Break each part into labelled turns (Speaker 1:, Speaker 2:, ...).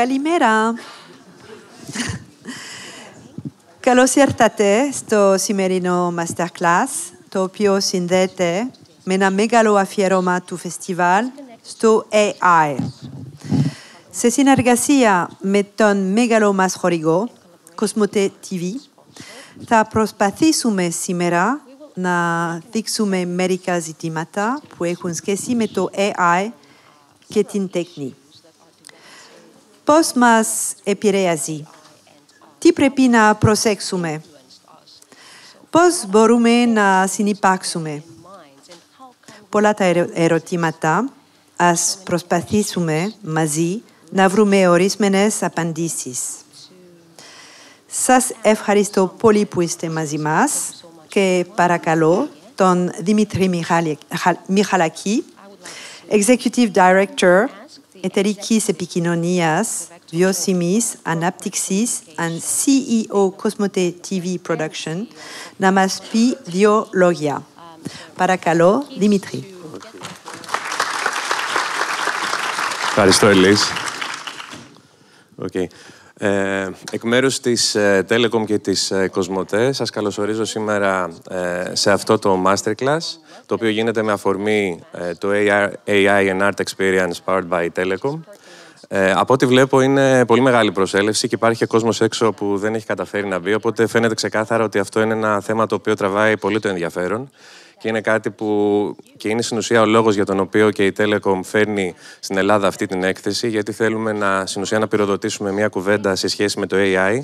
Speaker 1: Καλημέρα. Καλώς ήρθατε στο σημερινό Masterclass, το οποίο συνδέεται με ένα μεγάλο αφιέρωμα του φεστιβάλ στο AI. Σε συνεργασία με τον μεγάλο μας χορηγό, Cosmote TV, θα προσπαθήσουμε σήμερα να δείξουμε μερικά ζητήματα που έχουν σχέση με το AI και την τέχνη. Πώς μας επηρεάζει? Τι πρέπει να προσέξουμε? Πώς μπορούμε να συνυπάρξουμε? Πολλά τα ερωτήματα. Ας προσπαθήσουμε μαζί να βρούμε ορισμένες απαντήσεις. Σας ευχαριστώ πολύ που είστε μαζί μας και παρακαλώ τον Δημήτρη Μιχαλάκη, Executive Director Εταιρικής Επικοινωνίας, Βιώσιμης Ανάπτυξης and CEO Cosmote TV Production, να μας πει δύο λόγια. Παρακαλώ, Δημήτρη.
Speaker 2: Ευχαριστώ, Ελίζ. Okay. Εκ μέρους της Telecom και της Cosmote, σας καλωσορίζω σήμερα σε αυτό το Masterclass, το οποίο γίνεται με αφορμή το AI and Art Experience powered by Telecom. Από ό,τι βλέπω είναι πολύ μεγάλη προσέλευση και υπάρχει και κόσμος έξω που δεν έχει καταφέρει να μπει, οπότε φαίνεται ξεκάθαρα ότι αυτό είναι ένα θέμα το οποίο τραβάει πολύ το ενδιαφέρον και είναι κάτι που και είναι στην ουσία ο λόγος για τον οποίο και η Telecom φέρνει στην Ελλάδα αυτή την έκθεση, γιατί θέλουμε στην ουσία να πυροδοτήσουμε μια κουβέντα σε σχέση με το AI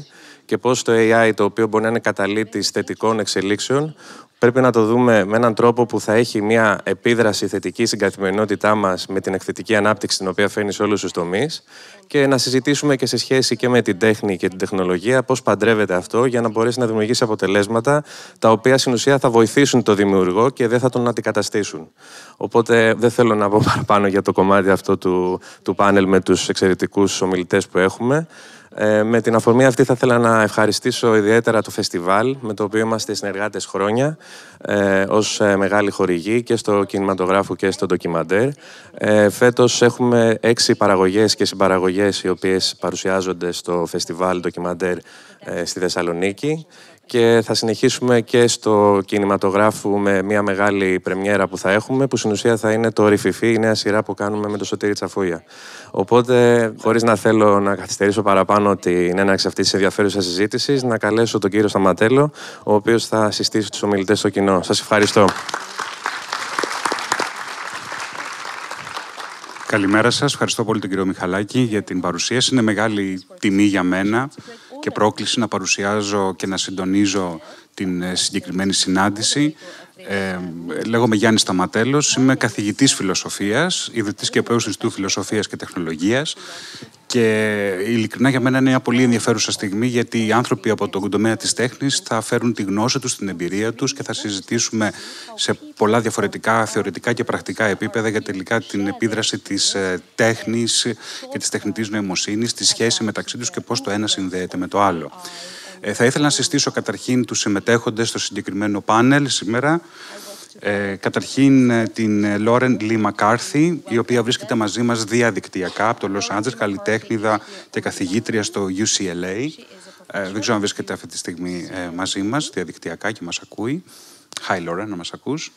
Speaker 2: και πώς το AI, το οποίο μπορεί να είναι καταλήτης θετικών εξελίξεων, πρέπει να το δούμε με έναν τρόπο που θα έχει μια επίδραση θετική στην καθημερινότητά μας με την εκθετική ανάπτυξη την οποία φέρνει σε όλους τους τομείς και να συζητήσουμε και σε σχέση και με την τέχνη και την τεχνολογία πώς παντρεύεται αυτό για να μπορέσει να δημιουργήσει αποτελέσματα τα οποία στην ουσία θα βοηθήσουν το δημιουργό και δεν θα τον αντικαταστήσουν. Οπότε δεν θέλω να πω παραπάνω για το κομμάτι αυτό του πάνελ με τους εξαιρετικούς ομιλητές που έχουμε. Με την αφορμή αυτή θα ήθελα να ευχαριστήσω ιδιαίτερα το φεστιβάλ με το οποίο είμαστε συνεργάτες χρόνια ως μεγάλη χορηγή και στο κινηματογράφο και στο ντοκιμαντέρ. Φέτος έχουμε 6 παραγωγές και συμπαραγωγές οι οποίες παρουσιάζονται στο φεστιβάλ ντοκιμαντέρ στη Θεσσαλονίκη και θα συνεχίσουμε και στο κινηματογράφο με μια μεγάλη πρεμιέρα που θα έχουμε, που στην ουσία θα είναι το Ρηφιφί, η νέα σειρά που κάνουμε με τον Σωτήρη Τσαφούια. Οπότε, χωρίς να θέλω να καθυστερήσω παραπάνω την έναρξη αυτής της ενδιαφέρουσας συζήτησης, να καλέσω τον κύριο Σταματέλο, ο οποίος θα συστήσει τους ομιλητές στο κοινό. Σας ευχαριστώ.
Speaker 3: Καλημέρα σας. Ευχαριστώ πολύ τον κύριο Μιχαλάκη για την παρουσίαση. Είναι μεγάλη τιμή για μένα και πρόκληση να παρουσιάζω και να συντονίζω την συγκεκριμένη συνάντηση. Λέγομαι Γιάννης Σταματέλος, είμαι καθηγητής φιλοσοφίας, ιδρυτής και πρόεδρος του Ινστιτούτου Φιλοσοφίας και Τεχνολογίας και ειλικρινά για μένα είναι μια πολύ ενδιαφέρουσα στιγμή γιατί οι άνθρωποι από τον τομέα της τέχνης θα φέρουν τη γνώση τους, την εμπειρία τους και θα συζητήσουμε σε πολλά διαφορετικά θεωρητικά και πρακτικά επίπεδα για τελικά την επίδραση της τέχνης και της τεχνητής νοημοσύνης, τη σχέση μεταξύ τους και πώς το ένα συνδέεται με το άλλο. Θα ήθελα να συστήσω καταρχήν τους συμμετέχοντες στο συγκεκριμένο πάνελ σήμερα. Καταρχήν την Λόρεν Λι Μακάρθι, η οποία βρίσκεται μαζί μας διαδικτυακά από το Λος Άντζελες, καλλιτέχνηδα και καθηγήτρια στο UCLA. Δεν ξέρω αν βρίσκεται αυτή τη στιγμή μαζί μας διαδικτυακά και μας ακούει. Hi Λόρεν, να μας ακούς.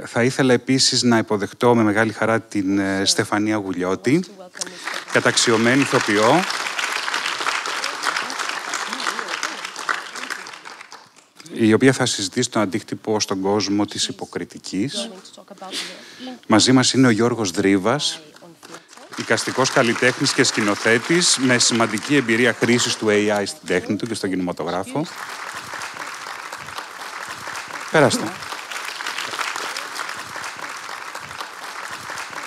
Speaker 3: Θα ήθελα επίσης να υποδεχτώ με μεγάλη χαρά την Στεφανία Γουλιώτη, καταξιωμένη ηθοποιό, η οποία θα συζητήσει τον αντίκτυπο στον κόσμο της υποκριτικής. Μαζί μας είναι ο Γιώργος Δρύβας, εικαστικός καλλιτέχνης και σκηνοθέτης με σημαντική εμπειρία χρήσης του AI στην τέχνη του και στον κινηματογράφο. Περάστε.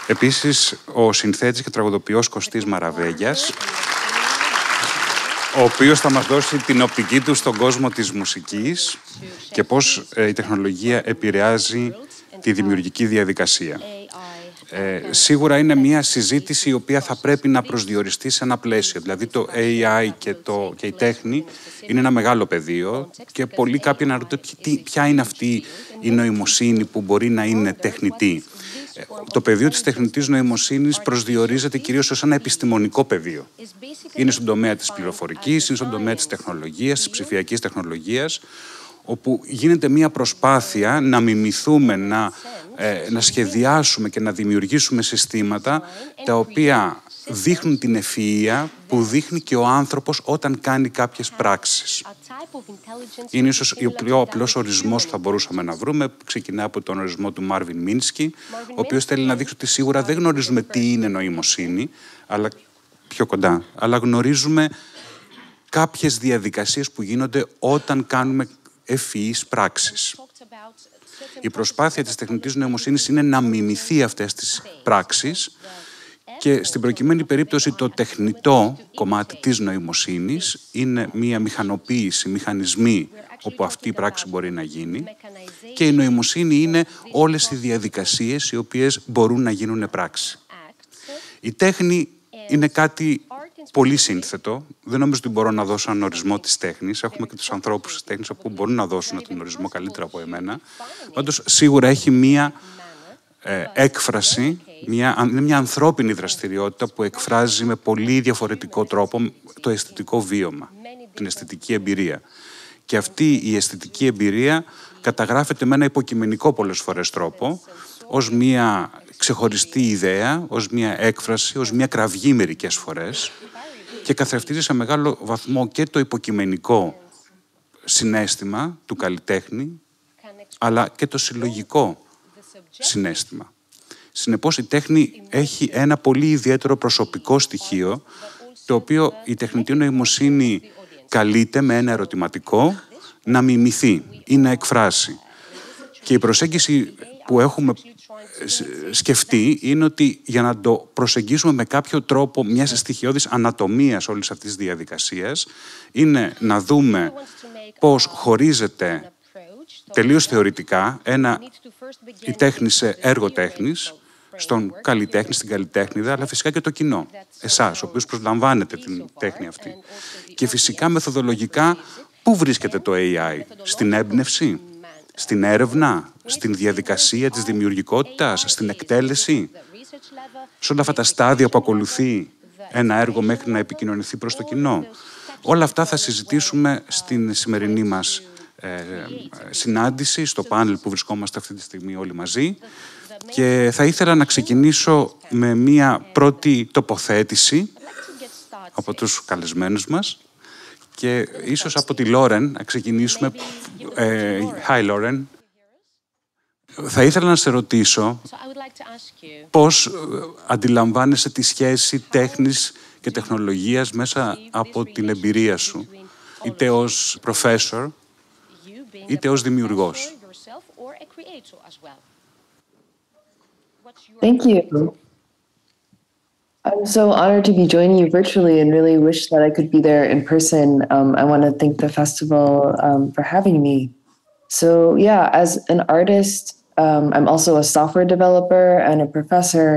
Speaker 3: Επίσης, ο συνθέτης και τραγουδοποιός Κωστής Μαραβέγιας, ο οποίος θα μας δώσει την οπτική του στον κόσμο της μουσικής και πώς η τεχνολογία επηρεάζει τη δημιουργική διαδικασία. Σίγουρα είναι μια συζήτηση η οποία θα πρέπει να προσδιοριστεί σε ένα πλαίσιο. Δηλαδή το AI και η τέχνη είναι ένα μεγάλο πεδίο και πολλοί κάποιοι αναρωτιόνται ποια είναι αυτή η νοημοσύνη που μπορεί να είναι τεχνητή. Το πεδίο της τεχνητής νοημοσύνης προσδιορίζεται κυρίως ως ένα επιστημονικό πεδίο. Είναι στον τομέα της πληροφορικής, είναι στον τομέα της τεχνολογίας, της ψηφιακής τεχνολογίας, όπου γίνεται μια προσπάθεια να μιμηθούμε, να σχεδιάσουμε και να δημιουργήσουμε συστήματα τα οποία δείχνουν την ευφυΐα που δείχνει και ο άνθρωπος όταν κάνει κάποιες πράξεις. Είναι ίσως ο πιο απλός ορισμός που θα μπορούσαμε να βρούμε. Ξεκινά από τον ορισμό του Μάρβιν Μίνσκι, ο οποίος θέλει να δείξει ότι σίγουρα δεν γνωρίζουμε τι είναι νοημοσύνη, αλλά πιο κοντά. Αλλά γνωρίζουμε κάποιες διαδικασίες που γίνονται όταν κάνουμε ευφυείς πράξεις. Η προσπάθεια της τεχνητής νοημοσύνης είναι να μιμηθεί αυτές τις πράξεις και στην προκειμένη περίπτωση το τεχνητό κομμάτι της νοημοσύνης είναι μία μηχανοποίηση, μηχανισμοί όπου αυτή η πράξη μπορεί να γίνει και η νοημοσύνη είναι όλες οι διαδικασίες οι οποίες μπορούν να γίνουν πράξη. Η τέχνη είναι κάτι πολύ σύνθετο. Δεν νομίζω ότι μπορώ να δώσω έναν ορισμό της τέχνης. Έχουμε και τους ανθρώπους της τέχνης που μπορούν να δώσουν τον ορισμό καλύτερα από εμένα. Πάντως, σίγουρα έχει μία έκφραση, είναι μια ανθρώπινη δραστηριότητα που εκφράζει με πολύ διαφορετικό τρόπο το αισθητικό βίωμα, την αισθητική εμπειρία. Και αυτή η αισθητική εμπειρία καταγράφεται με ένα υποκειμενικό πολλές φορές τρόπο, ως μια ξεχωριστή ιδέα, ως μια έκφραση, ως μια κραυγή μερικές φορές και καθρεφτίζει σε μεγάλο βαθμό και το υποκειμενικό συναίσθημα του καλλιτέχνη, αλλά και το συλλογικό συναίσθημα. Συνεπώς, η τέχνη έχει ένα πολύ ιδιαίτερο προσωπικό στοιχείο, το οποίο η τεχνητή νοημοσύνη καλείται με ένα ερωτηματικό να μιμηθεί ή να εκφράσει. Και η προσέγγιση που έχουμε σκεφτεί είναι ότι για να το προσεγγίσουμε με κάποιο τρόπο μιας στοιχειώδης ανατομίας όλης αυτής της διαδικασίας είναι να δούμε πώς χωρίζεται τελείως θεωρητικά η τέχνη σε έργο τέχνης, στον καλλιτέχνη, στην καλλιτέχνηδα, αλλά φυσικά και το κοινό, εσάς, ο οποίος προσλαμβάνετε την τέχνη αυτή. Και φυσικά μεθοδολογικά, πού βρίσκεται το AI, στην έμπνευση, στην έρευνα, στην διαδικασία της δημιουργικότητας, στην εκτέλεση, σε όλα αυτά τα στάδια που ακολουθεί ένα έργο μέχρι να επικοινωνηθεί προς το κοινό. Όλα αυτά θα συζητήσουμε στην σημερινή μας συνάντηση, στο πάνελ που βρισκόμαστε αυτή τη στιγμή όλοι μαζί. Και θα ήθελα να ξεκινήσω με μία πρώτη τοποθέτηση από τους καλεσμένους μας και ίσως από τη Λόρεν να ξεκινήσουμε. Hi, Lauren. Θα ήθελα να σε ρωτήσω πώς αντιλαμβάνεσαι τη σχέση τέχνης και τεχνολογίας μέσα από την εμπειρία σου, είτε ως professor, είτε ως δημιουργός.
Speaker 4: Thank you. I'm so honored to be joining you virtually and really wish that I could be there in person. I want to thank the festival for having me. So yeah, as an artist, I'm also a software developer and a professor.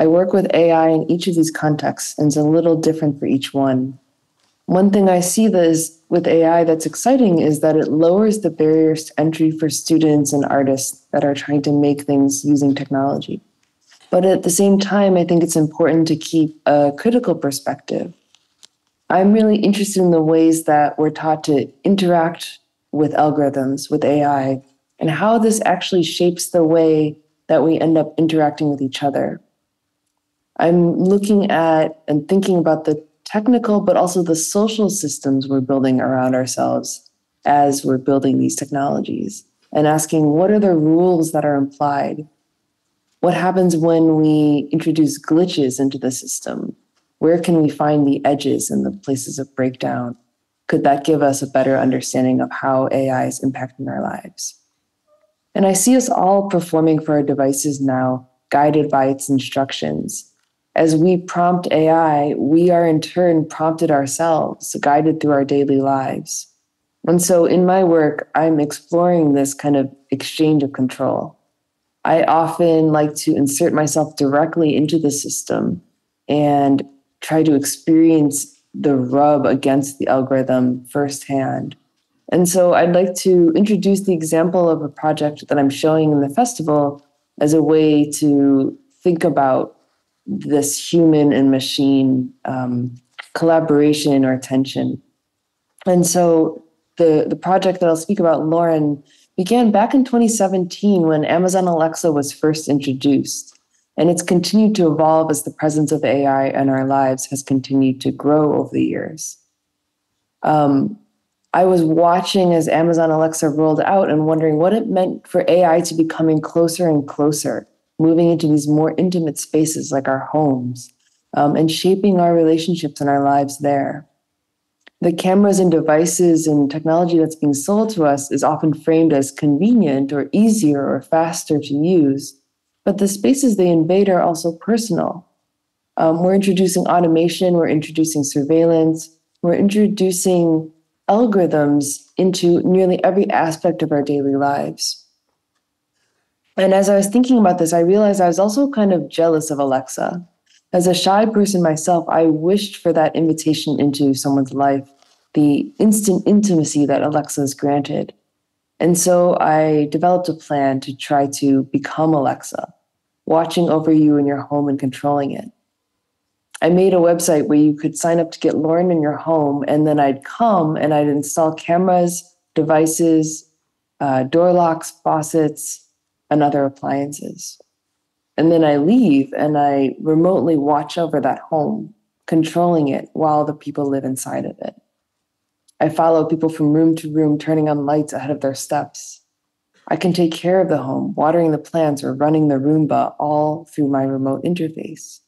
Speaker 4: I work with AI in each of these contexts, and it's a little different for each one. One thing I see with AI that's exciting is that it lowers the barriers to entry for students and artists that are trying to make things using technology. But at the same time, I think it's important to keep a critical perspective. I'm really interested in the ways that we're taught to interact with algorithms, with AI, and how this actually shapes the way that we end up interacting with each other. I'm looking at and thinking about the technical, but also the social systems we're building around ourselves as we're building these technologies, and asking what are the rules that are implied? What happens when we introduce glitches into the system? Where can we find the edges and the places of breakdown? Could that give us a better understanding of how AI is impacting our lives? And I see us all performing for our devices now, guided by its instructions. As we prompt AI, we are in turn prompted ourselves, guided through our daily lives. And so in my work, I'm exploring this kind of exchange of control. I often like to insert myself directly into the system and try to experience the rub against the algorithm firsthand. And so I'd like to introduce the example of a project that I'm showing in the festival as a way to think about this human and machine collaboration or tension. And so the project that I'll speak about, Lauren, began back in 2017 when Amazon Alexa was first introduced. And it's continued to evolve as the presence of AI in our lives has continued to grow over the years. I was watching as Amazon Alexa rolled out and wondering what it meant for AI to be coming closer and closer, moving into these more intimate spaces like our homes, and shaping our relationships and our lives there. The cameras and devices and technology that's being sold to us is often framed as convenient or easier or faster to use, but the spaces they invade are also personal. We're introducing automation, we're introducing surveillance, we're introducing algorithms into nearly every aspect of our daily lives. And as I was thinking about this, I realized I was also kind of jealous of Alexa. As a shy person myself, I wished for that invitation into someone's life, the instant intimacy that Alexa is granted. And so I developed a plan to try to become Alexa, watching over you in your home and controlling it. I made a website where you could sign up to get Lauren in your home, and then I'd come and I'd install cameras, devices, door locks, faucets, and other appliances. And then I leave and I remotely watch over that home, controlling it while the people live inside of it. I follow people from room to room, turning on lights ahead of their steps. I can take care of the home, watering the plants or running the Roomba, all through my remote interface.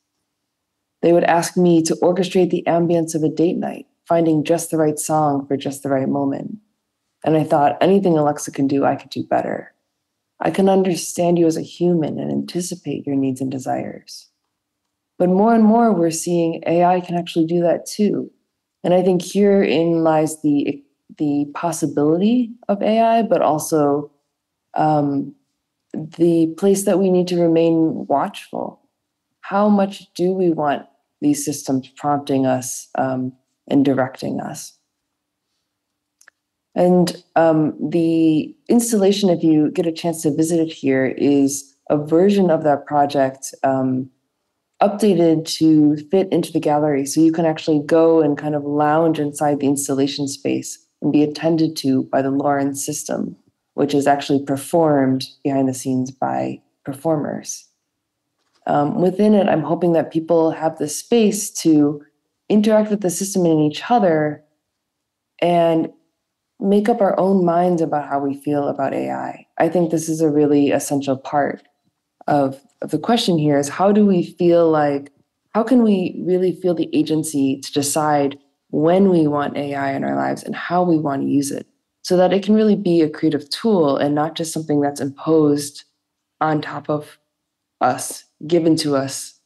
Speaker 4: They would ask me to orchestrate the ambience of a date night, finding just the right song for just the right moment. And I thought, anything Alexa can do, I could do better. I can understand you as a human and anticipate your needs and desires. But more and more, we're seeing AI can actually do that too. And I think herein lies the possibility of AI, but also the place that we need to remain watchful. How much do we want these systems prompting us and directing us? And the installation, if you get a chance to visit it here, is a version of that project updated to fit into the gallery. So you can actually go and kind of lounge inside the installation space and be attended to by the Lauren system, which is actually performed behind the scenes by performers. Within it, I'm hoping that people have the space to interact with the system and each other and make up our own minds about how we feel about AI. I think this is a really essential part of the question here is how can we really feel the agency to decide when we want AI in our lives and how we want to use it so that it can really be a creative tool and not just something that's imposed on top of us, given to us.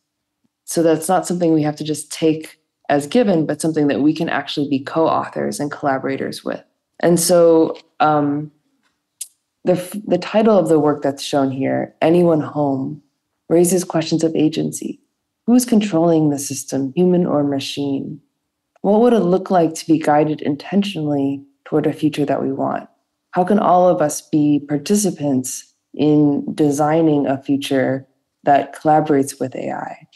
Speaker 4: So that's not something we have to just take as given, but something that we can actually be co-authors and collaborators with. And so the title of the work that's shown here, Anyone Home, raises questions of agency. Who's controlling the system, human or machine? What would it look like to be guided intentionally toward a future that we want? How can all of us be participants in designing a future that collaborates with AI?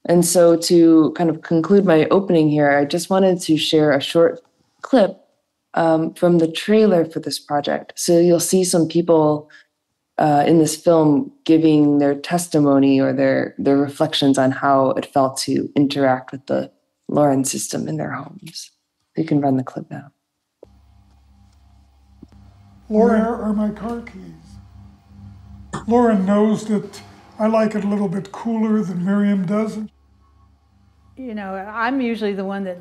Speaker 4: And so to kind of conclude my opening here, I just wanted to share a short clip from the trailer for this project. So you'll see some people in this film giving their testimony or their reflections on how it felt to interact with the Lauren system in their homes. You can run the clip now.
Speaker 5: Lauren, where are my car keys? Lauren knows that I like it a little bit cooler than Miriam does.
Speaker 6: You know, I'm usually the one that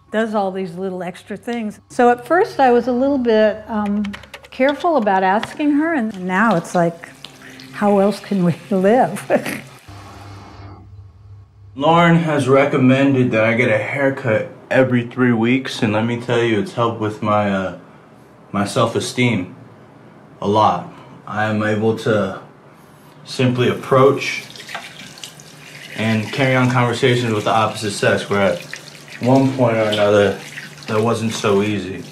Speaker 6: does all these little extra things. So at first I was a little bit careful about asking her, and now it's like, how else can we live?
Speaker 7: Lauren has recommended that I get a haircut every 3 weeks, and let me tell you, it's helped with my my self-esteem a lot. I am able to simply approach and carry on conversations with the opposite sex, where at one point or another, that wasn't so easy.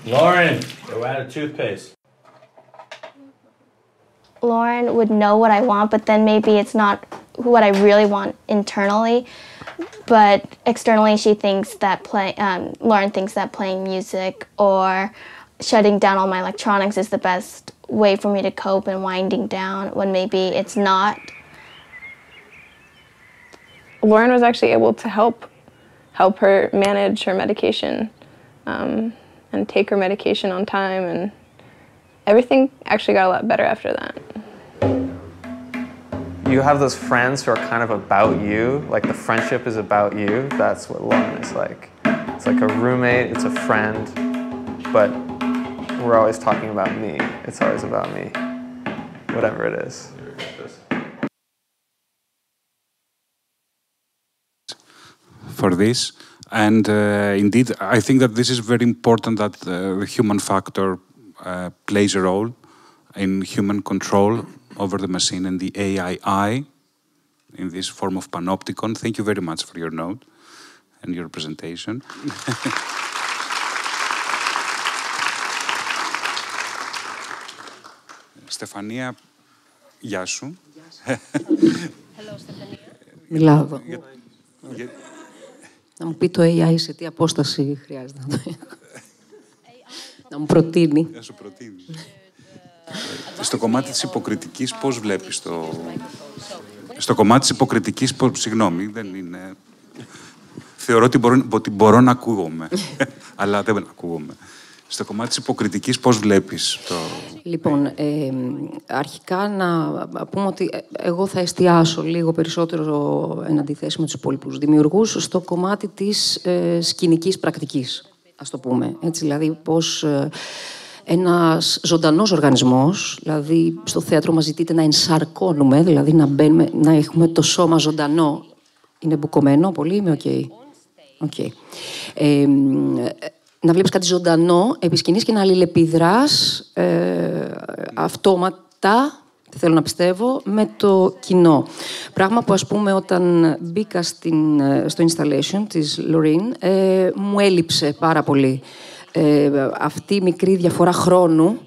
Speaker 7: Lauren, we're out of toothpaste.
Speaker 8: Lauren would know what I want, but then maybe it's not what I really want internally. But externally, she thinks that Lauren thinks that playing music or shutting down all my electronics is the best way for me to cope and winding down, when maybe it's not.
Speaker 9: Lauren was actually able to help her manage her medication and take her medication on time, and everything actually got a lot better after that.
Speaker 10: You have those friends who are kind of about you, like the friendship is about you. That's what Lauren is like. It's like a roommate, it's a friend, but we're always talking about me. It's always about me, whatever it is.
Speaker 3: For this, and indeed, I think that this is very important that the human factor plays a role in human control over the machine and the AI in this form of panopticon. Thank you very much for your note and your presentation. Στεφανία, γεια σου.
Speaker 11: Μιλάω εδώ. Να μου πει το AI σε τι απόσταση χρειάζεται να το έχω. Να μου προτείνει.
Speaker 3: Να σου προτείνει. Στο κομμάτι της υποκριτικής, πώς βλέπεις το... Στο κομμάτι της υποκριτικής, συγγνώμη, δεν είναι... Θεωρώ ότι μπορώ να ακούγομαι, αλλά δεν ακούγομαι. Στο κομμάτι της υποκριτικής, πώς βλέπεις το...
Speaker 11: Λοιπόν, αρχικά να πούμε ότι εγώ θα εστιάσω λίγο περισσότερο εν αντιθέσει με τους υπόλοιπους δημιουργούς στο κομμάτι της σκηνικής πρακτικής, ας το πούμε. Έτσι, δηλαδή, πώς ένας ζωντανός οργανισμός, δηλαδή στο θέατρο μας ζητείται να ενσαρκώνουμε, δηλαδή να μπαίνουμε, να έχουμε το σώμα ζωντανό. Είναι μπουκωμένο πολύ, είμαι οκ. Να βλέπεις κάτι ζωντανό επί σκηνής και να αλληλεπιδράς αυτόματα, θέλω να πιστεύω, με το κοινό. Πράγμα που, ας πούμε, όταν μπήκα στο installation της Loreen, μου έλειψε πάρα πολύ. Αυτή η μικρή διαφορά χρόνου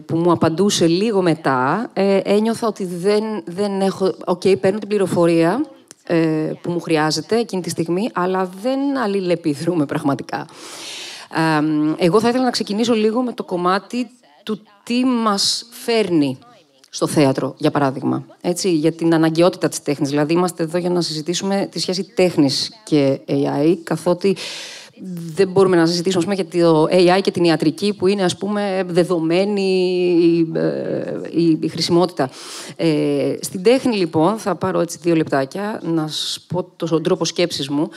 Speaker 11: που μου απαντούσε λίγο μετά, ένιωθα ότι δεν έχω... παίρνω την πληροφορία που μου χρειάζεται εκείνη τη στιγμή, αλλά δεν αλληλεπιδρούμε πραγματικά. Εγώ θα ήθελα να ξεκινήσω λίγο με το κομμάτι του τι μας φέρνει στο θέατρο, για παράδειγμα. Έτσι, για την αναγκαιότητα της τέχνης. Δηλαδή, είμαστε εδώ για να συζητήσουμε τη σχέση τέχνης και AI, καθότι δεν μπορούμε να συζητήσουμε, για το AI και την ιατρική, που είναι, ας πούμε, δεδομένη η χρησιμότητα. Στην τέχνη, λοιπόν, θα πάρω έτσι 2 λεπτάκια να σας πω τον τρόπο σκέψης μου.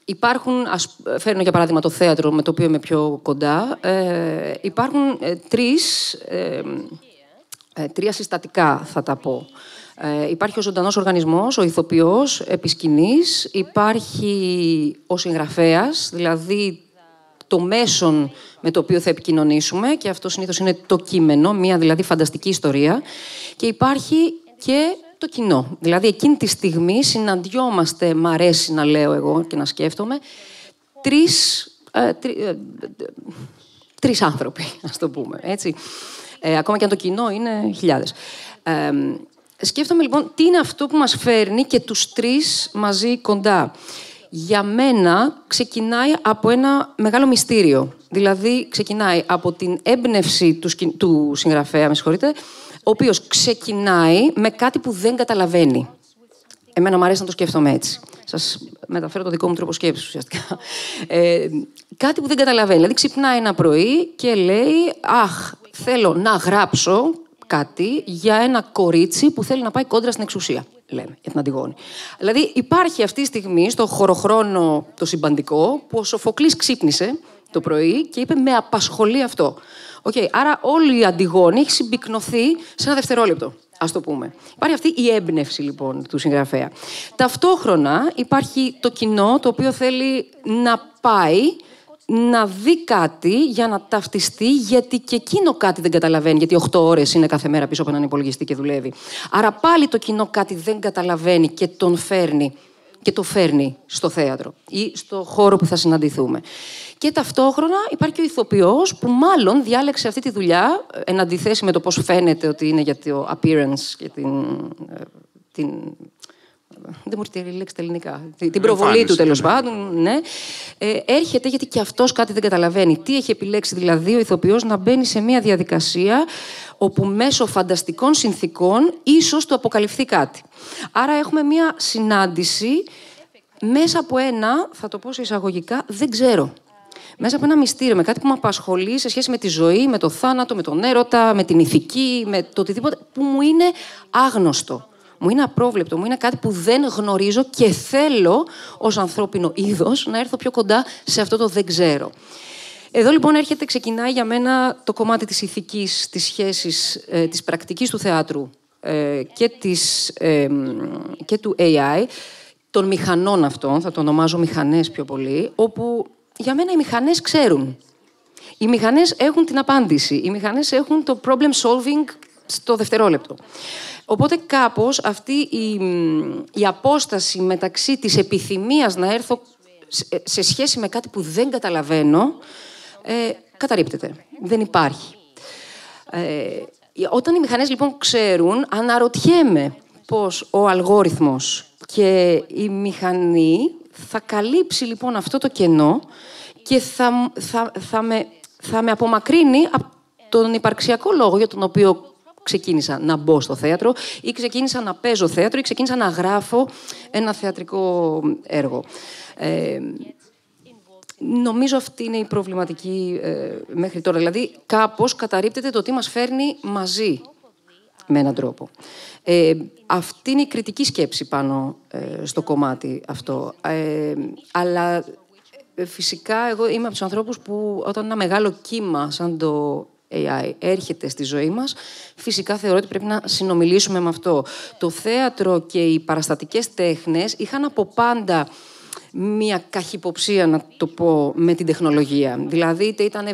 Speaker 11: Υπάρχουν, φέρνω για παράδειγμα το θέατρο με το οποίο είμαι πιο κοντά, υπάρχουν τρία συστατικά, θα τα πω. Υπάρχει ο ζωντανός οργανισμός, ο ηθοποιός επί σκηνής, υπάρχει ο συγγραφέας, δηλαδή το μέσον με το οποίο θα επικοινωνήσουμε, και αυτό συνήθως είναι το κείμενο, μια δηλαδή φανταστική ιστορία, και υπάρχει και το κοινό. Δηλαδή, εκείνη τη στιγμή συναντιόμαστε, μ' αρέσει να λέω εγώ και να σκέφτομαι, τρεις άνθρωποι, ας το πούμε, έτσι. Ακόμα και αν το κοινό είναι χιλιάδες. Σκέφτομαι, λοιπόν, τι είναι αυτό που μας φέρνει και τους τρεις μαζί κοντά. Για μένα ξεκινάει από ένα μεγάλο μυστήριο. Δηλαδή, ξεκινάει από την έμπνευση του συγγραφέα, με συγχωρείτε, ο οποίος ξεκινάει με κάτι που δεν καταλαβαίνει. Εμένα μου αρέσει να το σκέφτομαι έτσι. Σας μεταφέρω το δικό μου τρόπο σκέψης, ουσιαστικά. Κάτι που δεν καταλαβαίνει. Δηλαδή, ξυπνάει ένα πρωί και λέει, αχ, θέλω να γράψω κάτι για ένα κορίτσι που θέλει να πάει κόντρα στην εξουσία, λέμε, για την Αντιγόνη. Δηλαδή, υπάρχει αυτή τη στιγμή στο χωροχρόνο το συμπαντικό, που ο Σοφοκλής ξύπνησε το πρωί και είπε, με απασχολεί αυτό. Άρα όλη η Αντιγόνη έχει συμπυκνωθεί σε ένα δευτερόλεπτο, ας το πούμε. Υπάρχει αυτή η έμπνευση, λοιπόν, του συγγραφέα. Ταυτόχρονα υπάρχει το κοινό, το οποίο θέλει να πάει να δει κάτι για να ταυτιστεί, γιατί και εκείνο κάτι δεν καταλαβαίνει. Γιατί 8 ώρες είναι κάθε μέρα πίσω από έναν υπολογιστή και δουλεύει. Άρα πάλι το κοινό κάτι δεν καταλαβαίνει και τον φέρνει. Και το φέρνει στο θέατρο ή στο χώρο που θα συναντηθούμε. Και ταυτόχρονα υπάρχει και ο ηθοποιός που μάλλον διάλεξε αυτή τη δουλειά, εν αντιθέσει με το πώς φαίνεται ότι είναι για το appearance και την δεν μου έρχεται η λέξη στα ελληνικά. Την προβολή του, τέλος πάντων. Ναι. Έρχεται γιατί και αυτός κάτι δεν καταλαβαίνει. Τι έχει επιλέξει δηλαδή ο ηθοποιός? Να μπαίνει σε μια διαδικασία όπου μέσω φανταστικών συνθήκων ίσως του αποκαλυφθεί κάτι. Άρα έχουμε μια συνάντηση μέσα από ένα, θα το πω σε εισαγωγικά, δεν ξέρω. Μέσα από ένα μυστήριο, με κάτι που με απασχολεί σε σχέση με τη ζωή, με το θάνατο, με τον έρωτα, με την ηθική, με το οτιδήποτε που μου είναι άγνωστο. Μου είναι απρόβλεπτο, μου είναι κάτι που δεν γνωρίζω και θέλω ως ανθρώπινο είδος να έρθω πιο κοντά σε αυτό το δεν ξέρω. Εδώ λοιπόν ξεκινάει για μένα το κομμάτι της ηθικής, της σχέσης, της πρακτικής του θεάτρου και του AI, των μηχανών αυτών, θα το ονομάζω μηχανές πιο πολύ, όπου για μένα οι μηχανές ξέρουν. Οι μηχανές έχουν την απάντηση, οι μηχανές έχουν το problem solving στο δευτερόλεπτο. Οπότε κάπως αυτή η απόσταση μεταξύ της επιθυμίας να έρθω σε σχέση με κάτι που δεν καταλαβαίνω, καταρρίπτεται. Δεν υπάρχει. Όταν οι μηχανές λοιπόν ξέρουν, αναρωτιέμαι πώς ο αλγόριθμος και η μηχανή θα καλύψει λοιπόν αυτό το κενό και θα με απομακρύνει από τον υπαρξιακό λόγο για τον οποίο ξεκίνησα να μπω στο θέατρο ή ξεκίνησα να παίζω θέατρο ή ξεκίνησα να γράφω ένα θεατρικό έργο. Νομίζω αυτή είναι η προβληματική μέχρι τώρα. Δηλαδή, κάπως καταρρίπτεται το τι μας φέρνει μαζί με έναν τρόπο. Αυτή είναι η κριτική σκέψη πάνω στο κομμάτι αυτό. Αλλά φυσικά εγώ είμαι από τους ανθρώπους που όταν ένα μεγάλο κύμα σαν το AI έρχεται στη ζωή μας, φυσικά θεωρώ ότι πρέπει να συνομιλήσουμε με αυτό. Το θέατρο και οι παραστατικές τέχνες είχαν από πάντα μία καχυποψία, να το πω, με την τεχνολογία. Δηλαδή, είτε ήταν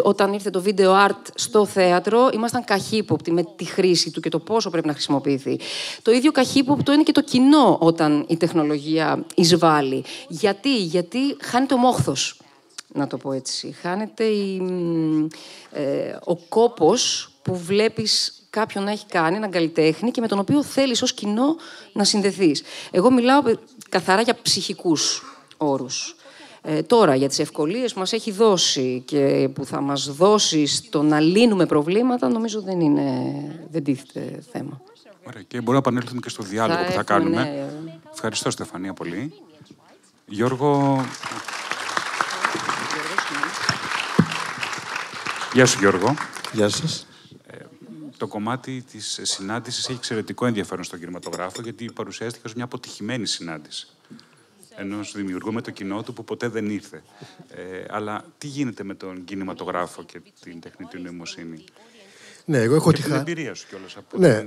Speaker 11: όταν ήρθε το video art στο θέατρο, ήμασταν καχύποπτοι με τη χρήση του και το πόσο πρέπει να χρησιμοποιηθεί. Το ίδιο καχύποπτο είναι και το κοινό όταν η τεχνολογία εισβάλλει. Γιατί χάνει το μόχθος, να το πω έτσι. Χάνεται ο κόπος που βλέπεις κάποιον να έχει κάνει, έναν καλλιτέχνη και με τον οποίο θέλεις ως κοινό να συνδεθείς. Εγώ μιλάω καθαρά για ψυχικούς όρους. Τώρα, για τις ευκολίες που μας έχει δώσει και που θα μας δώσει στο να λύνουμε προβλήματα, νομίζω δεν τίθεται θέμα.
Speaker 3: Ωραία, και μπορούμε να επανέλθουμε και στο διάλογο που θα κάνουμε. Ναι. Ευχαριστώ, Στεφανία, πολύ. Γιώργο... Γεια σου, Γιώργο.
Speaker 12: Γεια σας.
Speaker 3: Το κομμάτι της συνάντησης έχει εξαιρετικό ενδιαφέρον στον κινηματογράφο, γιατί παρουσιάστηκε ως μια αποτυχημένη συνάντηση ενός δημιουργού με το κοινό του που ποτέ δεν ήρθε. Αλλά τι γίνεται με τον κινηματογράφο και την τεχνητή νοημοσύνη?
Speaker 12: Ναι, εγώ έχω
Speaker 3: την εμπειρία σου κιόλας.
Speaker 12: Ναι,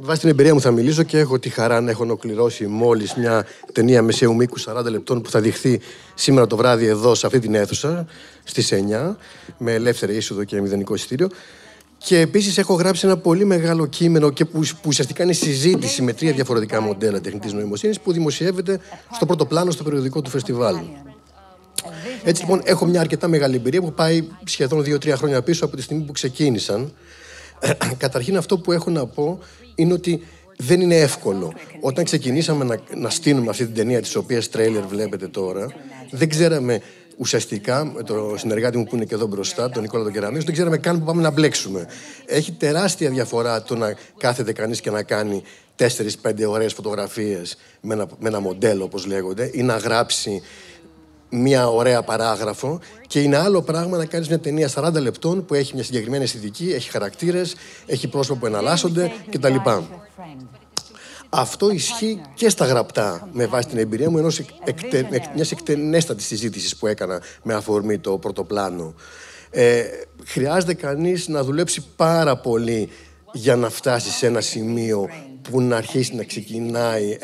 Speaker 12: βάσει την εμπειρία μου θα μιλήσω και έχω τη χαρά να έχω ολοκληρώσει μόλις μια ταινία μεσαίου μήκους 40 λεπτών που θα δειχθεί σήμερα το βράδυ εδώ, σε αυτή την αίθουσα, στις 9, με ελεύθερη είσοδο και μηδενικό εισιτήριο. Και επίσης έχω γράψει ένα πολύ μεγάλο κείμενο και που ουσιαστικά είναι συζήτηση με 3 διαφορετικά μοντέλα τεχνητής νοημοσύνης που δημοσιεύεται στο πρώτο πλάνο στο περιοδικό του φεστιβάλ. Έτσι λοιπόν έχω μια αρκετά μεγάλη εμπειρία που πάει σχεδόν 2-3 χρόνια πίσω από τη στιγμή που ξεκίνησαν. Καταρχήν αυτό που έχω να πω είναι ότι δεν είναι εύκολο. Όταν ξεκινήσαμε να στείλουμε αυτή την ταινία, της οποίας τρέιλερ βλέπετε τώρα, δεν ξέραμε ουσιαστικά, με τον συνεργάτη μου που είναι και εδώ μπροστά, τον Νικόλα τον Κεραμίου, δεν ξέραμε καν που πάμε να μπλέξουμε. Έχει τεράστια διαφορά το να κάθεται κανείς και να κάνει 4-5 ωραίες φωτογραφίες με ένα μοντέλο, όπως λέγονται, ή να γράψει μια ωραία παράγραφο, και είναι άλλο πράγμα να κάνεις μια ταινία 40 λεπτών που έχει μια συγκεκριμένη αισθητική, έχει χαρακτήρες, έχει πρόσωπα που εναλλάσσονται κτλ. Αυτό ισχύει και στα γραπτά, με βάση την εμπειρία μου, μιας εκτενέστατης συζήτησης που έκανα με αφορμή το πρωτοπλάνο. Χρειάζεται κανείς να δουλέψει πάρα πολύ για να φτάσει σε ένα σημείο που να αρχίσει να ξεκινάει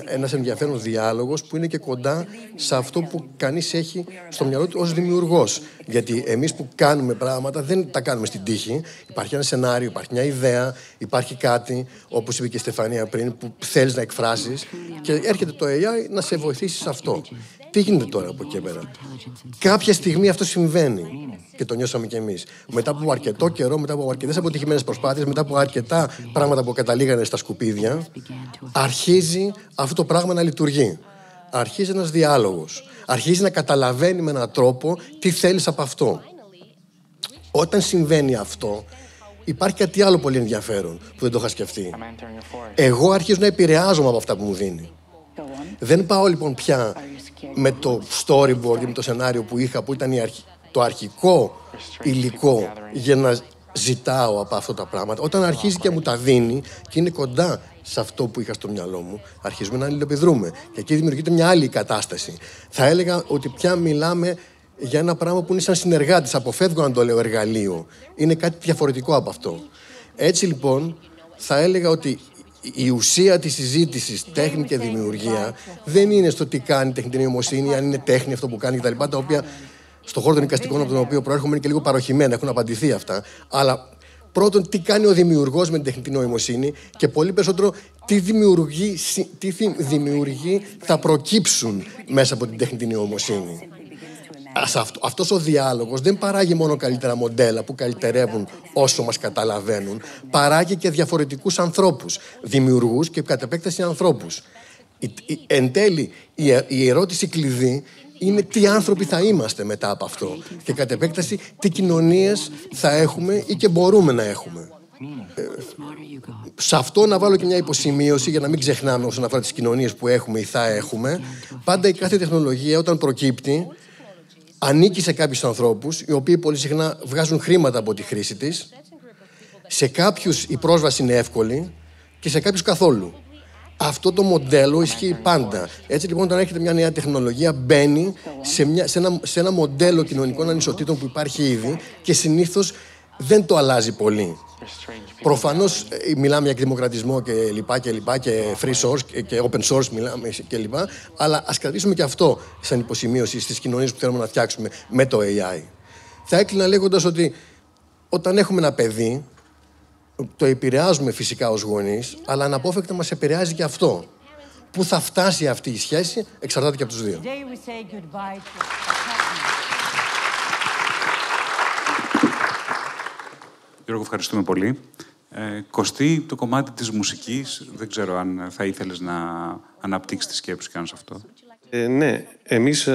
Speaker 12: ένας ενδιαφέρον διάλογος που είναι και κοντά σε αυτό που κανείς έχει στο μυαλό του ως δημιουργός. Γιατί εμείς που κάνουμε πράγματα δεν τα κάνουμε στην τύχη. Υπάρχει ένα σενάριο, υπάρχει μια ιδέα, υπάρχει κάτι, όπως είπε και η Στεφανία πριν, που θέλεις να εκφράσεις και έρχεται το AI να σε βοηθήσει σε αυτό. Τι γίνεται τώρα από εκεί πέρα? Κάποια στιγμή αυτό συμβαίνει και το νιώσαμε κι εμείς. Μετά από αρκετό καιρό, μετά από αρκετές αποτυχημένες προσπάθειες, μετά από αρκετά πράγματα που καταλήγανε στα σκουπίδια, αρχίζει αυτό το πράγμα να λειτουργεί. Αρχίζει ένας διάλογος. Αρχίζει να καταλαβαίνει με έναν τρόπο τι θέλεις από αυτό. Όταν συμβαίνει αυτό, υπάρχει κάτι άλλο πολύ ενδιαφέρον που δεν το είχα σκεφτεί. Εγώ αρχίζω να επηρεάζομαι από αυτά που μου δίνει. Δεν πάω λοιπόν πια με το storyboard ή με το σενάριο που είχα, που ήταν το αρχικό υλικό για να ζητάω από αυτά τα πράγματα. Όταν αρχίζει και μου τα δίνει και είναι κοντά σε αυτό που είχα στο μυαλό μου, αρχίζουμε να αλληλεπιδρούμε. Και εκεί δημιουργείται μια άλλη κατάσταση. Θα έλεγα ότι πια μιλάμε για ένα πράγμα που είναι σαν συνεργάτης. Αποφεύγω να το λέω εργαλείο. Είναι κάτι διαφορετικό από αυτό. Έτσι λοιπόν, θα έλεγα ότι η ουσία της συζήτησης τέχνη και δημιουργία δεν είναι στο τι κάνει η τεχνητή νοημοσύνη, αν είναι τέχνη αυτό που κάνει κτλ. Τα οποία στον χώρο των εικαστικών από τον οποίο προέρχομαι είναι και λίγο παροχημένα, έχουν απαντηθεί αυτά. Αλλά πρώτον, τι κάνει ο δημιουργός με την τεχνητή νοημοσύνη και πολύ περισσότερο τι δημιουργοί θα προκύψουν μέσα από την τεχνητή νοημοσύνη. Αυτός ο διάλογος δεν παράγει μόνο καλύτερα μοντέλα που καλυτερεύουν όσο μας καταλαβαίνουν, παράγει και διαφορετικούς ανθρώπους, δημιουργούς και κατ' επέκταση ανθρώπους. Εν τέλει, η ερώτηση κλειδί είναι τι άνθρωποι θα είμαστε μετά από αυτό και κατ' επέκταση τι κοινωνίες θα έχουμε ή και μπορούμε να έχουμε. Σε αυτό να βάλω και μια υποσημείωση για να μην ξεχνάμε όσον αφορά τις κοινωνίες που έχουμε ή θα έχουμε. Πάντα η κάθε τεχνολογία όταν προκύπτει ανήκει σε κάποιους ανθρώπους, οι οποίοι πολύ συχνά βγάζουν χρήματα από τη χρήση της. Σε κάποιους η πρόσβαση είναι εύκολη και σε κάποιους καθόλου. Αυτό το μοντέλο ισχύει πάντα. Έτσι λοιπόν, όταν έρχεται μια νέα τεχνολογία, μπαίνει σε ένα μοντέλο κοινωνικών ανισοτήτων που υπάρχει ήδη και συνήθως δεν το αλλάζει πολύ. Προφανώς μιλάμε για δημοκρατισμό και λοιπά και free source και open source μιλάμε και λοιπά, αλλά ας κρατήσουμε και αυτό σαν υποσημείωση στις κοινωνίες που θέλουμε να φτιάξουμε με το AI. Θα έκλεινα λέγοντας ότι όταν έχουμε ένα παιδί, το επηρεάζουμε φυσικά ως γονείς, αλλά αναπόφευκτα μας επηρεάζει και αυτό. Πού θα φτάσει αυτή η σχέση εξαρτάται και από τους δύο.
Speaker 3: Γιώργο, ευχαριστούμε πολύ. Κωστή, το κομμάτι της μουσικής, δεν ξέρω αν θα ήθελες να αναπτύξεις τη σκέψη κάνω σε αυτό.
Speaker 13: Ναι, εμείς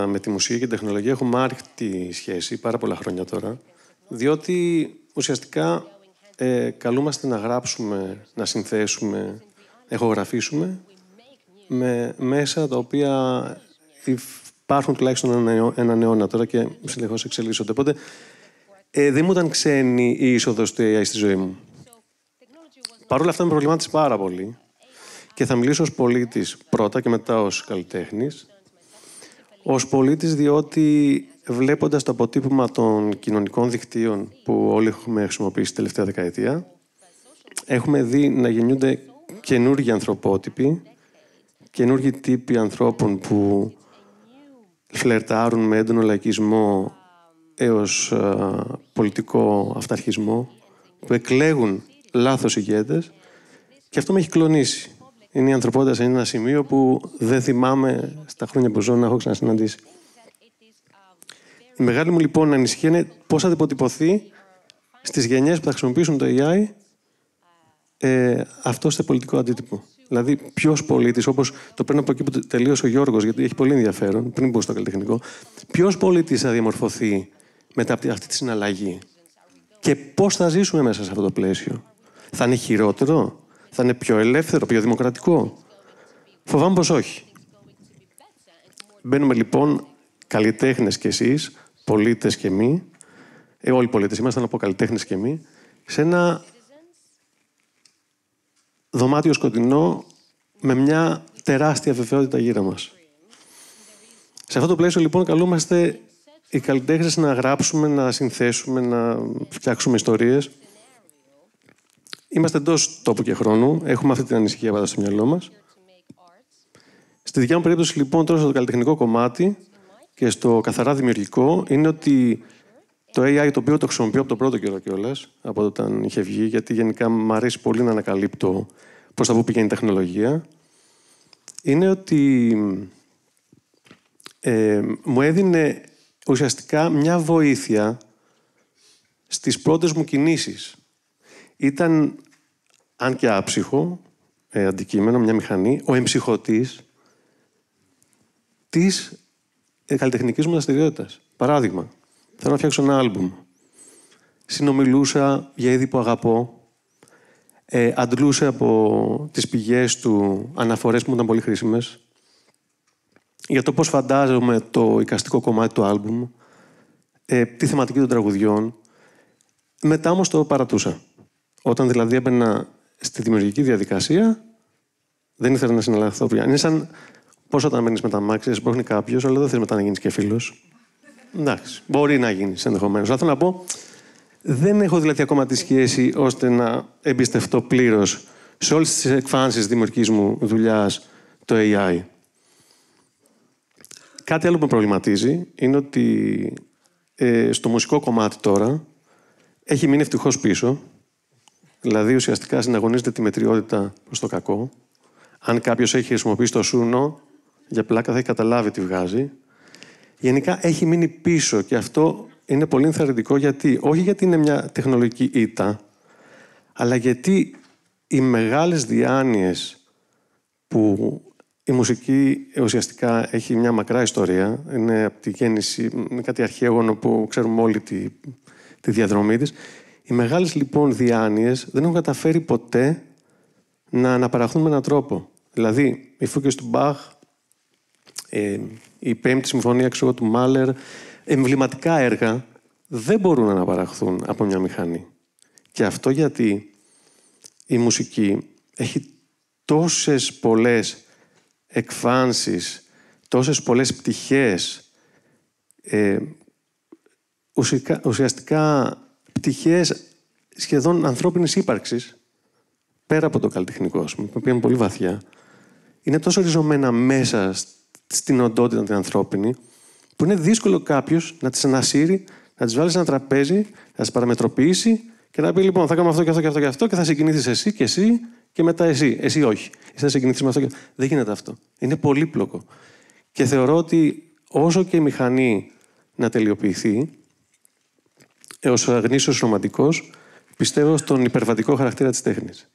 Speaker 13: με τη μουσική και την τεχνολογία έχουμε άρρηκτη σχέση πάρα πολλά χρόνια τώρα, διότι ουσιαστικά καλούμαστε να γράψουμε, να συνθέσουμε, να εχογραφήσουμε με μέσα τα οποία υπάρχουν τουλάχιστον έναν αιώνα τώρα και συνεχώς εξελίσσονται. Οπότε δεν μου ήταν ξένη η είσοδος του AI στη ζωή μου. Παρ' όλα αυτά με προβλημάτισε πάρα πολύ και θα μιλήσω ως πολίτης πρώτα και μετά ως καλλιτέχνης. Ως πολίτης διότι βλέποντας το αποτύπωμα των κοινωνικών δικτύων που όλοι έχουμε χρησιμοποιήσει την τελευταία δεκαετία, έχουμε δει να γεννιούνται καινούργιοι ανθρωπότυποι, καινούργιοι τύποι ανθρώπων που φλερτάρουν με έντονο λαϊκισμό έως πολιτικό αυταρχισμό, που εκλέγουν λάθος ηγέτες και αυτό με έχει κλονίσει. Είναι η ανθρωπότητα σε ένα σημείο που δεν θυμάμαι στα χρόνια που ζω να έχω ξανασυναντήσει. Η μεγάλη μου λοιπόν ανησυχία είναι πώς θα αποτυπωθεί στις γενιές που θα χρησιμοποιήσουν το AI αυτό στο πολιτικό αντίτυπο. Δηλαδή, ποιος πολίτης, όπως το παίρνω από εκεί που τελείωσε ο Γιώργος, γιατί έχει πολύ ενδιαφέρον, πριν μπω στο καλλιτεχνικό, ποιος πολίτης θα διαμορφωθεί μετά από αυτή τη συναλλαγή και πώς θα ζήσουμε μέσα σε αυτό το πλαίσιο. Θα είναι χειρότερο, θα είναι πιο ελεύθερο, πιο δημοκρατικό. Φοβάμαι πως όχι. Μπαίνουμε λοιπόν, καλλιτέχνες κι εσείς, πολίτες και εμείς, όλοι οι πολίτες είμαστε, να πω καλλιτέχνες και εμείς, σε ένα δωμάτιο σκοτεινό με μια τεράστια βεβαιότητα γύρω μας. Σε αυτό το πλαίσιο λοιπόν καλούμαστε οι καλλιτέχνες να γράψουμε, να συνθέσουμε, να φτιάξουμε ιστορίες είμαστε εντός τόπου και χρόνου. Έχουμε αυτή την ανησυχία πάντα στο μυαλό μας. Στη δικιά μου περίπτωση, λοιπόν, τώρα στο καλλιτεχνικό κομμάτι και στο καθαρά δημιουργικό, είναι ότι το AI, το οποίο το χρησιμοποιώ από τον πρώτο καιρό κιόλας, από όταν είχε βγει, γιατί γενικά μου αρέσει πολύ να ανακαλύπτω πώς θα πού πηγαίνει η τεχνολογία, είναι ότι μου έδινε ουσιαστικά μια βοήθεια στις πρώτες μου κινήσεις. Ήταν, αν και άψυχο, αντικείμενο, μια μηχανή, ο εμψυχωτής της καλλιτεχνικής μου δραστηριότητας. Παράδειγμα, θέλω να φτιάξω ένα άλμπουμ. Συνομιλούσα για είδη που αγαπώ. Αντλούσε από τις πηγές του αναφορές που μου ήταν πολύ χρήσιμες. Για το πώς φαντάζομαι το εικαστικό κομμάτι του άλμπουμ. Τη θεματική των τραγουδιών. Μετά όμως το παρατούσα. Όταν δηλαδή έμπαινα στη δημιουργική διαδικασία, δεν ήθελα να συναλλαχθώ πια. Είναι σαν πώς όταν μένεις με τα μάξια, σπρώχνει κάποιος, αλλά δεν θες μετά να γίνεις και φίλος. Εντάξει, μπορεί να γίνεις ενδεχομένως. Αλλά θέλω να πω, δεν έχω δηλαδή ακόμα τη σχέση ώστε να εμπιστευτώ πλήρως σε όλες τις εκφάνσεις δημιουργικής μου δουλειάς το AI. Κάτι άλλο που με προβληματίζει είναι ότι στο μουσικό κομμάτι τώρα έχει μείνει ευτυχώς πίσω. Δηλαδή, ουσιαστικά συναγωνίζεται τη μετριότητα προς το κακό. Αν κάποιος έχει χρησιμοποιήσει το Σούνο, για πλάκα θα έχει καταλάβει τι βγάζει. Γενικά έχει μείνει πίσω και αυτό είναι πολύ ενθαρρυντικό γιατί, όχι γιατί είναι μια τεχνολογική ήττα, αλλά γιατί οι μεγάλες διάνοιες που η μουσική ουσιαστικά έχει μια μακρά ιστορία, είναι από τη γέννηση, είναι κάτι αρχαίγωνο που ξέρουμε όλοι τη διαδρομή της. Οι μεγάλες λοιπόν διάνοιες δεν έχουν καταφέρει ποτέ να αναπαραχθούν με έναν τρόπο. Δηλαδή, οι φούκες του Μπαχ, η Πέμπτη Συμφωνία του Μάλερ, εμβληματικά έργα δεν μπορούν να αναπαραχθούν από μια μηχανή. Και αυτό γιατί η μουσική έχει τόσες πολλές εκφάνσεις, τόσες πολλές πτυχές, ουσιαστικά πτυχές σχεδόν ανθρώπινης ύπαρξης, πέρα από το καλλιτεχνικό, που είναι πολύ βαθιά, είναι τόσο ριζωμένα μέσα στην οντότητα την ανθρώπινη, που είναι δύσκολο κάποιος να τις ανασύρει, να τις βάλει σε ένα τραπέζι, να τις παραμετροποιήσει και να πει: λοιπόν, θα κάνουμε αυτό και αυτό και αυτό και αυτό και θα συγκινηθείς εσύ και εσύ και μετά εσύ. Εσύ όχι. Εσύ θα συγκινηθείς με αυτό και... Δεν γίνεται αυτό. Είναι πολύπλοκο. Και θεωρώ ότι όσο και η μηχανή να τελειοποιηθεί, ως αγνήσιος ρομαντικός, πιστεύω στον υπερβατικό χαρακτήρα της τέχνης.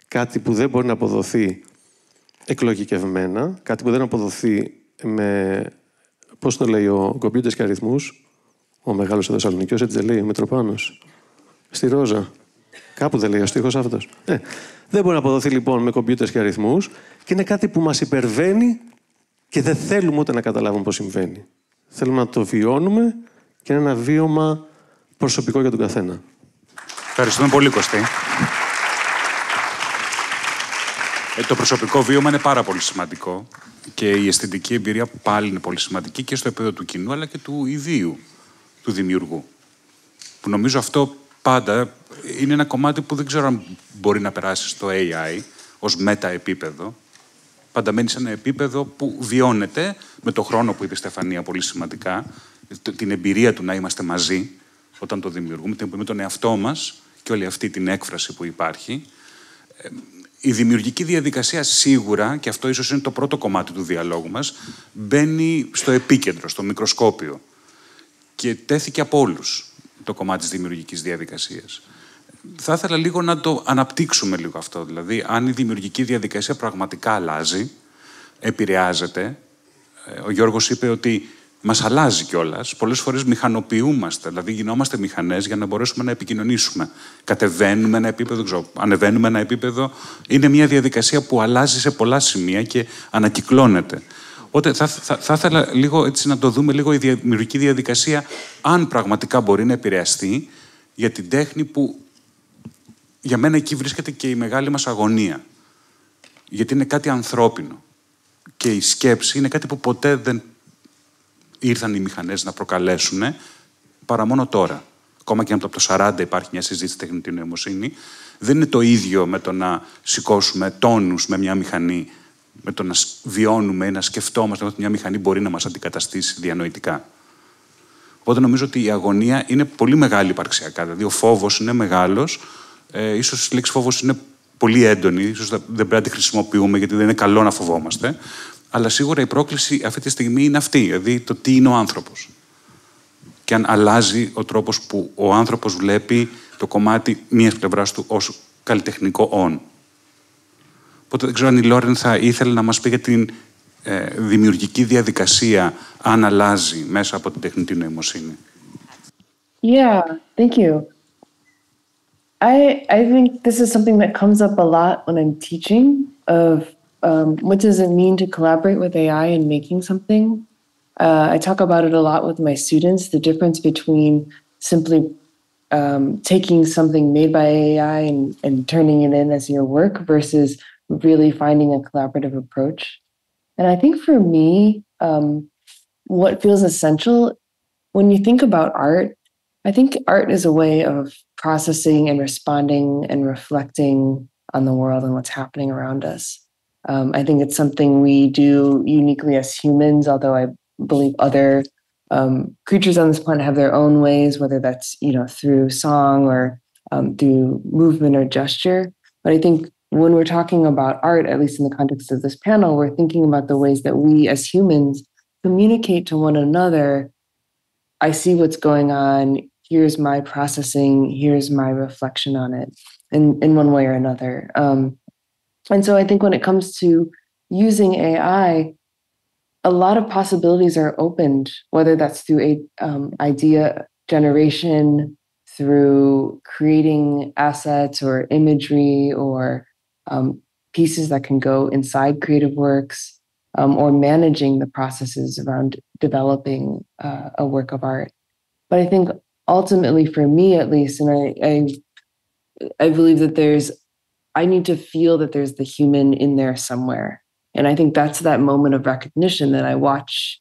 Speaker 13: Κάτι που δεν μπορεί να αποδοθεί εκλογικευμένα, κάτι που δεν αποδοθεί με, πώς το λέει, ο κομπιούτερς και αριθμούς, ο μεγάλος εδώ Θεσσαλονικιός, έτσι δεν λέει, ο Μητροπάνος, στη Ρόζα. Κάπου δεν λέει ο στίχος αυτός. Δεν μπορεί να αποδοθεί λοιπόν με κομπιούτερς και αριθμούς και είναι κάτι που μας υπερβαίνει και δεν θέλουμε ούτε να καταλάβουμε πώς συμβαίνει. Θέλουμε να το βιώνουμε και είναι ένα βίωμα προσωπικό για τον καθένα.
Speaker 3: Ευχαριστούμε πολύ, Κωστή. Το προσωπικό βίωμα είναι πάρα πολύ σημαντικό και η αισθητική εμπειρία πάλι είναι πολύ σημαντική και στο επίπεδο του κοινού αλλά και του ιδίου, του δημιουργού. Που νομίζω αυτό πάντα είναι ένα κομμάτι που δεν ξέρω αν μπορεί να περάσει στο AI ως μετα-επίπεδο. Πάντα μένει σε ένα επίπεδο που βιώνεται με το χρόνο που είπε η Στεφανία πολύ σημαντικά, την εμπειρία του να είμαστε μαζί όταν το δημιουργούμε, με τον εαυτό μας και όλη αυτή την έκφραση που υπάρχει. Η δημιουργική διαδικασία σίγουρα, και αυτό ίσως είναι το πρώτο κομμάτι του διαλόγου μας, μπαίνει στο επίκεντρο, στο μικροσκόπιο. Και τέθηκε από όλους το κομμάτι της δημιουργικής διαδικασίας. Θα ήθελα λίγο να το αναπτύξουμε λίγο αυτό. Δηλαδή, αν η δημιουργική διαδικασία πραγματικά αλλάζει, επηρεάζεται. Ο Γιώργος είπε ότι μας αλλάζει κιόλας. Πολλές φορές μηχανοποιούμαστε, δηλαδή γινόμαστε μηχανές για να μπορέσουμε να επικοινωνήσουμε. Κατεβαίνουμε ένα επίπεδο, ανεβαίνουμε ένα επίπεδο. Είναι μια διαδικασία που αλλάζει σε πολλά σημεία και ανακυκλώνεται. Οπότε θα ήθελα λίγο έτσι να το δούμε λίγο η δημιουργική διαδικασία, αν πραγματικά μπορεί να επηρεαστεί για την τέχνη που για μένα εκεί βρίσκεται και η μεγάλη μας αγωνία. Γιατί είναι κάτι ανθρώπινο. Και η σκέψη είναι κάτι που ποτέ δεν ήρθαν οι μηχανές να προκαλέσουν, παρά μόνο τώρα. ακόμα και αν από το 40 υπάρχει μια συζήτηση τεχνητή νοημοσύνη, δεν είναι το ίδιο με το να σηκώσουμε τόνους με μια μηχανή, με το να βιώνουμε, να σκεφτόμαστε ότι μια μηχανή μπορεί να μας αντικαταστήσει διανοητικά. Οπότε νομίζω ότι η αγωνία είναι πολύ μεγάλη υπαρξιακά. Δηλαδή ο φόβος είναι μεγάλος, ίσως η λέξη φόβος είναι πολύ έντονη, ίσως δεν πρέπει να τη χρησιμοποιούμε γιατί δεν είναι καλό να φοβόμαστε, αλλά σίγουρα η πρόκληση αυτή τη στιγμή είναι αυτή, δηλαδή το τι είναι ο άνθρωπος. Και αν αλλάζει ο τρόπος που ο άνθρωπος βλέπει το κομμάτι μίας πλευράς του ως καλλιτεχνικό «on». Οπότε δεν ξέρω αν η Λόρεν θα ήθελε να μας πει για την δημιουργική διαδικασία αν αλλάζει μέσα από την τεχνητή νοημοσύνη.
Speaker 4: Yeah, thank you. I think this is something that comes up a lot when I'm teaching of what does it mean to collaborate with AI in making something. I talk about it a lot with my students, the difference between simply taking something made by AI and turning it in as your work versus really finding a collaborative approach. And I think for me, what feels essential when you think about art, I think art is a way of processing and responding and reflecting on the world and what's happening around us. I think it's something we do uniquely as humans, although I believe other creatures on this planet have their own ways, whether that's, through song or through movement or gesture. But I think when we're talking about art, at least in the context of this panel, we're thinking about the ways that we as humans communicate to one another. I see what's going on. Here's my processing. Here's my reflection on it in one way or another. And so I think when it comes to using AI, a lot of possibilities are opened, whether that's through idea generation, through creating assets or imagery or pieces that can go inside creative works, or managing the processes around developing a work of art. But I think ultimately, for me at least, and I believe that I need to feel that there's the human in there somewhere. And I think that's that moment of recognition that I watch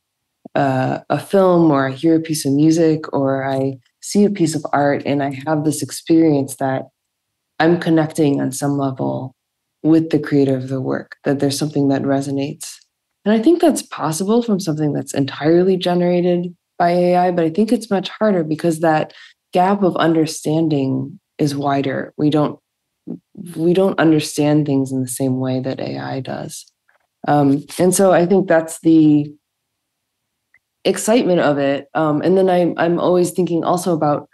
Speaker 4: a film or I hear a piece of music or I see a piece of art and I have this experience that I'm connecting on some level with the creator of the work, that there's something that resonates. And I think that's possible from something that's entirely generated by AI, but I think it's much harder because that gap of understanding is wider. We don't understand things in the same way that AI does. And so I think that's the excitement of it. And then I'm always thinking also about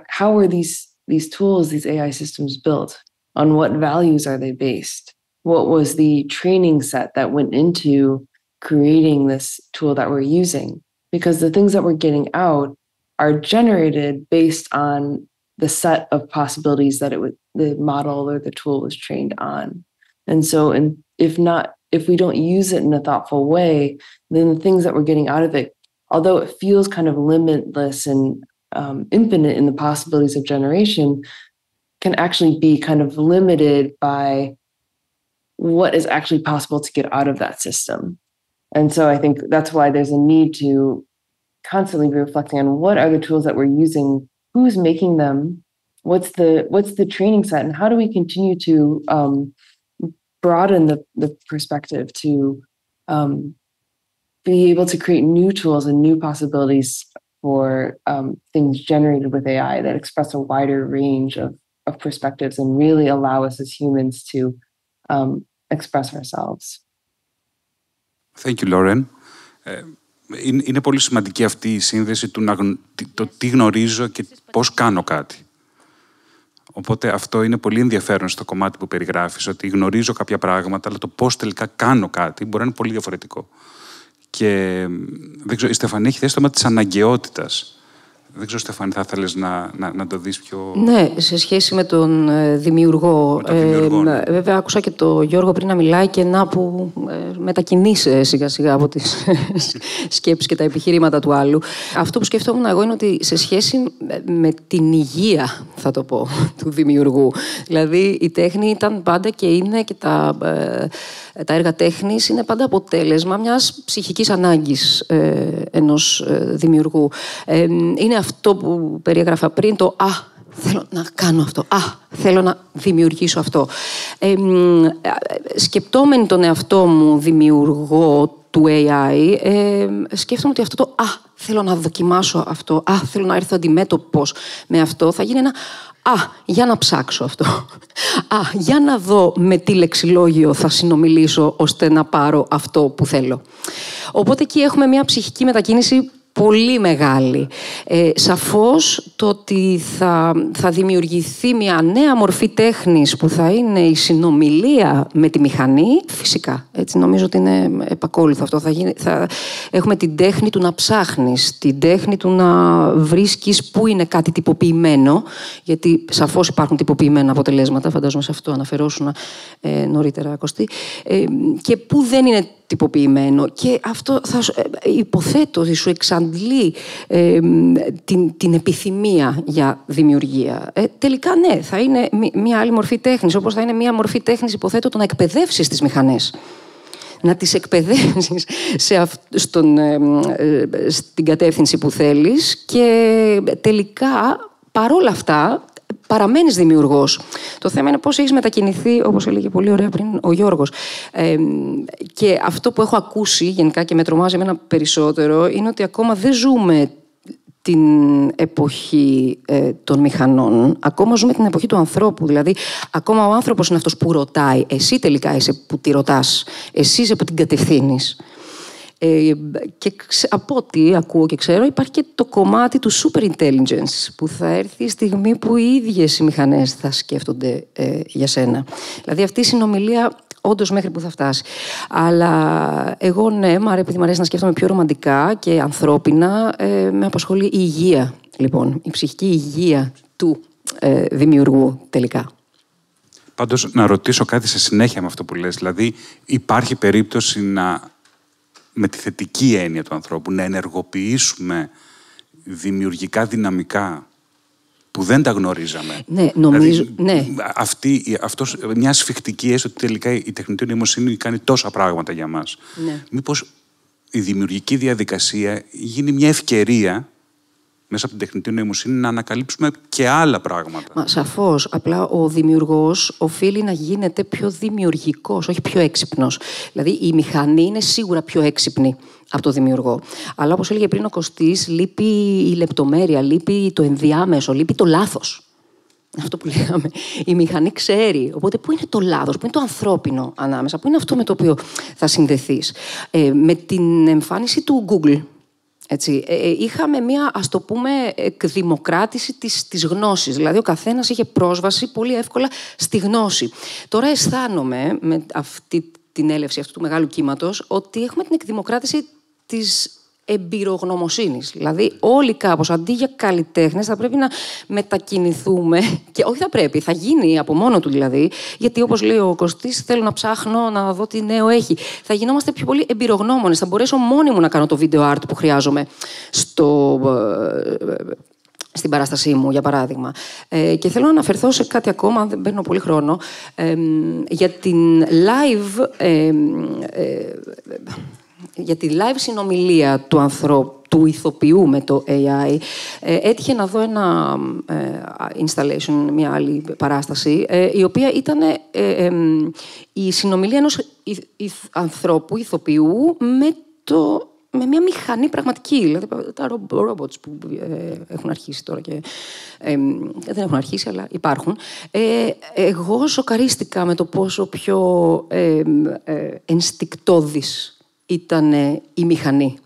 Speaker 4: how are these tools, these AI systems built? On what values are they based? What was the training set that went into creating this tool that we're using? Because the things that we're getting out are generated based on the set of possibilities that the model or the tool was trained on. And so, if we don't use it in a thoughtful way, then the things that we're getting out of it, although it feels kind of limitless and infinite in the possibilities of generation, can actually be kind of limited by what is actually possible to get out of that system. And so I think that's why there's a need to constantly be reflecting on what are the tools that we're using, who's making them, what's the training set, and how do we continue to broaden the perspective to be able to create new tools and new possibilities for things generated with AI that express a wider range of perspectives and really allow us as humans to express ourselves.
Speaker 3: Thank you, Lauren. Είναι πολύ σημαντική αυτή η σύνδεση του το τι γνωρίζω και πώς κάνω κάτι. Οπότε αυτό είναι πολύ ενδιαφέρον στο κομμάτι που περιγράφεις, ότι γνωρίζω κάποια πράγματα, αλλά το πώς τελικά κάνω κάτι μπορεί να είναι πολύ διαφορετικό. Και δεν ξέρω, η Στεφανή έχει θέσει το θέμα της αναγκαιότητας. Δεν ξέρω, Στεφανή, θα ήθελες να το δεις πιο...
Speaker 11: Ναι, σε σχέση με τον δημιουργό.
Speaker 3: Ναι.
Speaker 11: Βέβαια, άκουσα και τον Γιώργο πριν να μιλάει και να που μετακινείσαι σιγά-σιγά από τις σκέψεις και τα επιχειρήματα του άλλου. Αυτό που σκεφτόμουν εγώ είναι ότι σε σχέση με την υγεία, θα το πω, του δημιουργού. Δηλαδή η τέχνη ήταν πάντα και είναι και τα έργα τέχνης είναι πάντα αποτέλεσμα μιας ψυχικής ανάγκης ενός δημιουργού. Είναι αυτό που περιέγραφα πριν, το θέλω να κάνω αυτό. Θέλω να δημιουργήσω αυτό. Σκεπτόμενοι τον εαυτό μου δημιουργό του AI, σκέφτομαι ότι αυτό το θέλω να δοκιμάσω αυτό, θέλω να έρθω αντιμέτωπος με αυτό, θα γίνει ένα για να ψάξω αυτό. Για να δω με τι λεξιλόγιο θα συνομιλήσω ώστε να πάρω αυτό που θέλω. Οπότε εκεί έχουμε μια ψυχική μετακίνηση πολύ μεγάλη. Σαφώς το ότι θα δημιουργηθεί μια νέα μορφή τέχνης που θα είναι η συνομιλία με τη μηχανή, φυσικά. Έτσι, νομίζω ότι είναι επακόλουθο αυτό. Θα έχουμε την τέχνη του να ψάχνεις, την τέχνη του να βρίσκεις πού είναι κάτι τυποποιημένο, γιατί σαφώς υπάρχουν τυποποιημένα αποτελέσματα, φαντάζομαι σε αυτό αναφερόσουν νωρίτερα, Κωστή, και πού δεν είναι τυποποιημένο. Και αυτό υποθέτω ότι σου εξαντλεί την επιθυμία για δημιουργία. Τελικά, ναι, θα είναι μια άλλη μορφή τέχνης, όπως θα είναι μια μορφή τέχνης, υποθέτω, το να εκπαιδεύσεις τις μηχανές. Να τις εκπαιδεύσεις στην κατεύθυνση που θέλεις και τελικά, παρόλα αυτά, παραμένεις δημιουργός. Το θέμα είναι πώς έχεις μετακινηθεί, όπως έλεγε πολύ ωραία πριν ο Γιώργος. Και αυτό που έχω ακούσει γενικά και με τρομάζει εμένα περισσότερο είναι ότι ακόμα δεν ζούμε την εποχή των μηχανών. Ακόμα ζούμε την εποχή του ανθρώπου. Δηλαδή, ακόμα ο άνθρωπος είναι αυτός που ρωτάει. Εσύ τελικά είσαι που τη ρωτάς. Εσύ είσαι που την κατευθύνεις. Και από ό,τι ακούω και ξέρω, υπάρχει και το κομμάτι του super intelligence που θα έρθει η στιγμή που οι ίδιες οι μηχανές θα σκέφτονται για σένα. Δηλαδή αυτή η συνομιλία όντως μέχρι που θα φτάσει. Αλλά εγώ ναι, επειδή μου αρέσει να σκέφτομαι πιο ρομαντικά και ανθρώπινα, με απασχολεί η υγεία, λοιπόν, η ψυχική υγεία του δημιουργού τελικά.
Speaker 3: Πάντως, να ρωτήσω κάτι σε συνέχεια με αυτό που λες. Δηλαδή, υπάρχει περίπτωση με τη θετική έννοια του ανθρώπου, να ενεργοποιήσουμε δημιουργικά δυναμικά που δεν τα γνωρίζαμε.
Speaker 11: Ναι, νομίζω,
Speaker 3: δηλαδή, αυτός, μια σφιχτική, έστω ότι τελικά η τεχνητή νοημοσύνη κάνει τόσα πράγματα για μας.
Speaker 11: Ναι.
Speaker 3: Μήπως η δημιουργική διαδικασία γίνει μια ευκαιρία μέσα από την τεχνητή νοημοσύνη να ανακαλύψουμε και άλλα πράγματα.
Speaker 11: Μα σαφώς. Απλά ο δημιουργός οφείλει να γίνεται πιο δημιουργικός, όχι πιο έξυπνος. Δηλαδή η μηχανή είναι σίγουρα πιο έξυπνη από το δημιουργό. Αλλά όπως έλεγε πριν ο Κωστής, λείπει η λεπτομέρεια, λείπει το ενδιάμεσο, λείπει το λάθος. Αυτό που λέγαμε. Η μηχανή ξέρει. Οπότε πού είναι το λάθος, πού είναι το ανθρώπινο ανάμεσα, πού είναι αυτό με το οποίο θα συνδεθείς. Με την εμφάνιση του Google, έτσι, είχαμε μια, ας το πούμε, εκδημοκράτηση της γνώσης. Δηλαδή, ο καθένας είχε πρόσβαση πολύ εύκολα στη γνώση. Τώρα αισθάνομαι, με αυτή την έλευση αυτού του μεγάλου κύματος, ότι έχουμε την εκδημοκράτηση της εμπειρογνωμοσύνης. Δηλαδή, όλοι κάπως, αντί για καλλιτέχνες, θα πρέπει να μετακινηθούμε. Και όχι θα πρέπει, θα γίνει από μόνο του δηλαδή. Γιατί, όπως λέει ο Κωστής, θέλω να ψάχνω να δω τι νέο έχει. Θα γινόμαστε πιο πολύ εμπειρογνώμονες. Θα μπορέσω μόνη μου να κάνω το video art που χρειάζομαι στην παράστασή μου, για παράδειγμα. Και θέλω να αναφερθώ σε κάτι ακόμα, δεν παίρνω πολύ χρόνο, για την live... για τη live συνομιλία του ανθρώπου, του ηθοποιού με το AI, έτυχε να δω ένα installation, μια άλλη παράσταση, η οποία ήταν η συνομιλία ενός ανθρώπου, ηθοποιού, με μια μηχανή πραγματική. Δηλαδή, τα robots που έχουν αρχίσει τώρα και δεν έχουν αρχίσει, αλλά υπάρχουν. Εγώ σοκαρίστηκα με το πόσο πιο ενστικτώδης ήταν η μηχανή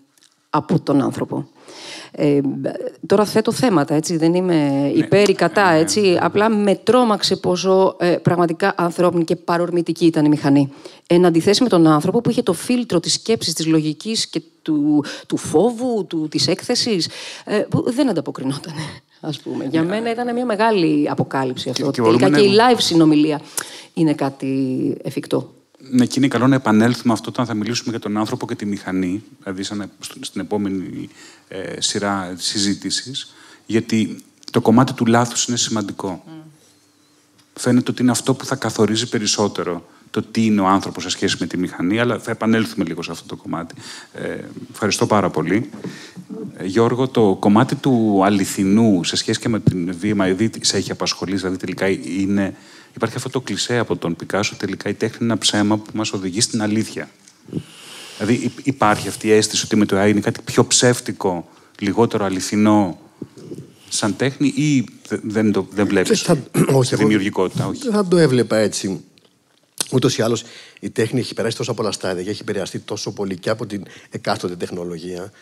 Speaker 11: από τον άνθρωπο. Τώρα θέτω θέματα, έτσι, δεν είμαι υπέρ ή κατά, έτσι, απλά με τρόμαξε πόσο πραγματικά ανθρώπινη και παρορμητική ήταν η μηχανή. Εν αντιθέσει με τον άνθρωπο που είχε το φίλτρο της σκέψης, της λογικής και του φόβου, της έκθεσης, που δεν ανταποκρινόταν, ας πούμε. Για μένα ήταν μια μεγάλη αποκάλυψη αυτό. Τελικά και η live συνομιλία είναι κάτι εφικτό.
Speaker 3: εκεί είναι καλό να επανέλθουμε αυτό όταν θα μιλήσουμε για τον άνθρωπο και τη μηχανή, δηλαδή στην επόμενη σειρά συζήτησης, γιατί το κομμάτι του λάθους είναι σημαντικό. Φαίνεται ότι είναι αυτό που θα καθορίζει περισσότερο το τι είναι ο άνθρωπος σε σχέση με τη μηχανή, αλλά θα επανέλθουμε λίγο σε αυτό το κομμάτι. Ευχαριστώ πάρα πολύ. Γιώργο, το κομμάτι του αληθινού σε σχέση και με την βίαιμα, ήδη σε έχει απασχολήσει, δηλαδή τελικά υπάρχει αυτό το κλισέ από τον Πικάσο, τελικά η τέχνη είναι ένα ψέμα που μας οδηγεί στην αλήθεια. Δηλαδή υπάρχει αυτή η αίσθηση ότι με το AI είναι κάτι πιο ψεύτικο, λιγότερο αληθινό σαν τέχνη, ή δεν βλέπεις τη δημιουργικότητα? Όχι.
Speaker 12: Δεν θα το έβλεπα έτσι. Ούτως ή άλλως η τέχνη έχει περάσει τόσα πολλά στάδια και έχει επηρεαστεί τόσο πολύ και από την εκάστοτε τεχνολογία,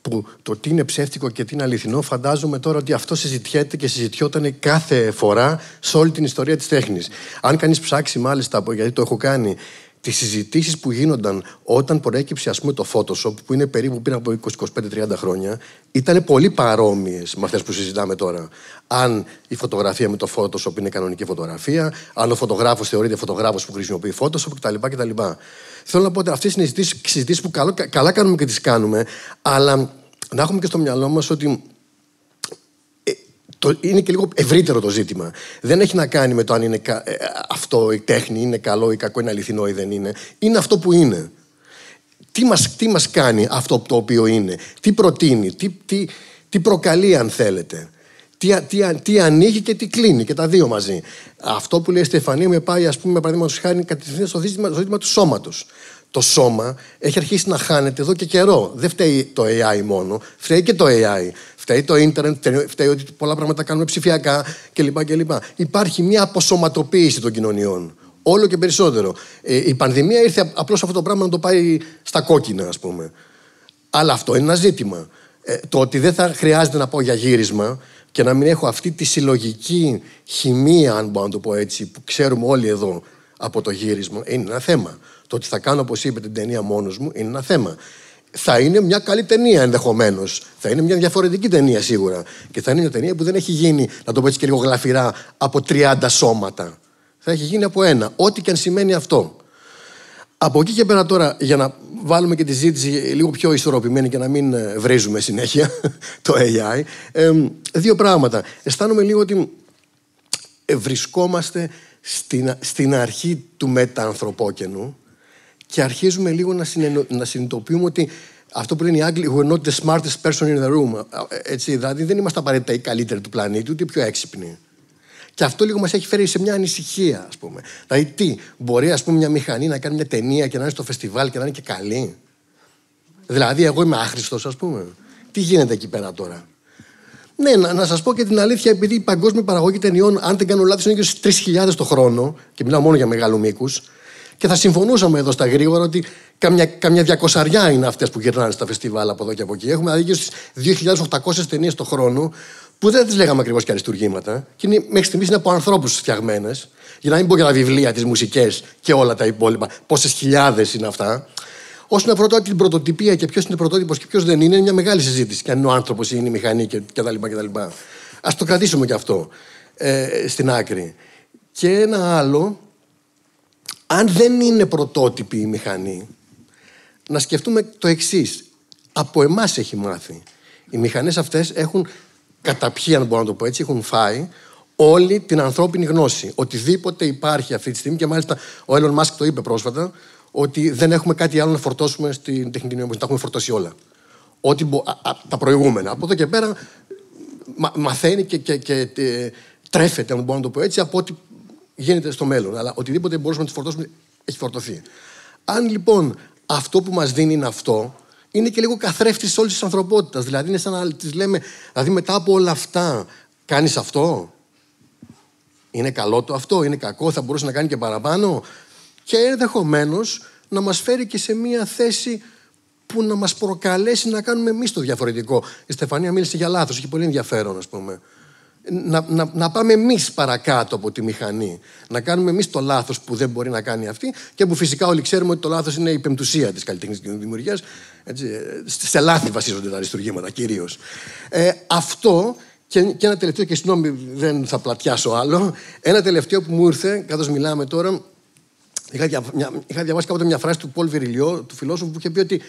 Speaker 12: που το τι είναι ψεύτικο και τι είναι αληθινό, φαντάζομαι τώρα ότι αυτό συζητιέται και συζητιόταν κάθε φορά σε όλη την ιστορία της τέχνης. Αν κανείς ψάξει, μάλιστα, γιατί το έχω κάνει, τις συζητήσεις που γίνονταν όταν προέκυψε, ας πούμε, το Photoshop, που είναι περίπου πριν από 20-25-30 χρόνια, ήταν πολύ παρόμοιες με αυτές που συζητάμε τώρα. Αν η φωτογραφία με το Photoshop είναι κανονική φωτογραφία, αν ο φωτογράφος θεωρείται φωτογράφος που χρησιμοποιεί Photoshop κτλ. Θέλω να πω ότι αυτές είναι συζητήσεις που καλά κάνουμε και τις κάνουμε, αλλά να έχουμε και στο μυαλό μας ότι είναι και λίγο ευρύτερο το ζήτημα. Δεν έχει να κάνει με το αν είναι αυτό η τέχνη είναι καλό ή κακό, είναι αληθινό ή δεν είναι. Είναι αυτό που είναι. Τι μας κάνει αυτό το οποίο είναι, τι προτείνει, τι προκαλεί, αν θέλετε. Τι ανοίγει και τι κλείνει, και τα δύο μαζί. Αυτό που λέει η Στεφανία με πάει, ας πούμε, παραδείγματος χάρη, κατευθείαν στο ζήτημα του σώματος. Το σώμα έχει αρχίσει να χάνεται εδώ και καιρό. Δεν φταίει το AI μόνο, φταίει και το AI. Φταίει το ίντερνετ, φταίει ότι πολλά πράγματα κάνουμε ψηφιακά κλπ. Υπάρχει μια αποσωματοποίηση των κοινωνιών. Όλο και περισσότερο. Η πανδημία ήρθε απλώς αυτό το πράγμα να το πάει στα κόκκινα, ας πούμε. Αλλά αυτό είναι ένα ζήτημα. Το ότι δεν θα χρειάζεται να πάω για γύρισμα και να μην έχω αυτή τη συλλογική χημεία, αν μπορώ να το πω έτσι, που ξέρουμε όλοι εδώ από το γύρισμα, είναι ένα θέμα. Το ότι θα κάνω, όπως είπε, την ταινία μόνος μου είναι ένα θέμα. Θα είναι μια καλή ταινία ενδεχομένως. Θα είναι μια διαφορετική ταινία σίγουρα. Και θα είναι μια ταινία που δεν έχει γίνει, να το πω έτσι και λίγο γλαφυρά, από 30 σώματα. Θα έχει γίνει από ένα. Ό,τι και αν σημαίνει αυτό. Από εκεί και πέρα τώρα, για να βάλουμε και τη ζήτηση λίγο πιο ισορροπημένη και να μην βρίζουμε συνέχεια το AI, δύο πράγματα. Αισθάνομαι λίγο ότι βρισκόμαστε στην αρχή του μεταανθρωπόκαινου και αρχίζουμε λίγο να συνειδητοποιούμε ότι αυτό που λένε οι Άγγλοι, we're not the smartest person in the room. Έτσι, δηλαδή δεν είμαστε απαραίτητα οι καλύτεροι του πλανήτη, ούτε οι πιο έξυπνοι. Και αυτό λίγο μας έχει φέρει σε μια ανησυχία, ας πούμε. Δηλαδή, τι, μπορεί, ας πούμε, μια μηχανή να κάνει μια ταινία και να είναι στο φεστιβάλ και να είναι και καλή? Δηλαδή, εγώ είμαι άχρηστος, ας πούμε. Τι γίνεται εκεί πέρα τώρα? Ναι, να σας πω και την αλήθεια, επειδή η παγκόσμια παραγωγή ταινιών, αν δεν κάνω λάθος, είναι και στους 3.000 το χρόνο, και μιλάω μόνο για μεγάλου μήκους, και θα συμφωνούσαμε εδώ στα γρήγορα ότι καμιά 200 είναι αυτές που γυρνάνε στα φεστιβάλ από εδώ και από εκεί. Έχουμε δηλαδή στις 2.800 ταινίες το χρόνο, που δεν τις λέγαμε ακριβώς και αριστουργήματα, και μέχρι στιγμής είναι από ανθρώπους φτιαγμένες, για να μην πω για τα βιβλία, τις μουσικές και όλα τα υπόλοιπα. Πόσες χιλιάδες είναι αυτά. Όσον αφορά τώρα την πρωτοτυπία και ποιος είναι πρωτότυπος και ποιος δεν είναι μια μεγάλη συζήτηση. Και αν είναι ο άνθρωπος ή είναι η μηχανή κτλ. Ας το κρατήσουμε και αυτό στην άκρη. Και ένα άλλο, αν δεν είναι πρωτότυπη η μηχανή, να σκεφτούμε το εξής. Από εμάς έχει μάθει. Οι μηχανές αυτές έχουν καταπιεί, αν μπορώ να το πω έτσι, έχουν φάει όλη την ανθρώπινη γνώση. Οτιδήποτε υπάρχει αυτή τη στιγμή, και μάλιστα ο Elon Musk το είπε πρόσφατα, ότι δεν έχουμε κάτι άλλο να φορτώσουμε στην τεχνητή νοημοσύνη. Τα έχουμε φορτώσει όλα. Ό,τι τα προηγούμενα. Από εδώ και πέρα μαθαίνει και τρέφεται, αν μπορώ να το πω έτσι, από ό,τι γίνεται στο μέλλον. Αλλά οτιδήποτε μπορούσαμε να τη φορτώσουμε έχει φορτωθεί. Αν λοιπόν αυτό που μας δίνει είναι αυτό, είναι και λίγο καθρέφτης όλης της ανθρωπότητας. Δηλαδή είναι σαν να της λέμε, δηλαδή μετά από όλα αυτά, κάνεις αυτό? Είναι καλό το αυτό? Είναι κακό? Θα μπορούσε να κάνει και παραπάνω? Και ενδεχομένως να μας φέρει και σε μια θέση που να μας προκαλέσει να κάνουμε εμείς το διαφορετικό. Η Στεφανία μίλησε για λάθος, έχει πολύ ενδιαφέρον, ας πούμε. Να πάμε εμείς παρακάτω από τη μηχανή. Να κάνουμε εμείς το λάθος που δεν μπορεί να κάνει αυτή, και που φυσικά όλοι ξέρουμε ότι το λάθος είναι η πεμπτουσία της καλλιτεχνικής δημιουργίας. Σε λάθη βασίζονται τα αριστουργήματα κυρίως. Αυτό και ένα τελευταίο, και συγγνώμη δεν θα πλατιάσω άλλο, ένα τελευταίο που μου ήρθε καθώς μιλάμε τώρα, Είχα διαβάσει κάποτε μια φράση του Πολ Βιριλιό, του φιλόσοφου, που είχε πει ότι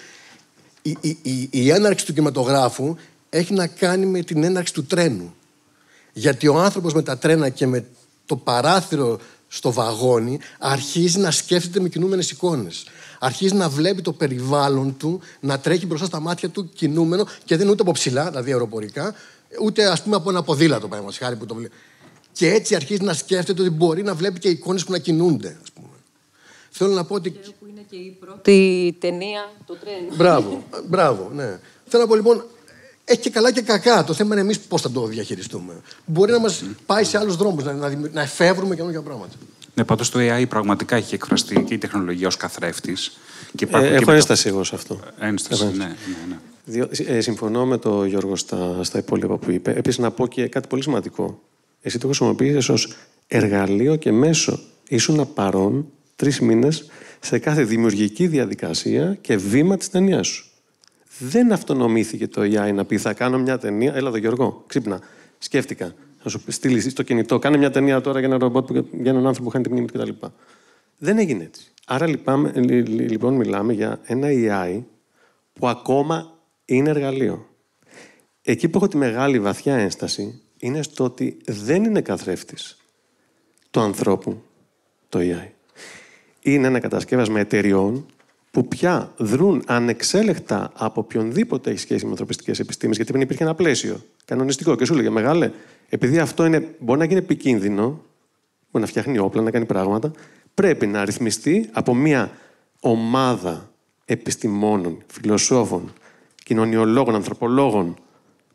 Speaker 12: η έναρξη του κινηματογράφου έχει να κάνει με την έναρξη του τρένου. Γιατί ο άνθρωπος με τα τρένα και με το παράθυρο στο βαγόνι αρχίζει να σκέφτεται με κινούμενες εικόνες. Αρχίζει να βλέπει το περιβάλλον του να τρέχει μπροστά στα μάτια του κινούμενο και δεν είναι ούτε από ψηλά, δηλαδή αεροπορικά, ούτε ας πούμε από ένα ποδήλατο, παραδείγματος χάρη που το βλέπει. Και έτσι αρχίζει να σκέφτεται ότι μπορεί να βλέπει και εικόνες που να κινούνται, ας πούμε. Θέλω να πω ότι.
Speaker 11: Που είναι και η πρώτη ταινία, το τρένο.
Speaker 12: Μπράβο, ναι. Θέλω να πω λοιπόν. Έχει και καλά και κακά. Το θέμα είναι εμείς πώς θα το διαχειριστούμε. Μπορεί να μας πάει σε άλλους δρόμους, να εφεύρουμε καινούργια πράγματα.
Speaker 3: Ναι, πάντως το AI πραγματικά έχει εκφραστεί και η τεχνολογία ως καθρέφτης.
Speaker 13: Έχω ένσταση εγώ σε αυτό.
Speaker 3: Ένσταση, ναι.
Speaker 13: Συμφωνώ με τον Γιώργο στα υπόλοιπα που είπε. Επίσης, να πω και κάτι πολύ σημαντικό. Εσύ το χρησιμοποιείς ως εργαλείο και μέσο. Ήσουν παρόν 3 μήνες σε κάθε δημιουργική διαδικασία και βήμα της ταινίας σου. Δεν αυτονομήθηκε το AI να πει θα κάνω μια ταινία. Έλα εδώ Γιώργο, ξύπνα. Σκέφτηκα. Θα σου στείλει στο κινητό. Κάνε μια ταινία τώρα για ένα ρομπότ, για έναν άνθρωπο που χάνει την μνήμη του κτλ. Δεν έγινε έτσι. Άρα λοιπόν μιλάμε για ένα AI που ακόμα είναι εργαλείο. Εκεί που έχω τη μεγάλη βαθιά ένσταση είναι στο ότι δεν είναι καθρέφτης του ανθρώπου το AI. Είναι ένα κατασκεύασμα εταιριών που πια δρούν ανεξέλεκτα από οποιονδήποτε έχει σχέση με ανθρωπιστικές επιστήμες, γιατί πριν υπήρχε ένα πλαίσιο κανονιστικό και σου έλεγε μεγάλε, επειδή αυτό μπορεί να γίνει επικίνδυνο, μπορεί να φτιάχνει όπλα, να κάνει πράγματα, πρέπει να ρυθμιστεί από μια ομάδα επιστημόνων, φιλοσόφων, κοινωνιολόγων, ανθρωπολόγων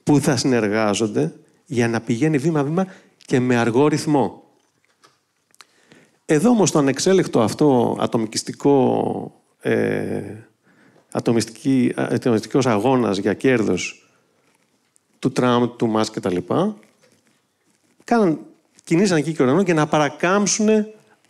Speaker 13: που θα συνεργάζονται για να πηγαίνει βήμα-βήμα και με αργό ρυθμό. Εδώ όμως το ανεξέλεκτο αυτό ατομιστικός αγώνας για κέρδος του Τραμπ, του Μάσκ κτλ. Κινήσαν εκεί και ουρανό για να παρακάμψουν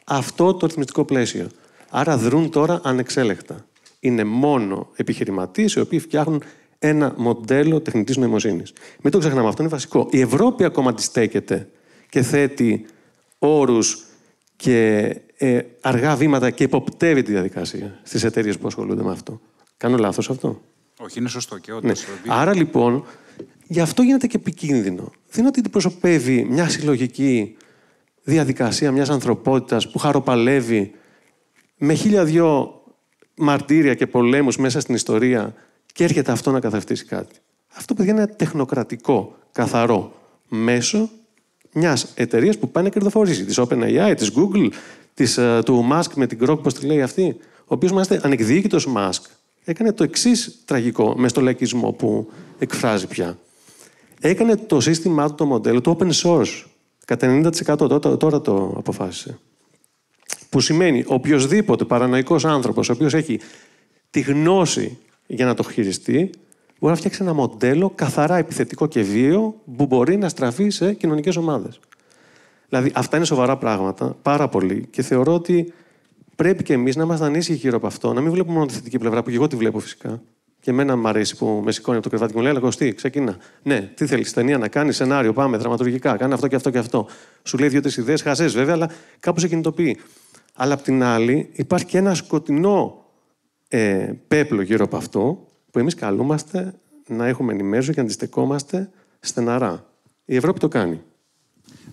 Speaker 13: αυτό το ρυθμιστικό πλαίσιο. Άρα δρούν τώρα ανεξέλεκτα. Είναι μόνο επιχειρηματίες οι οποίοι φτιάχνουν ένα μοντέλο τεχνητής νοημοσύνης. Μην το ξεχνάμε, αυτό είναι βασικό. Η Ευρώπη ακόμα αντιστέκεται και θέτει όρους και αργά βήματα και υποπτεύει τη διαδικασία στις εταιρείες που ασχολούνται με αυτό. Κάνω λάθος αυτό?
Speaker 3: Όχι, είναι σωστό και όντως.
Speaker 13: Ναι. Άρα λοιπόν, γι' αυτό γίνεται και επικίνδυνο. Δεν είναι ότι αντιπροσωπεύει μια συλλογική διαδικασία μιας ανθρωπότητας που χαροπαλεύει με 1002 μαρτύρια και πολέμους μέσα στην ιστορία και έρχεται αυτό να καθρεφτίσει κάτι. Αυτό, παιδιά, είναι ένα τεχνοκρατικό, καθαρό μέσο μιας εταιρείας που πάει να κερδοφορήσει. Της OpenAI, της Google, του Musk με την Grok, πώς τη λέει αυτή. Ο οποίος μάλιστα ανεκδιοίκητος Musk έκανε το εξής τραγικό μες στο λαϊκισμό που εκφράζει πια. Έκανε το σύστημά του, το μοντέλο, το open source. Κατά 90% τώρα το αποφάσισε. Που σημαίνει οποιοσδήποτε παρανοϊκός άνθρωπος, ο οποίος έχει τη γνώση για να το χειριστεί, μπορεί να φτιάξει ένα μοντέλο καθαρά επιθετικό και βίαιο που μπορεί να στραφεί σε κοινωνικές ομάδες. Δηλαδή, αυτά είναι σοβαρά πράγματα, πάρα πολύ, και θεωρώ ότι πρέπει και εμείς να είμαστε ανήσυχοι γύρω από αυτό, να μην βλέπουμε μόνο τη θετική πλευρά, που και εγώ τη βλέπω φυσικά. Και εμένα μου αρέσει που με σηκώνει από το κρεβάτι και μου λέει: Κωστή, ξεκινά. Ναι, τι θέλεις, ταινία να κάνεις, σενάριο, πάμε, δραματουργικά, κάνε αυτό και αυτό και αυτό. Σου λέει 2-3 ιδέες, χαζές βέβαια, αλλά κάπου σε κινητοποιεί. Αλλά απ' την άλλη, υπάρχει και ένα σκοτεινό πέπλο γύρω από αυτό, που εμείς καλούμαστε να έχουμε ενημέρωση και να αντιστεκόμαστε στεναρά. Η Ευρώπη το κάνει.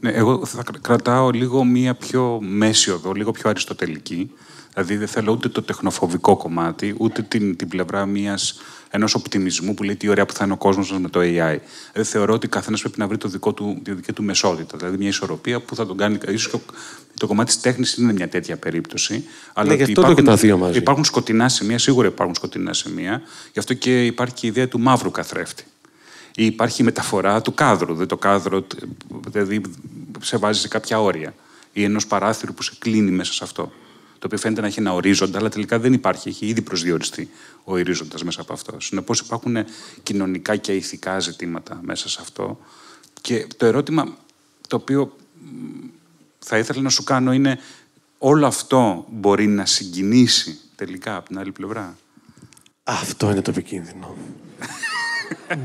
Speaker 3: Ναι, εγώ θα κρατάω λίγο μία πιο μέση οδό, λίγο πιο αριστοτελική. Δηλαδή δεν θέλω ούτε το τεχνοφοβικό κομμάτι, ούτε την πλευρά ενός οπτιμισμού που λέει τι ωραία που θα είναι ο κόσμος με το AI. Δηλαδή θεωρώ ότι καθένας πρέπει να βρει τη δική του μεσότητα. Δηλαδή μια ισορροπία που θα τον κάνει. Ίσως και το κομμάτι της τέχνης είναι μια τέτοια περίπτωση. Αλλά
Speaker 13: γι' αυτό το και τα δύο μαζί.
Speaker 3: Υπάρχουν σκοτεινά σημεία, σίγουρα υπάρχουν σκοτεινά σημεία. Γι' αυτό και υπάρχει και η ιδέα του μαύρου καθρέφτη. Ή υπάρχει η μεταφορά του κάδρου. Δηλαδή το κάδρο δηλαδή, σε βάζει σε κάποια όρια. Ή ενός παράθυρου που σε κλείνει μέσα σε αυτό. Το οποίο φαίνεται να έχει ένα ορίζοντα, αλλά τελικά δεν υπάρχει. Έχει ήδη προσδιοριστεί ο ορίζοντας μέσα από αυτό. Συνεπώς υπάρχουν κοινωνικά και ηθικά ζητήματα μέσα σε αυτό. Και το ερώτημα το οποίο θα ήθελα να σου κάνω είναι όλο αυτό μπορεί να συγκινήσει τελικά από την άλλη πλευρά?
Speaker 13: Αυτό είναι το επικίνδυνο.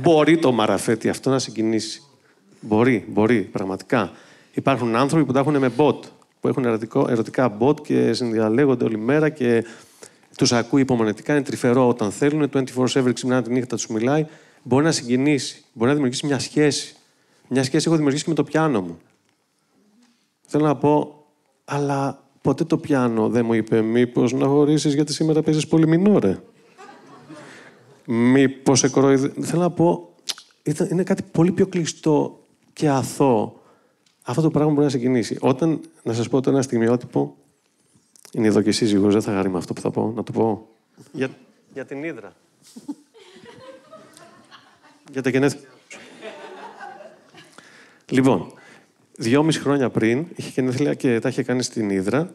Speaker 13: Μπορεί το μαραφέτη αυτό να συγκινήσει. Μπορεί, πραγματικά. Υπάρχουν άνθρωποι που τα έχουν με bot. που έχουν ερωτικά bot και συνδιαλέγονται όλη μέρα και τους ακούει υπομονετικά, είναι τρυφερό όταν θέλουν, 24/7 ξυπνάνε τη νύχτα, τους μιλάει. Μπορεί να συγκινήσει, μπορεί να δημιουργήσει μια σχέση. Μια σχέση έχω δημιουργήσει και με το πιάνο μου. Θέλω να πω, αλλά ποτέ το πιάνο δεν μου είπε μήπως να χωρίσεις γιατί σήμερα παίζεις πολύ μινόρε. Μήπως σε κοροϊδεύει. Θέλω να πω, είναι κάτι πολύ πιο κλειστό και αθώο. Αυτό το πράγμα μπορεί να συγκινήσει. Όταν, να σας πω τώρα ένα στιγμιότυπο, είναι εδώ και σύζυγος, δεν θα χαρεί με αυτό που θα πω, να το πω. Για την Ύδρα. Για τα γενέθλια. Λοιπόν, 2,5 χρόνια πριν είχε γενέθλια και τα είχε κάνει στην Ύδρα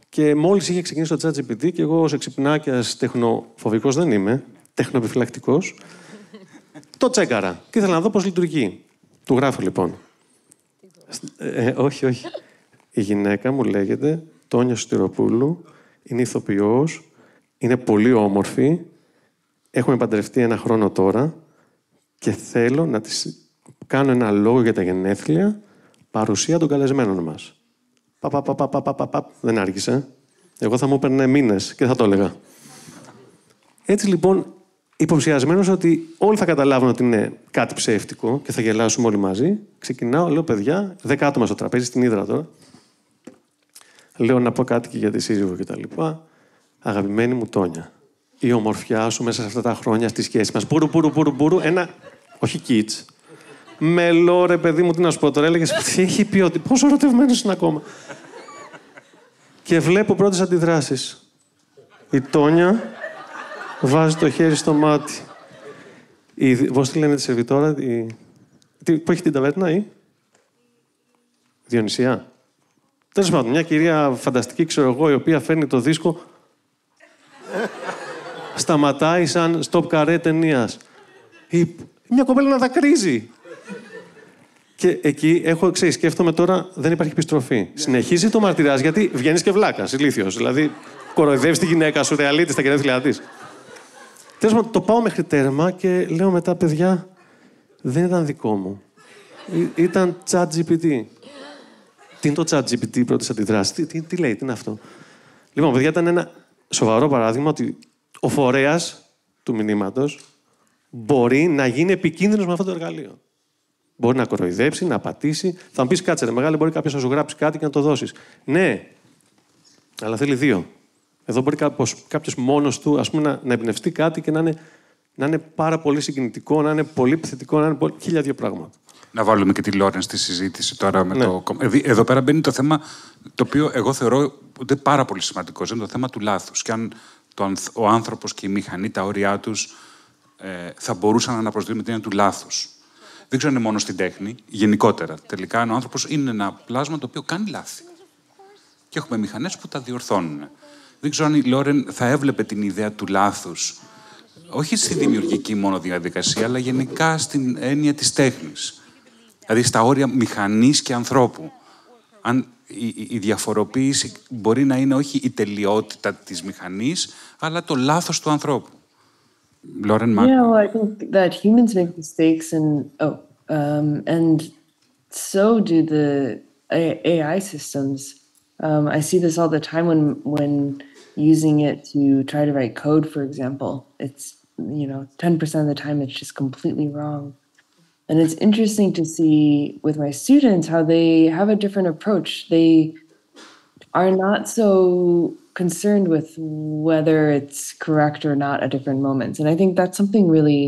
Speaker 13: και μόλις είχε ξεκινήσει το ChatGPT και εγώ ως εξυπνάκιας τεχνοφοβικός δεν είμαι, τεχνοεπιφυλακτικός, το τσέκαρα και ήθελα να δω πώς λειτουργεί. Του γράφω λοιπόν. Όχι. Η γυναίκα μου λέγεται Τόνια Σωτηροπούλου, είναι ηθοποιός, είναι πολύ όμορφη, έχουμε παντρευτεί 1 χρόνο τώρα και θέλω να της κάνω ένα λόγο για τα γενέθλια, παρουσία των καλεσμένων μας. Δεν άργησε. Εγώ θα μου έπαιρνε μήνες και θα το έλεγα. Έτσι λοιπόν, υποψιασμένος ότι όλοι θα καταλάβουν ότι είναι κάτι ψεύτικο και θα γελάσουμε όλοι μαζί, ξεκινάω, λέω παιδιά, 10 άτομα στο τραπέζι, στην Ύδρα τώρα. Λέω να πω κάτι και για τη σύζυγο και τα λοιπά. Αγαπημένη μου Τόνια, η ομορφιά σου μέσα σε αυτά τα χρόνια στη σχέση μας. Πούρου, ένα, όχι kids. Μελό, ρε παιδί μου, τι να σου πω τώρα. Έλεγες, τι έχει πει, ότι πόσο ερωτευμένος είναι ακόμα. Και βλέπω πρώτες αντιδράσεις. Η Τόνια βάζει το χέρι στο μάτι. Πώς τη λένε τη σερβιτόρα, που έχει την ταβέρνα, η Διονυσία. Τέλος πάντων, μια κυρία φανταστική, ξέρω εγώ, η οποία φέρνει το δίσκο, σταματάει σαν stop καρέ ταινίας. Μια κοπέλα να δακρύζει. Και εκεί σκέφτομαι τώρα, δεν υπάρχει επιστροφή. Συνεχίζει το μαρτυράς, γιατί βγαίνεις και βλάκας, ηλίθιος. Δηλαδή, κοροϊδεύεις τη γυναίκα σου, ρεαλίτη στα γενέθλιά της. Τέλος πάντων, το πάω μέχρι τέρμα και λέω μετά, παιδιά, δεν ήταν δικό μου. Ήταν ChatGPT. Τι είναι το ChatGPT, πρώτες αντιδράσεις, τι λέει, τι είναι αυτό. Λοιπόν, παιδιά, ήταν ένα σοβαρό παράδειγμα ότι ο φορέας του μηνύματος μπορεί να γίνει επικίνδυνος με αυτό το εργαλείο. Μπορεί να κοροϊδέψει, να πατήσει. Θα μου πεις, κάτσε ρε μεγάλη, μπορεί κάποιος να σου γράψει κάτι και να το δώσεις. Ναι, αλλά θέλει 2. Εδώ μπορεί κάποιος μόνος του, ας πούμε, να εμπνευστεί κάτι και να είναι πάρα πολύ συγκινητικό, να είναι πολύ επιθετικό, να είναι 1002 πράγματα.
Speaker 3: Να βάλουμε και τη Λόρεν στη συζήτηση τώρα. Εδώ πέρα μπαίνει το θέμα το οποίο εγώ θεωρώ ότι είναι πάρα πολύ σημαντικό. Είναι το θέμα του λάθους. Και αν ο άνθρωπος και η μηχανή, τα όρια τους, θα μπορούσαν να αναπροσδιορίσουν την έννοια του λάθους. Δεν ξέρω αν είναι μόνο στην τέχνη, γενικότερα. Τελικά, ο άνθρωπος είναι ένα πλάσμα το οποίο κάνει λάθη. Και έχουμε μηχανές που τα διορθώνουν. Δεν ξέρω αν η Λόρεν θα έβλεπε την ιδέα του λάθους, όχι στη δημιουργική μόνο διαδικασία, αλλά γενικά στην έννοια της τέχνης. Δηλαδή στα όρια μηχανής και ανθρώπου. Αν η διαφοροποίηση μπορεί να είναι όχι η τελειότητα της μηχανής, αλλά το λάθος του ανθρώπου. Lauren,
Speaker 4: yeah, well, I think that humans make mistakes, and so do the AI systems. I see this all the time when using it to try to write code, for example. It's 10% of the time it's just completely wrong. And it's interesting to see with my students how they have a different approach. They are not so concerned with whether it's correct or not at different moments. And I think that's something really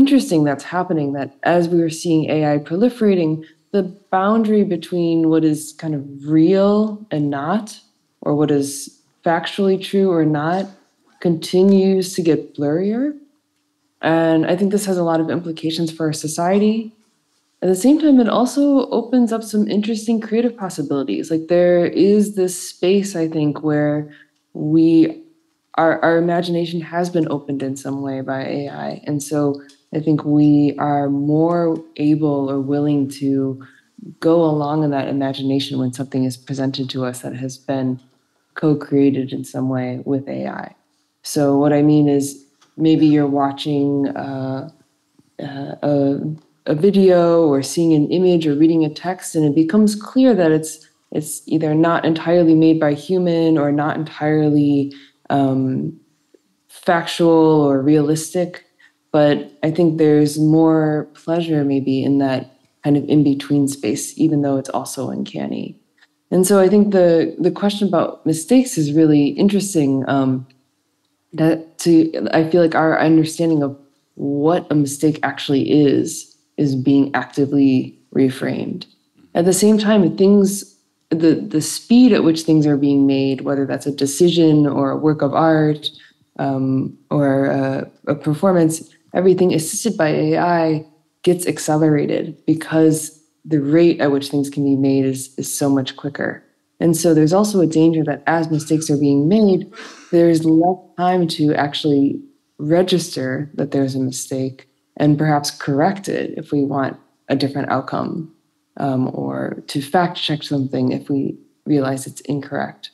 Speaker 4: interesting that's happening, that as we are seeing AI proliferating, the boundary between what is kind of real and not, or what is factually true or not, continues to get blurrier. And I think this has a lot of implications for our society. At the same time, it also opens up some interesting creative possibilities. Like there is this space, I think, where our imagination has been opened in some way by AI. And so I think we are more able or willing to go along in that imagination when something is presented to us that has been co-created in some way with AI. So what I mean is maybe you're watching a video or seeing an image or reading a text, and it becomes clear that it's it's either not entirely made by human or not entirely factual or realistic. But I think there's more pleasure maybe in that kind of in-between space, even though it's also uncanny. And so I think the question about mistakes is really interesting. I feel like our understanding of what a mistake actually is being actively reframed. At the same time, the speed at which things are being made, whether that's a decision or a work of art or a performance, everything assisted by AI gets accelerated because the rate at which things can be made is so much quicker. And so there's also a danger that as mistakes are being made, there's less time to actually register that there's a mistake and perhaps correct it if we want a different outcome, or to fact check something if we realize it's incorrect.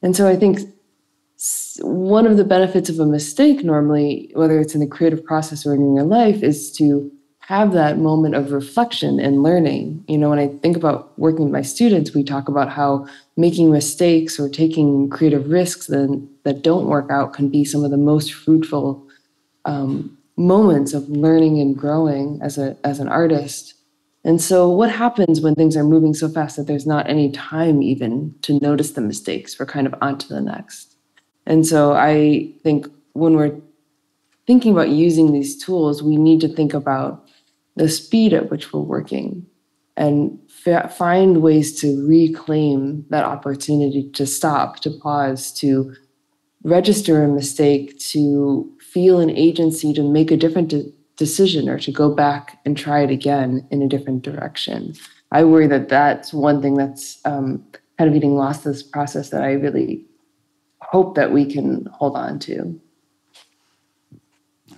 Speaker 4: And so I think one of the benefits of a mistake normally, whether it's in the creative process or in your life, is to have that moment of reflection and learning. You know, when I think about working with my students, we talk about how making mistakes or taking creative risks that don't work out can be some of the most fruitful moments of learning and growing as an artist. And so what happens when things are moving so fast that there's not any time even to notice the mistakes? We're kind of on to the next. And so I think when we're thinking about using these tools, we need to think about the speed at which we're working and find ways to reclaim that opportunity to stop, to pause, to register a mistake, to feel an agency to make a different decision or to go back and try it again in a different direction. I worry that that's one thing that's kind of getting lost in this process that I really hope that we can hold on to.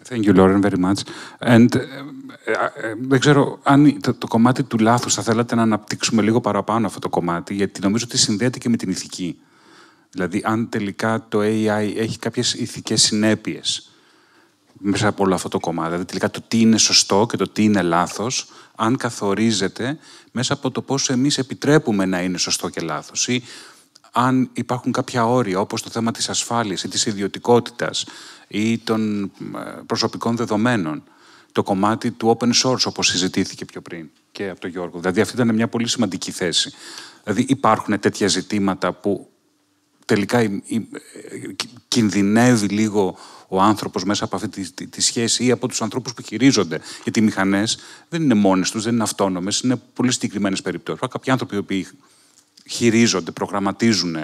Speaker 3: Thank you, Lauren, very much. And δεν ξέρω αν το κομμάτι του λάθους θα θέλατε να αναπτύξουμε λίγο παραπάνω αυτό το κομμάτι, γιατί νομίζω ότι συνδέεται και με την ηθική. Δηλαδή, αν τελικά το AI έχει κάποιες ηθικές συνέπειες μέσα από όλο αυτό το κομμάτι, δηλαδή τελικά το τι είναι σωστό και το τι είναι λάθος, αν καθορίζεται μέσα από το πώς εμείς επιτρέπουμε να είναι σωστό και λάθος, ή αν υπάρχουν κάποια όρια, όπως το θέμα της ασφάλειας ή της ιδιωτικότητας ή των προσωπικών δεδομένων, το κομμάτι του open source, όπως συζητήθηκε πιο πριν και από τον Γιώργο. Δηλαδή, αυτή ήταν μια πολύ σημαντική θέση. Δηλαδή, υπάρχουν τέτοια ζητήματα που τελικά κινδυνεύει λίγο ο άνθρωπος μέσα από αυτή τη σχέση ή από τους ανθρώπους που χειρίζονται. Γιατί οι μηχανές δεν είναι μόνες τους, δεν είναι αυτόνομες, είναι πολύ συγκεκριμένες περιπτώσεις. Κάποιοι άνθρωποι οι οποίοι χειρίζονται, προγραμματίζουν,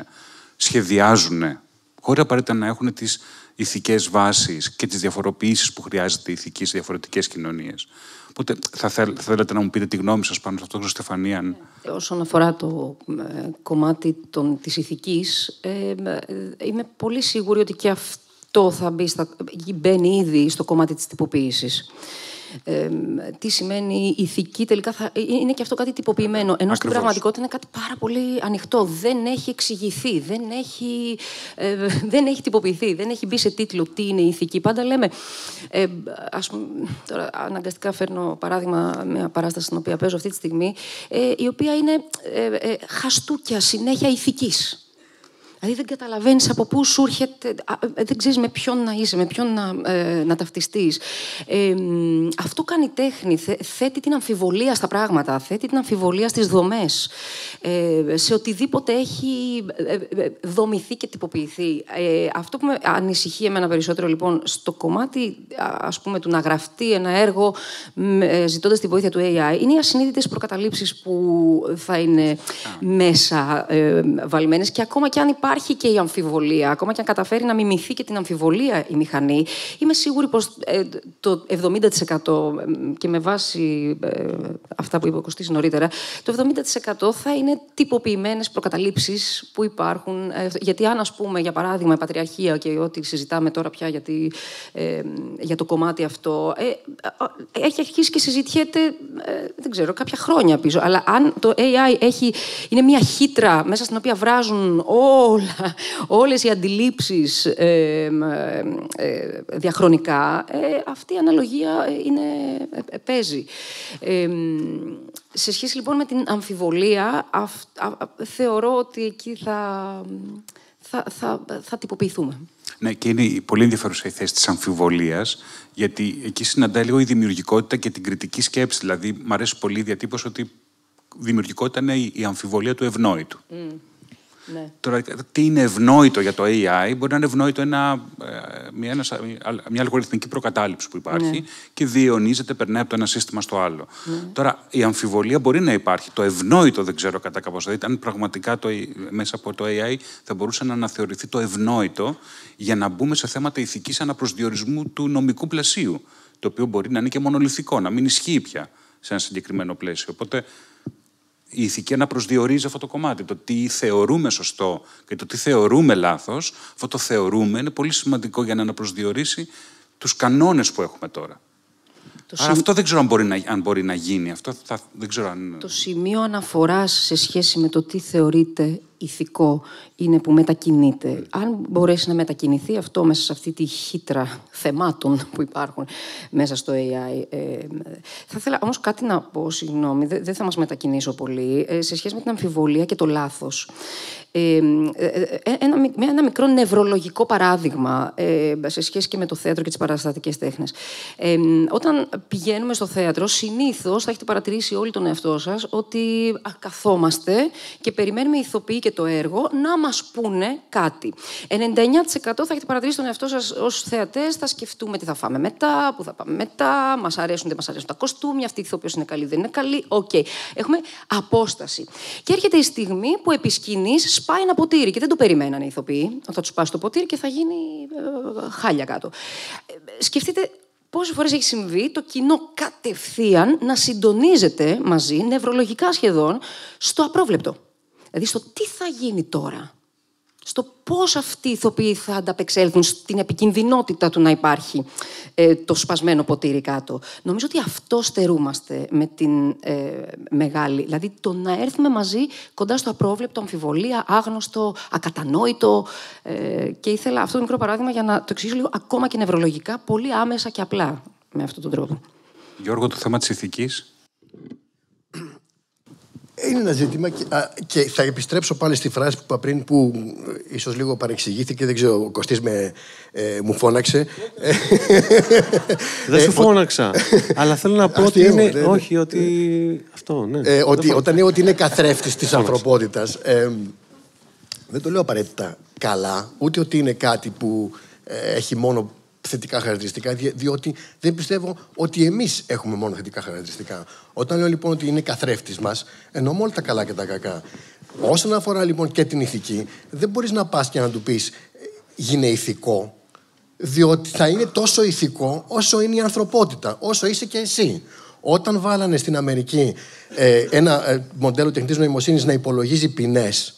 Speaker 3: σχεδιάζουν, χωρίς απαραίτητα να έχουν τις ηθικές βάσεις και τις διαφοροποιήσεις που χρειάζεται η ηθική σε διαφορετικές κοινωνίες. Οπότε θα θέλετε να μου πείτε τη γνώμη σας πάνω σε αυτό, Στεφανία.
Speaker 11: Όσον αφορά το κομμάτι της ηθικής, είμαι πολύ σίγουρη ότι και αυτό θα μπαίνει ήδη στο κομμάτι της τυποποίησης. Τι σημαίνει ηθική, τελικά είναι και αυτό κάτι τυποποιημένο. Ενώ ακριβώς. Στην πραγματικότητα είναι κάτι πάρα πολύ ανοιχτό. Δεν έχει εξηγηθεί, δεν έχει τυποποιηθεί, δεν έχει μπει σε τίτλο τι είναι η ηθική. Πάντα λέμε, ας πούμε, τώρα αναγκαστικά φέρνω παράδειγμα μια παράσταση στην οποία παίζω αυτή τη στιγμή, η οποία είναι χαστούκια συνέχεια ηθικής. Δηλαδή δεν καταλαβαίνεις από πού σου έρχεται, δεν ξέρεις με ποιον να είσαι, με ποιον να ταυτιστείς. Αυτό κάνει τέχνη, θέτει την αμφιβολία στα πράγματα, θέτει την αμφιβολία στις δομές, σε οτιδήποτε έχει δομηθεί και τυποποιηθεί. Αυτό που με ανησυχεί εμένα περισσότερο, λοιπόν, στο κομμάτι, ας πούμε, του να γραφτεί ένα έργο ζητώντας τη βοήθεια του AI, είναι οι ασυνείδητες προκαταλήψεις που θα είναι μέσα βαλμένες, και ακόμα κι αν υπάρχει και η αμφιβολία, ακόμα και αν καταφέρει να μιμηθεί και την αμφιβολία η μηχανή, είμαι σίγουρη πως το 70%, και με βάση αυτά που είπε ο Κωστής νωρίτερα, το 70% θα είναι τυποποιημένες προκαταλήψεις που υπάρχουν. Γιατί αν, ας πούμε, για παράδειγμα, η πατριαρχία και ό,τι συζητάμε τώρα πια για το κομμάτι αυτό, έχει αρχίσει και συζητιέται, δεν ξέρω, κάποια χρόνια πίσω. Αλλά αν το AI είναι μια χύτρα μέσα στην οποία βράζουν όλες οι αντιλήψεις διαχρονικά, αυτή η αναλογία παίζει. Σε σχέση λοιπόν με την αμφιβολία, θεωρώ ότι εκεί θα τυποποιηθούμε.
Speaker 3: Ναι, και είναι πολύ ενδιαφέρουσα η θέση της αμφιβολίας, γιατί εκεί συναντάει λίγο η δημιουργικότητα και την κριτική σκέψη. Δηλαδή, μου αρέσει πολύ η διατύπωση ότι δημιουργικότητα είναι η αμφιβολία του ευνόητου.
Speaker 11: Ναι.
Speaker 3: Τώρα, τι είναι ευνόητο για το AI, μπορεί να είναι ευνόητο μια αλγοριθμική προκατάληψη που υπάρχει και διαιωνίζεται, περνάει από το ένα σύστημα στο άλλο. Τώρα, η αμφιβολία μπορεί να υπάρχει. Το ευνόητο δεν ξέρω κατά κάποιο. Δηλαδή, αν πραγματικά μέσα από το AI θα μπορούσε να αναθεωρηθεί το ευνόητο για να μπούμε σε θέματα ηθικής αναπροσδιορισμού του νομικού πλαισίου. Το οποίο μπορεί να είναι και μονολυθικό, να μην ισχύει πια σε ένα συγκεκριμένο πλαίσιο. Οπότε, η ηθική αναπροσδιορίζει αυτό το κομμάτι. Το τι θεωρούμε σωστό και το τι θεωρούμε λάθος, αυτό το θεωρούμε είναι πολύ σημαντικό για να αναπροσδιορίσει τους κανόνες που έχουμε τώρα. Αυτό δεν ξέρω αν μπορεί να γίνει. Δεν ξέρω αν...
Speaker 11: Το σημείο αναφοράς σε σχέση με το τι θεωρείται ηθικό είναι που μετακινείται. Αν μπορέσει να μετακινηθεί αυτό μέσα σε αυτή τη χύτρα θεμάτων που υπάρχουν μέσα στο AI. Θα ήθελα όμως κάτι να πω, συγγνώμη, δεν θα μας μετακινήσω πολύ, σε σχέση με την αμφιβολία και το λάθος. Ένα μικρό νευρολογικό παράδειγμα σε σχέση και με το θέατρο και τις παραστατικές τέχνες. Όταν πηγαίνουμε στο θέατρο, συνήθως θα έχετε παρατηρήσει όλοι τον εαυτό σας ότι καθόμαστε και περιμένουμε οι ηθοποιοί και το έργο να μας πούνε κάτι. 99% θα έχετε παρατηρήσει τον εαυτό σας ως θεατές, θα σκεφτούμε τι θα φάμε μετά, πού θα πάμε μετά, μας αρέσουν, δεν μας αρέσουν τα κοστούμια, αυτή η ηθοποιός είναι καλή, δεν είναι καλή. Έχουμε απόσταση. Και έρχεται η στιγμή που επί σκηνής σπάει ένα ποτήρι και δεν το περιμένανε οι ηθοποιοί. Θα του σπάσει το ποτήρι και θα γίνει χάλια κάτω. Σκεφτείτε πόσες φορές έχει συμβεί το κοινό κατευθείαν να συντονίζεται μαζί, νευρολογικά σχεδόν, στο απρόβλεπτο. Δηλαδή στο τι θα γίνει τώρα. Στο πώς αυτοί οι ηθοποιοί θα ανταπεξέλθουν στην επικινδυνότητα του να υπάρχει το σπασμένο ποτήρι κάτω. Νομίζω ότι αυτό στερούμαστε με την μεγάλη. Δηλαδή το να έρθουμε μαζί κοντά στο απρόβλεπτο, αμφιβολία, άγνωστο, ακατανόητο. Και ήθελα αυτό το μικρό παράδειγμα για να το εξηγήσω λίγο ακόμα και νευρολογικά, πολύ άμεσα και απλά με αυτόν τον τρόπο.
Speaker 3: Γιώργο, το θέμα της ηθικής.
Speaker 12: Είναι ένα ζήτημα και θα επιστρέψω πάλι στη φράση που είπα πριν που ίσως λίγο παρεξηγήθηκε, δεν ξέρω, ο Κωστής μου φώναξε.
Speaker 13: Δεν σου φώναξα, αλλά θέλω να πω ότι είναι... Όχι, ότι... Αυτό, ναι.
Speaker 12: Όταν λέω ότι είναι καθρέφτης της ανθρωπότητας, δεν το λέω απαραίτητα καλά, ούτε ότι είναι κάτι που έχει μόνο θετικά χαρακτηριστικά, διότι δεν πιστεύω ότι εμείς έχουμε μόνο θετικά χαρακτηριστικά. Όταν λέω λοιπόν ότι είναι καθρέφτης μας, εννοώ όλα τα καλά και τα κακά. Όσον αφορά λοιπόν και την ηθική, δεν μπορείς να πας και να του πεις γίνε ηθικό, διότι θα είναι τόσο ηθικό όσο είναι η ανθρωπότητα, όσο είσαι και εσύ. Όταν βάλανε στην Αμερική ένα μοντέλο τεχνητής νοημοσύνης να υπολογίζει ποινές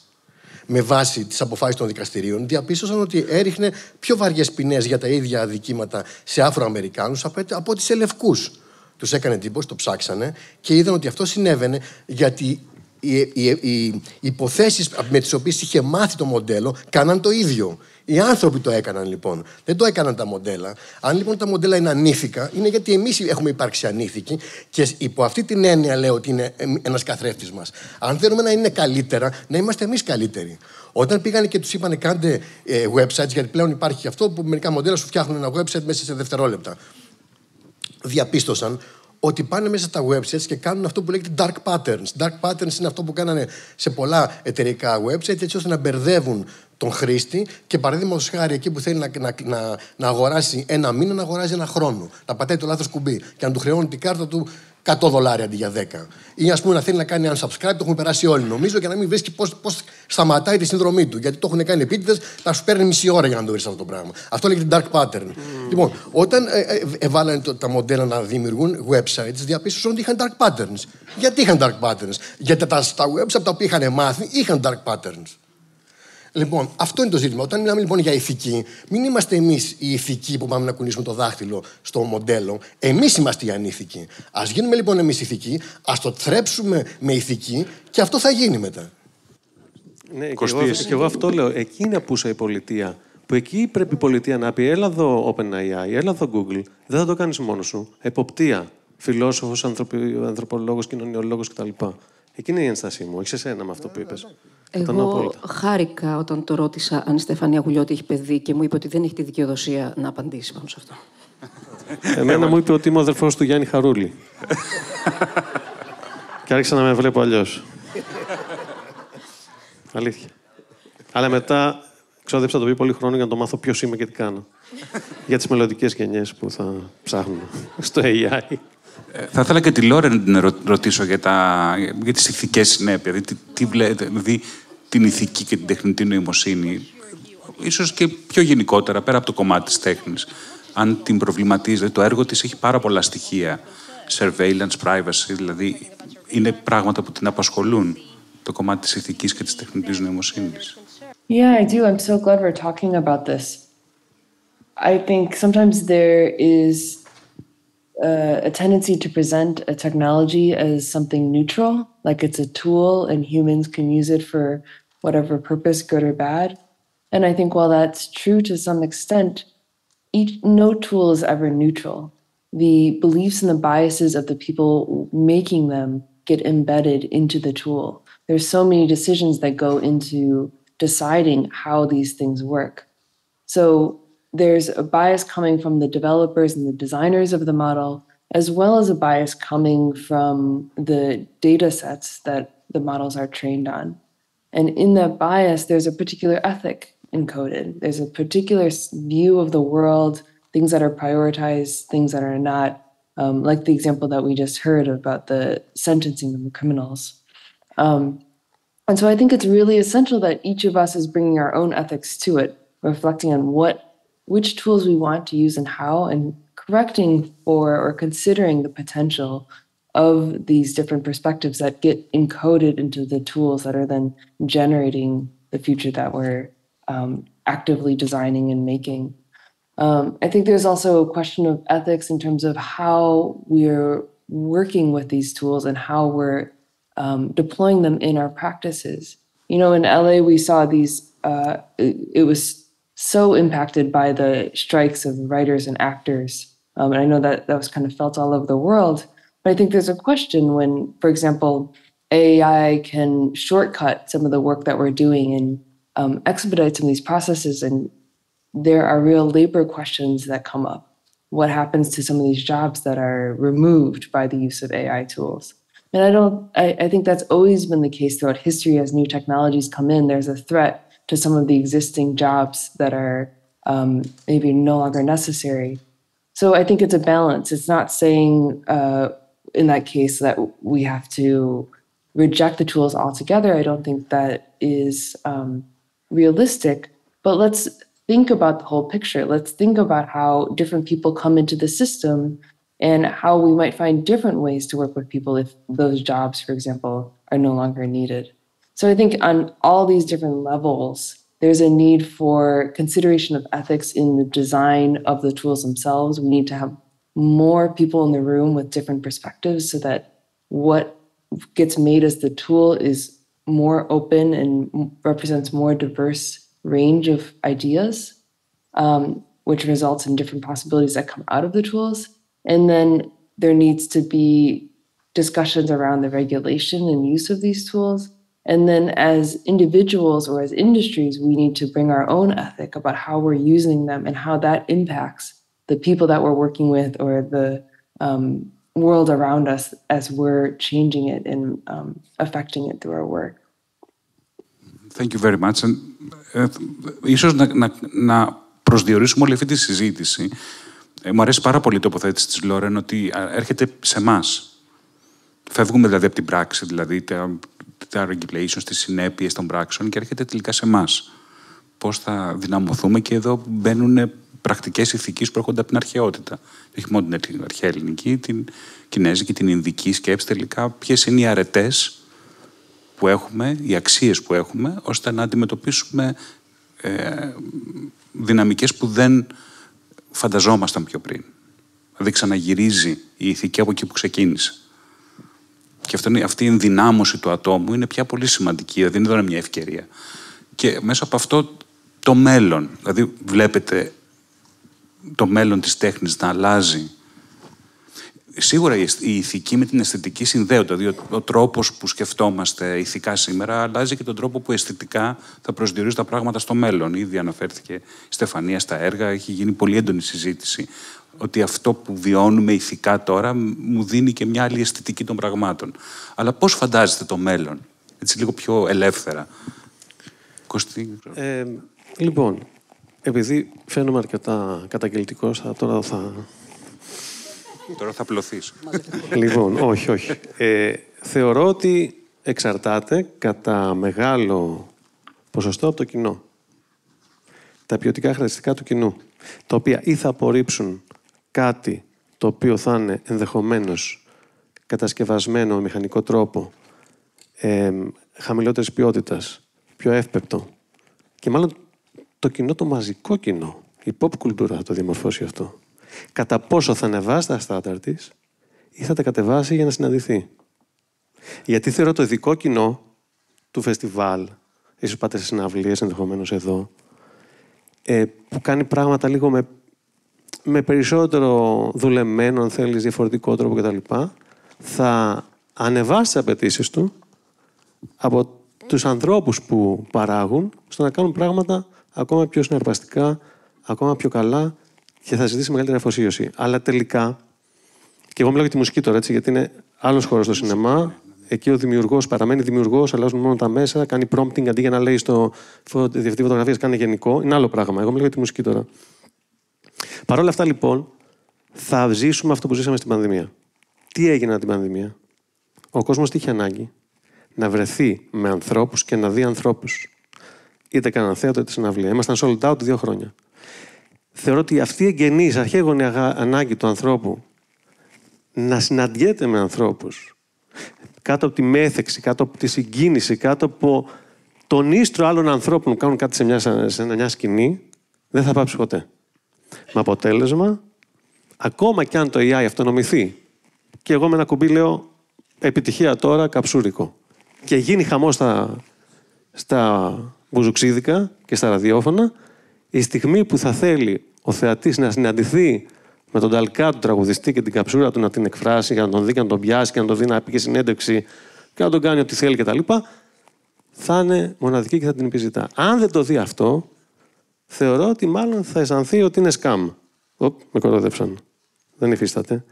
Speaker 12: με βάση τις αποφάσεις των δικαστηρίων, διαπίστωσαν ότι έριχνε πιο βαριές ποινές για τα ίδια αδικήματα σε Αφροαμερικάνους από ότι σε λευκούς. Τους έκανε εντύπωση, το ψάξανε και είδαν ότι αυτό συνέβαινε γιατί οι υποθέσεις με τις οποίες είχε μάθει το μοντέλο κάναν το ίδιο. Οι άνθρωποι το έκαναν λοιπόν. Δεν το έκαναν τα μοντέλα. Αν λοιπόν τα μοντέλα είναι ανήθικα, είναι γιατί εμείς έχουμε υπάρξει ανήθικοι και υπό αυτή την έννοια λέω ότι είναι ένας καθρέφτης μας. Αν θέλουμε να είναι καλύτερα, να είμαστε εμείς καλύτεροι. Όταν πήγανε και τους είπανε κάντε websites, γιατί πλέον υπάρχει και αυτό που μερικά μοντέλα σου φτιάχνουν ένα website μέσα σε δευτερόλεπτα. Διαπίστωσαν ότι πάνε μέσα στα websites και κάνουν αυτό που λέγεται dark patterns. Dark patterns είναι αυτό που κάνανε σε πολλά εταιρικά websites έτσι ώστε να μπερδεύουν τον χρήστη και παραδείγματος χάρη εκεί που θέλει να αγοράσει ένα μήνα, να αγοράζει ένα χρόνο. Να πατάει το λάθος κουμπί και να του χρεώνει την κάρτα του $100 αντί για 10. Ή ας πούμε να θέλει να κάνει unsubscribe, το έχουν περάσει όλοι νομίζω, για να μην βρίσκει πώς σταματάει τη συνδρομή του. Γιατί το έχουν κάνει επίτηδες, να σου παίρνει μισή ώρα για να το βρει αυτό το πράγμα. Αυτό λέγεται dark pattern. Λοιπόν, όταν έβαλαν τα μοντέλα να δημιουργούν websites, διαπίστωσαν ότι είχαν dark patterns. Γιατί είχαν dark patterns? Γιατί τα websites τα οποία είχαν μάθει είχαν dark patterns. Λοιπόν, αυτό είναι το ζήτημα. Όταν μιλάμε λοιπόν για ηθική, μην είμαστε εμείς οι ηθικοί που πάμε να κουνήσουμε το δάχτυλο στο μοντέλο. Εμείς είμαστε οι ανήθικοι. Ας γίνουμε λοιπόν εμείς ηθικοί, ας το θρέψουμε με ηθική και αυτό θα γίνει μετά.
Speaker 13: Ναι, και εγώ αυτό λέω. Εκεί είναι απούσα η πολιτεία. Που εκεί πρέπει η πολιτεία να πει: έλα εδώ OpenAI, έλα εδώ Google. Δεν θα το κάνεις μόνος σου. Εποπτεία. Φιλόσοφος, ανθρωπολόγος, κοινωνιολόγος κτλ. Εκείνη είναι η ένστασή μου. Έχεις εσένα με αυτό που είπες.
Speaker 11: Εγώ χάρηκα όταν το ρώτησα αν η Στεφανία Γουλιώτη έχει παιδί και μου είπε ότι δεν έχει τη δικαιοδοσία να απαντήσει πάνω σε αυτό.
Speaker 13: Εμένα μου είπε ότι είμαι ο αδερφός του Γιάννη Χαρούλη. Και άρχισα να με βλέπω αλλιώς. Αλήθεια. Αλλά μετά ξόδεψα το πει πολύ χρόνο για να το μάθω ποιος είμαι και τι κάνω. Για τις μελλοντικές γενιές που θα ψάχνουν στο AI.
Speaker 3: Θα ήθελα και τη Λόρεν να ρωτήσω για τις ηθικές συνέπειες. Δηλαδή την ηθική και την τεχνητή νοημοσύνη. Ίσως και πιο γενικότερα, πέρα από το κομμάτι της τέχνης. Αν την προβληματίζετε, το έργο της έχει πάρα πολλά στοιχεία. Surveillance, privacy, δηλαδή είναι πράγματα που την απασχολούν. Το κομμάτι της ηθικής και της τεχνητής νοημοσύνης.
Speaker 4: Yeah, I do. I'm so glad we're talking about this. I think sometimes there is a tendency to present a technology as something neutral, like it's a tool and humans can use it for whatever purpose, good or bad. And I think while that's true to some extent, no tool is ever neutral. The beliefs and the biases of the people making them get embedded into the tool. There's so many decisions that go into deciding how these things work. So there's a bias coming from the developers and the designers of the model, as well as a bias coming from the data sets that the models are trained on. And in that bias, there's a particular ethic encoded. There's a particular view of the world, things that are prioritized, things that are not, like the example that we just heard about the sentencing of the criminals. And so I think it's really essential that each of us is bringing our own ethics to it, reflecting on which tools we want to use and how, and correcting for or considering the potential of these different perspectives that get encoded into the tools that are then generating the future that we're actively designing and making. I think there's also a question of ethics in terms of how we're working with these tools and how we're deploying them in our practices. You know, in LA, we saw these, it was so impacted by the strikes of writers and actors. And I know that was kind of felt all over the world. But I think there's a question when, for example, AI can shortcut some of the work that we're doing and expedite some of these processes. And there are real labor questions that come up. What happens to some of these jobs that are removed by the use of AI tools? And I think that's always been the case throughout history. As new technologies come in, there's a threat to some of the existing jobs that are maybe no longer necessary. So I think it's a balance. It's not saying in that case that we have to reject the tools altogether. I don't think that is realistic. But let's think about the whole picture. Let's think about how different people come into the system and how we might find different ways to work with people if those jobs, for example, are no longer needed. So I think on all these different levels, there's a need for consideration of ethics in the design of the tools themselves. We need to have more people in the room with different perspectives so that what gets made as the tool is more open and represents more diverse range of ideas, which results in different possibilities that come out of the tools. And then there needs to be discussions around the regulation and use of these tools. And then as individuals or as industries, we need to bring our own ethic about how we're using them and how that impacts the people that we're working with or the world around us as we're changing it and affecting it through our work.
Speaker 3: Thank you very much. And, ίσως να προσδιορίσουμε όλη αυτή τη συζήτηση. Μου αρέσει πάρα πολύ η τοποθέτηση της Λόρεν ότι έρχεται σε εμάς. Φεύγουμε δηλαδή από την πράξη, δηλαδή τα regulations, τις συνέπειες των πράξεων και έρχεται τελικά σε εμάς. Πώς θα δυναμωθούμε και εδώ μπαίνουν πρακτικές ηθικής που έρχονται από την αρχαιότητα. Όχι μόνο την αρχαία ελληνική, την κινέζικη, την ινδική σκέψη τελικά. Ποιες είναι οι αρετές που έχουμε, οι αξίες που έχουμε, ώστε να αντιμετωπίσουμε δυναμικές που δεν φανταζόμασταν πιο πριν. Δηλαδή ξαναγυρίζει η ηθική από εκεί που ξεκίνησε. Και αυτή η ενδυνάμωση του ατόμου είναι πια πολύ σημαντική, δεν είναι μια ευκαιρία. Και μέσα από αυτό το μέλλον, δηλαδή βλέπετε το μέλλον της τέχνης να αλλάζει. Σίγουρα η ηθική με την αισθητική συνδέονται. Δηλαδή, ο τρόπος που σκεφτόμαστε ηθικά σήμερα αλλάζει και τον τρόπο που αισθητικά θα προσδιορίζει τα πράγματα στο μέλλον. Ήδη αναφέρθηκε η Στεφανία στα έργα, έχει γίνει πολύ έντονη συζήτηση. Ότι αυτό που βιώνουμε ηθικά τώρα μου δίνει και μια άλλη αισθητική των πραγμάτων. Αλλά πώς φαντάζεστε το μέλλον, έτσι λίγο πιο ελεύθερα? Κωστή.
Speaker 13: Λοιπόν, επειδή φαίνομαι αρκετά καταγγελτικός, τώρα θα...
Speaker 3: Τώρα θα πλωθείς.
Speaker 13: Λοιπόν, όχι. Θεωρώ ότι εξαρτάται κατά μεγάλο ποσοστό από το κοινό. Τα ποιοτικά χαρακτηριστικά του κοινού, τα οποία ή θα απορρίψουν κάτι το οποίο θα είναι ενδεχομένως κατασκευασμένο με μηχανικό τρόπο, χαμηλότερης ποιότητας, πιο εύπεπτο. Και μάλλον το κοινό, το μαζικό κοινό, η pop κουλτούρα θα το διαμορφώσει αυτό. Κατά πόσο θα ανεβάσει τα στάνταρ της ή θα τα κατεβάσει για να συναντηθεί. Γιατί θεωρώ το ειδικό κοινό του φεστιβάλ, ίσως πάτε σε συναυλίες ενδεχομένως εδώ, που κάνει πράγματα λίγο με περισσότερο δουλεμένο, αν θέλεις, διαφορετικό τρόπο κτλ., θα ανεβάσει τις απαιτήσεις του από τους ανθρώπους που παράγουν, στο να κάνουν πράγματα ακόμα πιο συναρπαστικά, ακόμα πιο καλά και θα ζητήσει μεγαλύτερη αφοσίωση. Αλλά τελικά, και εγώ μιλάω για τη μουσική τώρα, έτσι, γιατί είναι άλλος χώρος στο σινεμά. Εκεί ο δημιουργός παραμένει δημιουργός, αλλάζουν μόνο τα μέσα, κάνει prompting αντί για να λέει στο διευθυντή φωτογραφίας, κάνει γενικό. Είναι άλλο πράγμα. Εγώ μιλάω για τη μουσική τώρα. Παρ' όλα αυτά, λοιπόν, θα ζήσουμε αυτό που ζήσαμε στην πανδημία. Τι έγινε την πανδημία? Ο κόσμος τι είχε ανάγκη? Να βρεθεί με ανθρώπους και να δει ανθρώπους. Είτε κάναν θέατρο είτε συναυλία. Ήμασταν sold out 2 χρόνια. Θεωρώ ότι αυτή η εγγενής, αρχαίγονη ανάγκη του ανθρώπου να συναντιέται με ανθρώπους, κάτω από τη μέθεξη, κάτω από τη συγκίνηση, κάτω από τον ίστρο άλλων ανθρώπων που κάνουν κάτι σε μια σκηνή, δεν θα πάψει ποτέ. Με αποτέλεσμα, ακόμα κι αν το AI αυτονομηθεί, και εγώ με ένα κουμπί λέω επιτυχία τώρα, καψούρικο, και γίνει χαμός στα μπουζουξίδικα και στα ραδιόφωνα, η στιγμή που θα θέλει ο θεατής να συναντηθεί με τον ταλκά του τραγουδιστή και την καψούρα του να την εκφράσει, για να τον δει και να τον πιάσει και να τον δει να πει και συνέντευξη και να τον κάνει ό,τι θέλει κτλ., θα είναι μοναδική και θα την επιζητά. Αν δεν το δει αυτό, θεωρώ ότι μάλλον θα αισθανθεί ότι είναι σκάμ. Με κορόδεψαν. Δεν υφίσταται.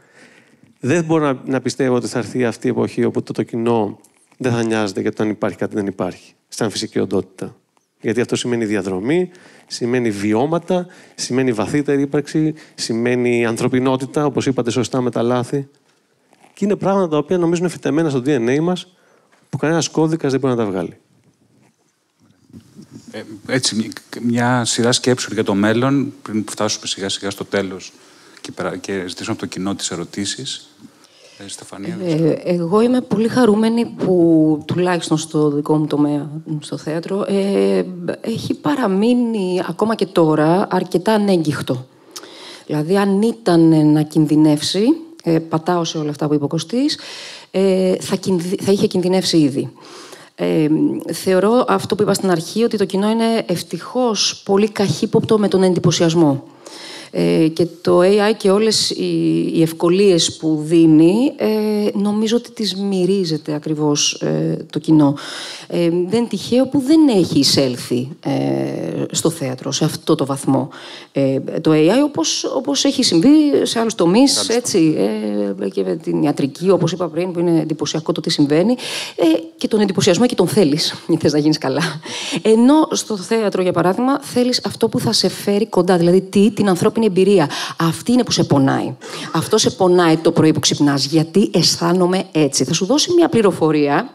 Speaker 13: Δεν μπορώ να πιστεύω ότι θα έρθει αυτή η εποχή όπου το κοινό δεν θα νοιάζεται γιατί αν υπάρχει κάτι δεν υπάρχει. Σαν φυσική οντότητα. Γιατί αυτό σημαίνει διαδρομή, σημαίνει βιώματα, σημαίνει βαθύτερη ύπαρξη, σημαίνει ανθρωπινότητα, όπως είπατε σωστά, με τα λάθη. Και είναι πράγματα τα οποία νομίζω είναι φυτεμένα στο DNA μας, που κανένας κώδικας δεν μπορεί να τα βγάλει.
Speaker 3: Έτσι, μια σειρά σκέψεων για το μέλλον, πριν φτάσουμε σιγά-σιγά στο τέλος και ζητήσουμε από το κοινό τις ερωτήσεις. Στεφανία.
Speaker 11: Εγώ είμαι πολύ χαρούμενη που τουλάχιστον στο δικό μου τομέα, στο θέατρο, έχει παραμείνει ακόμα και τώρα αρκετά ανέγκυχτο. Δηλαδή, αν ήταν να κινδυνεύσει, πατάω σε όλα αυτά που είπε ο Κωστής, θα είχε κινδυνεύσει ήδη. Θεωρώ αυτό που είπα στην αρχή, ότι το κοινό είναι ευτυχώς πολύ καχύποπτο με τον εντυπωσιασμό. Και το AI και όλες οι ευκολίες που δίνει, νομίζω ότι τις μυρίζεται ακριβώς το κοινό. Δεν είναι τυχαίο που δεν έχει εισέλθει στο θέατρο, σε αυτό το βαθμό. Το AI, όπως έχει συμβεί σε άλλους τομείς, έτσι, και με την ιατρική, όπως είπα πριν, που είναι εντυπωσιακό το τι συμβαίνει, και τον εντυπωσιασμό και τον θέλεις, γιατί θες να γίνεις καλά. Ενώ στο θέατρο, για παράδειγμα, θέλεις αυτό που θα σε φέρει κοντά, δηλαδή την ανθρώπινη εμπειρία. Αυτή είναι που σε πονάει. Αυτό σε πονάει το πρωί που ξυπνάς. Γιατί αισθάνομαι έτσι. Θα σου δώσει μια πληροφορία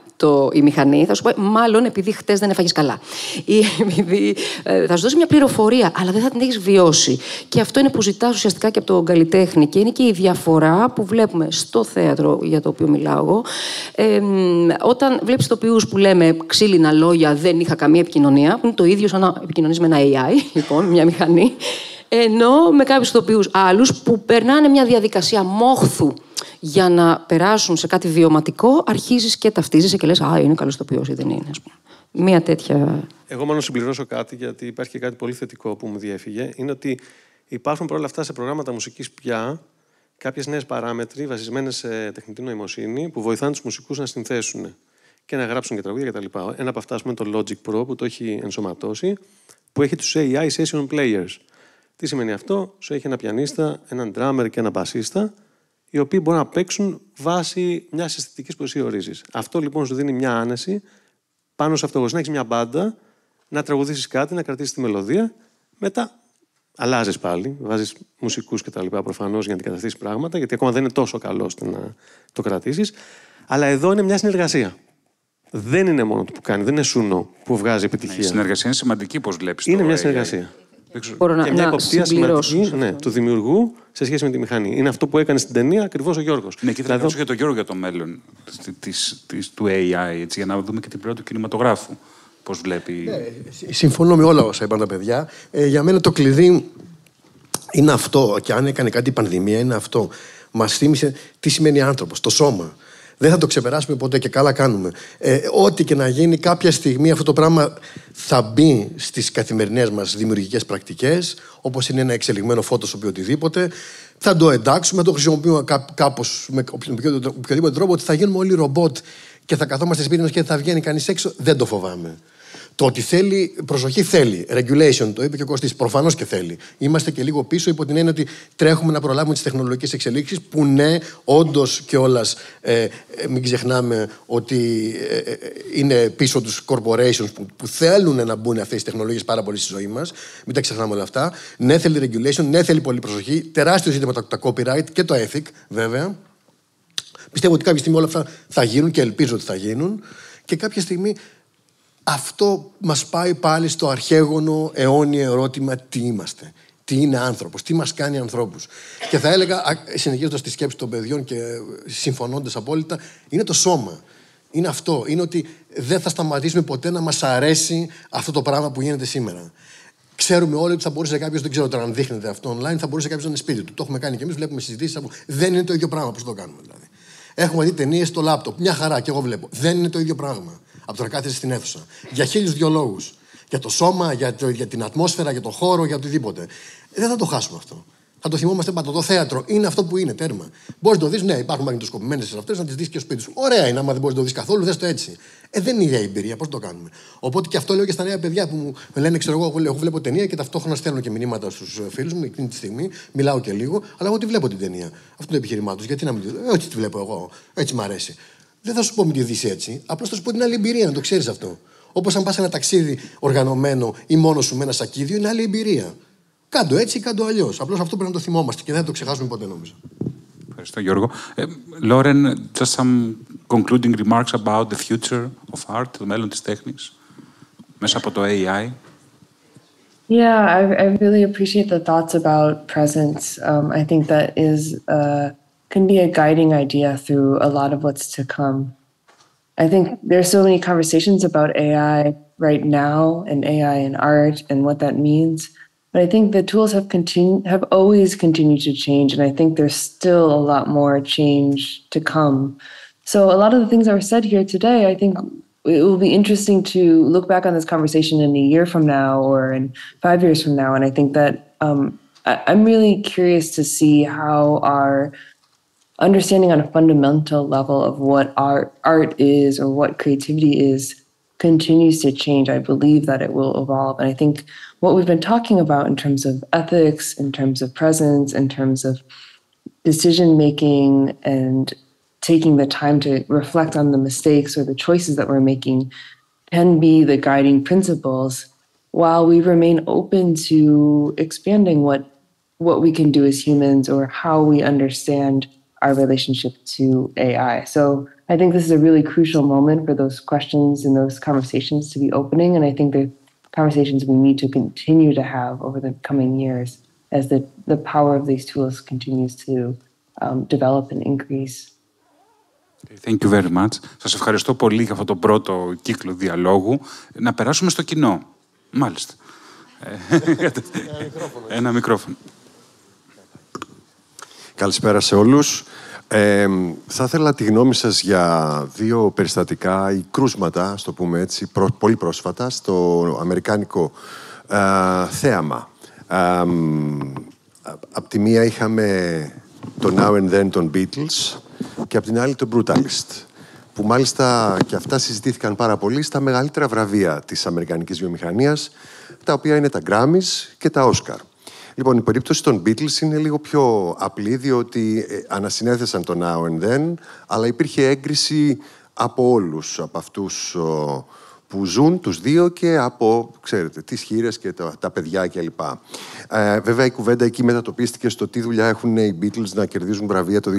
Speaker 11: η μηχανή, θα σου πει μάλλον επειδή χτες δεν έφαγες καλά. Ή επειδή θα σου δώσει μια πληροφορία, αλλά δεν θα την έχεις βιώσει. Και αυτό είναι που ζητάς ουσιαστικά και από τον καλλιτέχνη. Και είναι και η διαφορά που βλέπουμε στο θέατρο, για το οποίο μιλάω εγώ. Όταν βλέπεις ηθοποιούς που λέμε ξύλινα λόγια, δεν είχα καμία επικοινωνία, που είναι το ίδιο σαν να επικοινωνείς με ένα AI, λοιπόν, μια μηχανή. Ενώ με κάποιους ηθοποιούς άλλους που περνάνε μια διαδικασία μόχθου για να περάσουν σε κάτι βιωματικό, αρχίζεις και ταυτίζεσαι και λες «Α, είναι καλός ηθοποιός ή δεν είναι», ας πούμε. Μία τέτοια...
Speaker 13: Εγώ μόνο συμπληρώσω κάτι, γιατί υπάρχει και κάτι πολύ θετικό που μου διέφυγε. Είναι ότι υπάρχουν παρόλα αυτά σε προγράμματα μουσικής πια κάποιες νέες παράμετροι βασισμένες σε τεχνητή νοημοσύνη που βοηθάνε τους μουσικούς να συνθέσουν και να γράψουν και τραγούδια κτλ. Ένα από αυτά, ας πούμε, το Logic Pro που το έχει ενσωματώσει, που έχει τους AI Session Players. Τι σημαίνει αυτό? Σου έχει ένα πιανίστα, έναν drummer και ένα μπασίστα, οι οποίοι μπορούν να παίξουν βάσει μιας αισθητικής που εσύ ορίζεις. Αυτό λοιπόν σου δίνει μια άνεση πάνω σε αυτό. Να έχεις μια μπάντα, να τραγουδήσεις κάτι, να κρατήσεις τη μελωδία, μετά αλλάζεις πάλι, βάζεις μουσικούς κτλ. Προφανώς για να αντικαταστήσεις πράγματα, γιατί ακόμα δεν είναι τόσο καλό ώστε να το κρατήσεις. Αλλά εδώ είναι μια συνεργασία. Δεν είναι μόνο το που κάνει, δεν είναι σούνο που βγάζει επιτυχία.
Speaker 3: Η συνεργασία είναι σημαντική, πώς βλέπεις.
Speaker 13: Είναι μια συνεργασία. Και μια εποπτεία σημαντική του δημιουργού σε σχέση με τη μηχανή. Είναι αυτό που έκανε στην ταινία ακριβώς ο Γιώργος.
Speaker 3: Ναι, και θα ρωτήσω για τον Γιώργο για το μέλλον του AI, έτσι, για να δούμε και την πρώτη του κινηματογράφου. Πώς βλέπει.
Speaker 12: Ναι, συμφωνώ με όλα όσα είπαν τα παιδιά. Για μένα το κλειδί είναι αυτό. Και αν έκανε κάτι η πανδημία, είναι αυτό. Μας θύμισε τι σημαίνει άνθρωπος, το σώμα. Δεν θα το ξεπεράσουμε ποτέ και καλά κάνουμε. Ό,τι και να γίνει, κάποια στιγμή αυτό το πράγμα θα μπει στις καθημερινές μας δημιουργικές πρακτικές, όπως είναι ένα εξελιγμένο Photoshop ή οτιδήποτε. Θα το εντάξουμε, θα το χρησιμοποιούμε κάπως με οποιοδήποτε τρόπο, ότι θα γίνουμε όλοι ρομπότ και θα καθόμαστε σπίτι μας και θα βγαίνει κανείς έξω. Δεν το φοβάμαι. Το ότι θέλει, προσοχή θέλει. Regulation, το είπε και ο Κωστής. Προφανώς και θέλει. Είμαστε και λίγο πίσω υπό την έννοια ότι τρέχουμε να προλάβουμε τις τεχνολογικές εξελίξεις που ναι, όντως κιόλας μην ξεχνάμε ότι είναι πίσω τους corporations που θέλουν να μπουν αυτές τις τεχνολογίες πάρα πολύ στη ζωή μας. Μην τα ξεχνάμε όλα αυτά. Ναι, θέλει regulation, ναι, θέλει πολύ προσοχή. Τεράστιο ζήτημα τα copyright και το ethic, βέβαια. Πιστεύω ότι κάποια στιγμή όλα αυτά θα γίνουν και ελπίζω ότι θα γίνουν. Και κάποια στιγμή. Αυτό μας πάει πάλι στο αρχαίγωνο αιώνιο ερώτημα τι είμαστε, τι είναι άνθρωπος, τι μας κάνει ανθρώπους. Και θα έλεγα, συνεχίζοντας τη σκέψη των παιδιών και συμφωνώντας απόλυτα, είναι το σώμα. Είναι αυτό. Είναι ότι δεν θα σταματήσουμε ποτέ να μας αρέσει αυτό το πράγμα που γίνεται σήμερα. Ξέρουμε όλοι ότι θα μπορούσε κάποιος, δεν ξέρω τώρα αν δείχνεται αυτό online, θα μπορούσε κάποιος να είναι σπίτι του. Το έχουμε κάνει και εμείς, βλέπουμε συζητήσεις. Δεν είναι το ίδιο πράγμα, πώς το κάνουμε δηλαδή. Έχουμε δει ταινίες στο λάπτοπ, μια χαρά και εγώ βλέπω. Δεν είναι το ίδιο πράγμα. Από το να κάθεσαι στην αίθουσα. Για 1002 λόγους. Για το σώμα, για την ατμόσφαιρα, για το χώρο, για οτιδήποτε. Δεν θα το χάσουμε αυτό. Θα το θυμόμαστε πάντα. Το θέατρο είναι αυτό που είναι, τέρμα. Μπορείς να το δεις, ναι, υπάρχουν μαγνητοσκοπημένες αυτές, να τις δεις και στο σπίτι σου. Ωραία είναι, άμα δεν μπορείς να το δεις καθόλου, δες το έτσι. Δεν είναι η ίδια εμπειρία, πώς το κάνουμε. Οπότε και αυτό λέω και στα νέα παιδιά που μου λένε, ξέρω εγώ βλέπω ταινία και ταυτόχρονα στέλνω και μηνύματα στους φίλους μου εκείνη τη στιγμή, μιλάω και λίγο, αλλά εγώ τη βλέπω την ταινία. Αυτό είναι το επιχείρημά τους. Γιατί να μην τη δω, έτσι τη βλέπω εγώ, έτσι μ' αρέσει. Δεν θα σου πω μην τη δεις έτσι, απλώς θα σου πω την άλλη εμπειρία, να το ξέρεις αυτό. Όπως αν πας σε ένα ταξίδι οργανωμένο ή μόνος σου με ένα σακίδιο, είναι άλλη εμπειρία. Κάντο έτσι ή κάντο αλλιώς. Απλώς αυτό πρέπει να το θυμόμαστε και δεν θα το ξεχάσουμε ποτέ, νομίζω.
Speaker 3: Ευχαριστώ, Γιώργο. Lauren, just some concluding remarks about the future of art, το μέλλον της τέχνης, μέσα από το AI.
Speaker 4: Yeah, I really appreciate the thoughts about presence. I think that can be a guiding idea through a lot of what's to come. I think there's so many conversations about AI right now and AI in art and what that means. But I think the tools have always continued to change, and I think there's still a lot more change to come. So a lot of the things that were said here today, I think it will be interesting to look back on this conversation in a year from now or in 5 years from now. And I think that I'm really curious to see how our understanding on a fundamental level of what art is or what creativity is continues to change. I believe that it will evolve. And I think what we've been talking about in terms of ethics, in terms of presence, in terms of decision-making and taking the time to reflect on the mistakes or the choices that we're making can be the guiding principles while we remain open to expanding what we can do as humans or how we understand our relationship to AI. So I think this is a really crucial moment for those questions and those conversations to be opening. And I think the conversations we need to continue to have over the coming years as the power of these tools continues to develop and increase.
Speaker 3: Thank you very much. Σας ευχαριστώ πολύ για αυτό το πρώτο κύκλο διαλόγου. Να περάσουμε στο κοινό. Μάλιστα. Ένα μικρόφωνο.
Speaker 14: Καλησπέρα σε όλους. Θα ήθελα τη γνώμη σας για δύο περιστατικά ή κρούσματα, ας το πούμε έτσι, πολύ πρόσφατα, στο αμερικάνικο θέαμα. Απ' τη μία είχαμε το Now and Then των Beatles και απ' την άλλη το Brutalist, που μάλιστα και αυτά συζητήθηκαν πάρα πολύ στα μεγαλύτερα βραβεία της αμερικανικής βιομηχανίας, τα οποία είναι τα Grammys και τα Oscar. Λοιπόν, η περίπτωση των Beatles είναι λίγο πιο απλή, διότι ανασυνέθεσαν το Now and Then, αλλά υπήρχε έγκριση από όλους, από αυτούς που ζουν, τους δύο, και από, ξέρετε, τις χήρες και τα παιδιά κλπ. Βέβαια, η κουβέντα εκεί μετατοπίστηκε στο τι δουλειά έχουν οι Beatles να κερδίζουν βραβεία το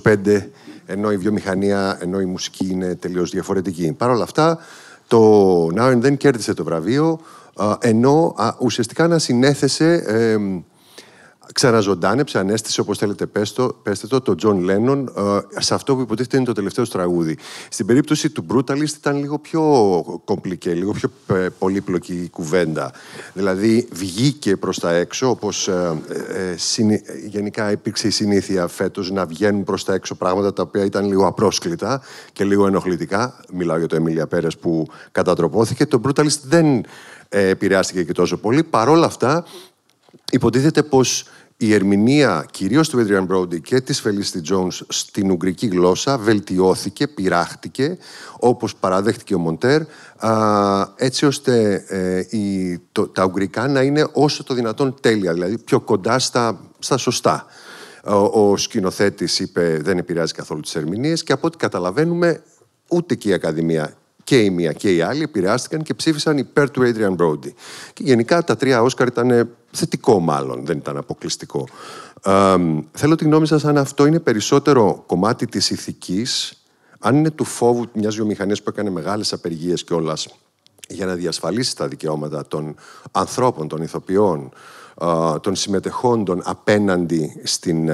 Speaker 14: 2025, ενώ η βιομηχανία, ενώ η μουσική είναι τελείως διαφορετική. Παρ' όλα αυτά, το Now and Then κέρδισε το βραβείο, ενώ ουσιαστικά ανασυνέθεσε, ξαναζωντάνεψε, ανέστησε, όπως θέλετε πέστε το, τον Τζον Λένον, σε αυτό που υποτίθεται είναι το τελευταίο τραγούδι. Στην περίπτωση του Brutalist ήταν λίγο πιο κομπλικέ, λίγο πιο πολύπλοκη η κουβέντα. Δηλαδή βγήκε προς τα έξω, όπως γενικά υπήρξε η συνήθεια φέτος να βγαίνουν προς τα έξω πράγματα τα οποία ήταν λίγο απρόσκλητα και λίγο ενοχλητικά. Μιλάω για το Εμίλια Πέρες που κατατροπώθηκε. Το Brutalist δεν επηρεάστηκε και τόσο πολύ. Παρόλα αυτά, υποτίθεται πως η ερμηνεία κυρίως του Adrian Brody και της Felicity Jones στην ουγγρική γλώσσα βελτιώθηκε, πειράχτηκε, όπως παραδέχτηκε ο Μοντέρ, έτσι ώστε τα ουγγρικά να είναι όσο το δυνατόν τέλεια, δηλαδή πιο κοντά στα σωστά. Ο σκηνοθέτης είπε δεν επηρεάζει καθόλου τις ερμηνείες και από ό,τι καταλαβαίνουμε ούτε και η Ακαδημία και η μία και η άλλη επηρεάστηκαν και ψήφισαν υπέρ του Adrian Brody. Και γενικά τα 3 Όσκαρ ήταν θετικό, μάλλον, δεν ήταν αποκλειστικό. Θέλω τη γνώμη σας αν αυτό είναι περισσότερο κομμάτι της ηθικής, αν είναι του φόβου μιας βιομηχανίας που έκανε μεγάλες απεργίες κιόλας για να διασφαλίσει τα δικαιώματα των ανθρώπων, των ηθοποιών, των συμμετεχόντων απέναντι στην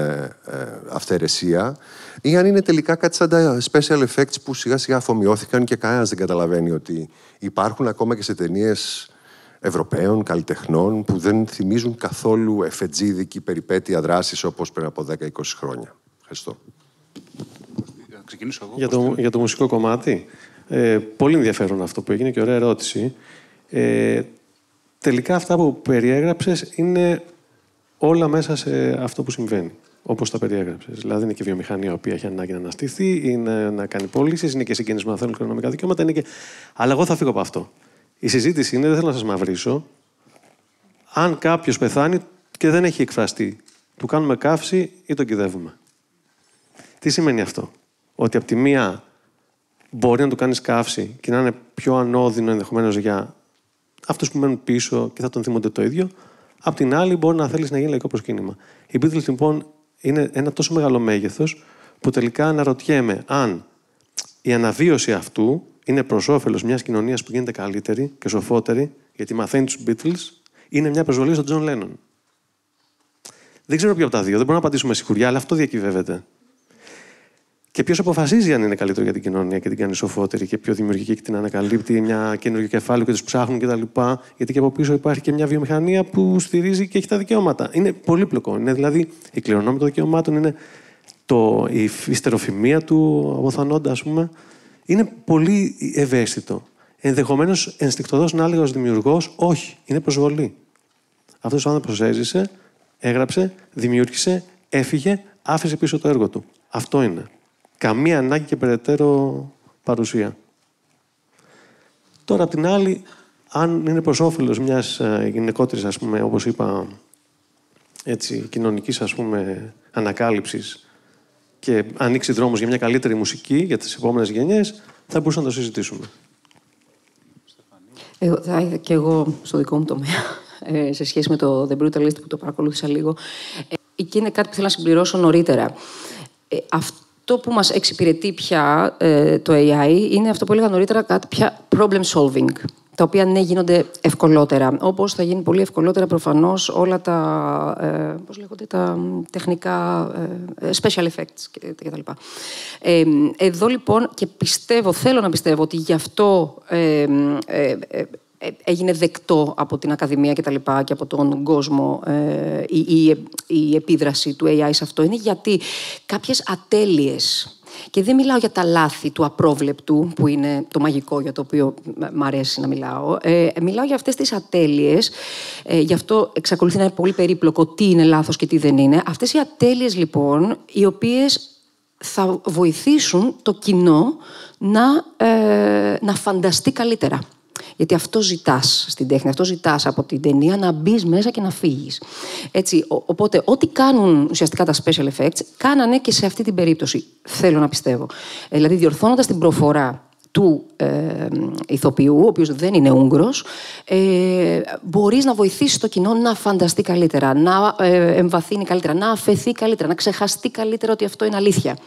Speaker 14: αυθαιρεσία, ή αν είναι τελικά κάτι σαν τα special effects που σιγά σιγά αφομοιώθηκαν και κανένας δεν καταλαβαίνει ότι υπάρχουν ακόμα και σε ταινίες Ευρωπαίων καλλιτεχνών που δεν θυμίζουν καθόλου εφετζίδικη περιπέτεια δράσης όπως πριν από 10-20 χρόνια. Ευχαριστώ.
Speaker 13: Για το μουσικό κομμάτι, πολύ ενδιαφέρον αυτό που έγινε και ωραία ερώτηση. Τελικά αυτά που περιέγραψες είναι όλα μέσα σε αυτό που συμβαίνει, όπως τα περιέγραψες. Δηλαδή είναι και βιομηχανία η οποία έχει ανάγκη να αναστηθεί, είναι να κάνει πώλησης, είναι και συγκίνησμα να θέλουν οικονομικά δικαιώματα. Είναι και... Αλλά εγώ θα φύγω από αυτό. Η συζήτηση είναι, δεν θέλω να σας μαυρίσω, αν κάποιος πεθάνει και δεν έχει εκφραστεί, του κάνουμε καύση ή τον κυδεύουμε. Τι σημαίνει αυτό? Ότι από τη μία μπορεί να του κάνεις καύση και να είναι πιο ανώδυνο ενδεχομένως για αυτούς που μένουν πίσω και θα τον θυμούνται το ίδιο. Απ' την άλλη, μπορεί να θέλεις να γίνει λαϊκό προσκύνημα. Οι Beatles, λοιπόν, είναι ένα τόσο μεγάλο μέγεθος που τελικά αναρωτιέμαι αν η αναβίωση αυτού είναι προς όφελος μιας κοινωνίας που γίνεται καλύτερη και σοφότερη, γιατί μαθαίνει τους Beatles, είναι μια προσβολή στον Τζον Λένον. Δεν ξέρω ποιο από τα δύο, δεν μπορούμε να απαντήσουμε σιγουριά, αλλά αυτό διακυβεύεται. Και ποιος αποφασίζει αν είναι καλύτερο για την κοινωνία και την κάνει σοφότερη και πιο δημιουργική και την ανακαλύπτει μια καινούργιο κεφάλαιο και τους ψάχνουν κτλ. Γιατί και από πίσω υπάρχει και μια βιομηχανία που στηρίζει και έχει τα δικαιώματα. Είναι πολύπλοκο. Είναι δηλαδή η κληρονόμηση των δικαιωμάτων, είναι η στεροφημία του αποθανόντα, ας πούμε. Είναι πολύ ευαίσθητο. Ενδεχομένως ενστικτωδώς να έλεγα ως δημιουργός, όχι, είναι προσβολή. Αυτός ο άνθρωπος έζησε, έγραψε, δημιούργησε, έφυγε, άφησε πίσω το έργο του. Αυτό είναι. Καμία ανάγκη και περαιτέρω παρουσία. Τώρα, απ' την άλλη, αν είναι προς όφελος μιας γυναικότερης, ας πούμε, όπως είπα, έτσι, κοινωνικής, ας πούμε, ανακάλυψης και ανοίξει δρόμους για μια καλύτερη μουσική για τις επόμενες γενιές, θα μπορούσαμε να το συζητήσουμε.
Speaker 11: Θα είδα και εγώ στο δικό μου τομέα, σε σχέση με το The Brutalist που το παρακολούθησα λίγο. Εκεί είναι κάτι που θέλω να συμπληρώσω νωρίτερα. Αυτό που μας εξυπηρετεί πια το AI είναι αυτό που έλεγα νωρίτερα, κάποια problem solving, τα οποία ναι γίνονται ευκολότερα. Όπως θα γίνει πολύ ευκολότερα προφανώς όλα τα, πώς λέγονται, τα τεχνικά special effects κτλ. Εδώ λοιπόν, και πιστεύω, θέλω να πιστεύω ότι γι' αυτό έγινε δεκτό από την Ακαδημία και τα λοιπά και από τον κόσμο η επίδραση του AI σε αυτό είναι γιατί κάποιες ατέλειες, και δεν μιλάω για τα λάθη του απρόβλεπτου, που είναι το μαγικό για το οποίο μ' αρέσει να μιλάω. Μιλάω για αυτές τις ατέλειες, γι' αυτό εξακολουθεί να είναι πολύ περίπλοκο τι είναι λάθος και τι δεν είναι. Αυτές οι ατέλειες, λοιπόν, οι οποίες θα βοηθήσουν το κοινό να φανταστεί καλύτερα. Γιατί αυτό ζητάς στην τέχνη, αυτό ζητάς από την ταινία, να μπεις μέσα και να φύγεις. Έτσι, οπότε, ό,τι κάνουν ουσιαστικά τα special effects, κάνανε και σε αυτή την περίπτωση, θέλω να πιστεύω. Δηλαδή, διορθώνοντας την προφορά του ηθοποιού, ο οποίος δεν είναι Ούγγρος, μπορείς να βοηθήσεις το κοινό να φανταστεί καλύτερα, να εμβαθύνει καλύτερα, να αφαιθεί καλύτερα, να ξεχαστεί καλύτερα ότι αυτό είναι αλήθεια.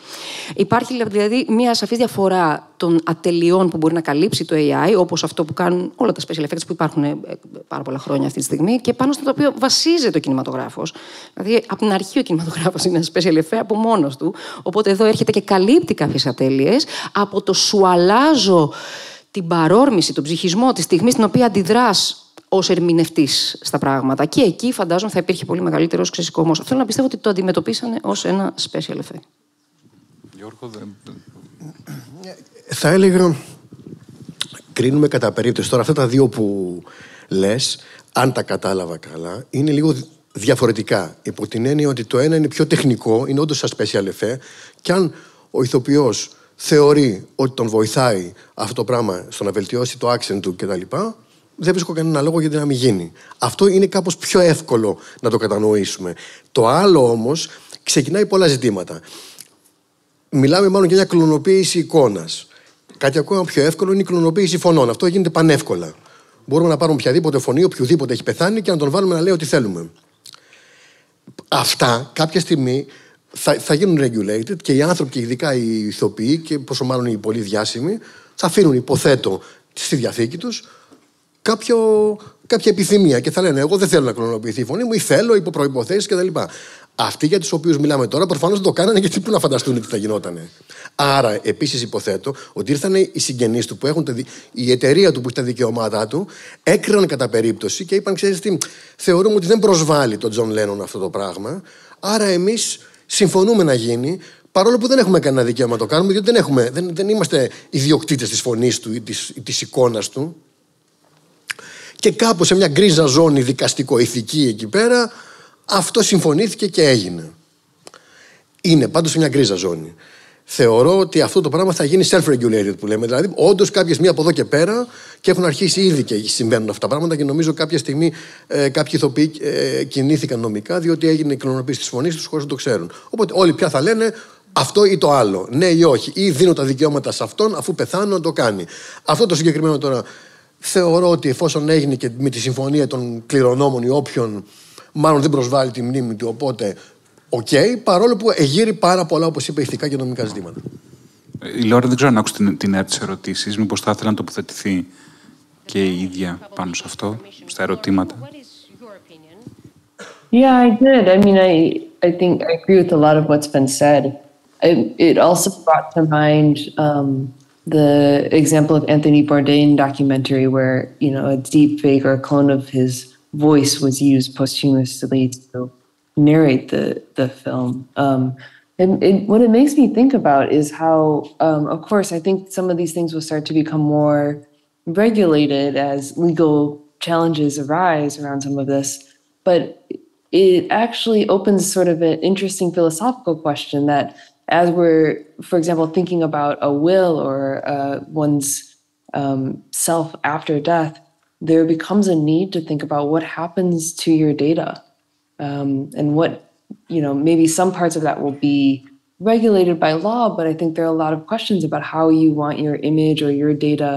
Speaker 11: Υπάρχει δηλαδή μια σαφής διαφορά των ατελειών που μπορεί να καλύψει το AI, όπως αυτό που κάνουν όλα τα special effects που υπάρχουν πάρα πολλά χρόνια αυτή τη στιγμή και πάνω στο οποίο βασίζεται ο κινηματογράφος. Δηλαδή, από την αρχή ο κινηματογράφος είναι ένα special effect από μόνος του, οπότε εδώ έρχεται και καλύπτει κάποιες ατέλειες από το σου αλλάζω την παρόρμηση, τον ψυχισμό τη στιγμή στην οποία αντιδράς ως ερμηνευτής στα πράγματα. Και εκεί φαντάζομαι θα υπήρχε πολύ μεγαλύτερος ξεσηκωμός. Θέλω να πιστεύω ότι το αντιμετωπίσανε ως ένα special effect.
Speaker 3: Γιώργο,
Speaker 12: θα έλεγα, κρίνουμε κατά περίπτωση. Τώρα αυτά τα δύο που λες, αν τα κατάλαβα καλά, είναι λίγο διαφορετικά. Υπό την έννοια ότι το ένα είναι πιο τεχνικό, είναι όντως σαν special effect, και αν ο ηθοποιός θεωρεί ότι τον βοηθάει αυτό το πράγμα στο να βελτιώσει το accent του κτλ., δεν βρίσκω κανένα λόγο γιατί να μην γίνει. Αυτό είναι κάπως πιο εύκολο να το κατανοήσουμε. Το άλλο όμως ξεκινάει πολλά ζητήματα. Μιλάμε μάλλον για μια κλωνοποίηση εικόνας. Κάτι ακόμα πιο εύκολο είναι η κλωνοποίηση φωνών. Αυτό γίνεται πανεύκολα. Μπορούμε να πάρουμε οποιαδήποτε φωνή, οποιοδήποτε έχει πεθάνει και να τον βάλουμε να λέει ό,τι θέλουμε. Αυτά κάποια στιγμή θα γίνουν regulated και οι άνθρωποι, και ειδικά οι ηθοποιοί και πόσο μάλλον οι πολύ διάσημοι, θα αφήνουν, υποθέτω, στη διαθήκη τους κάποια επιθυμία και θα λένε: εγώ δεν θέλω να κλωνοποιηθεί η φωνή μου ή θέλω υπό προϋποθέσεις κτλ. Αυτοί για τους οποίους μιλάμε τώρα προφανώς δεν το κάνανε γιατί πού να φανταστούν τι θα γινότανε. Άρα, επίσης υποθέτω ότι ήρθαν οι συγγενείς του, η εταιρεία του που έχει τα δικαιώματά του, έκριναν κατά περίπτωση και είπαν: ξέρεις τι, θεωρούμε ότι δεν προσβάλλει τον Τζον Λένον αυτό το πράγμα. Άρα, εμείς συμφωνούμε να γίνει, παρόλο που δεν έχουμε κανένα δικαίωμα να το κάνουμε, διότι δεν είμαστε ιδιοκτήτες της φωνής του ή της εικόνας του. Και κάπου σε μια γκρίζα ζώνη δικαστικο-ηθική εκεί πέρα, αυτό συμφωνήθηκε και έγινε. Είναι πάντως σε μια γκρίζα ζώνη. Θεωρώ ότι αυτό το πράγμα θα γίνει self-regulated που λέμε. Δηλαδή, όντως κάποιες μία από εδώ και πέρα και έχουν αρχίσει ήδη και συμβαίνουν αυτά τα πράγματα και νομίζω κάποια στιγμή κάποιοι ηθοποιοί κινήθηκαν νομικά διότι έγινε η κλωνοποίηση της φωνής τους χωρίς να το ξέρουν. Οπότε όλοι πια θα λένε αυτό ή το άλλο. Ναι ή όχι. Ή δίνω τα δικαιώματα σε αυτόν αφού πεθάνω να το κάνει. Αυτό το συγκεκριμένο τώρα θεωρώ ότι εφόσον έγινε και με τη συμφωνία των κληρονόμων ή όποιον, μάλλον δεν προσβάλλει τη μνήμη του, οπότε παρόλο που εγείρει πάρα πολλά, όπως είπε, ηθικά και νομικά ζητήματα.
Speaker 3: Η Λόρα δεν ξέρω αν άκουσε την αίρτη της ερωτήσεις. Μήπως θα ήθελα να τοποθετηθεί και η ίδια πάνω σε αυτό, στα ερωτήματα.
Speaker 4: Yeah, I did. I mean, I think I agree with a lot of what's been said. It also brought to mind the example of Anthony Bourdain documentary where, a deep fake or a clone of his voice was used posthumously to narrate the film. And what it makes me think about is how, of course, I think some of these things will start to become more regulated as legal challenges arise around some of this. But it actually opens sort of an interesting philosophical question that as we're, for example, thinking about a will or one's self after death, there becomes a need to think about what happens to your data. And what, maybe some parts of that will be regulated by law, but I think there are a lot of questions about how you want your image or your data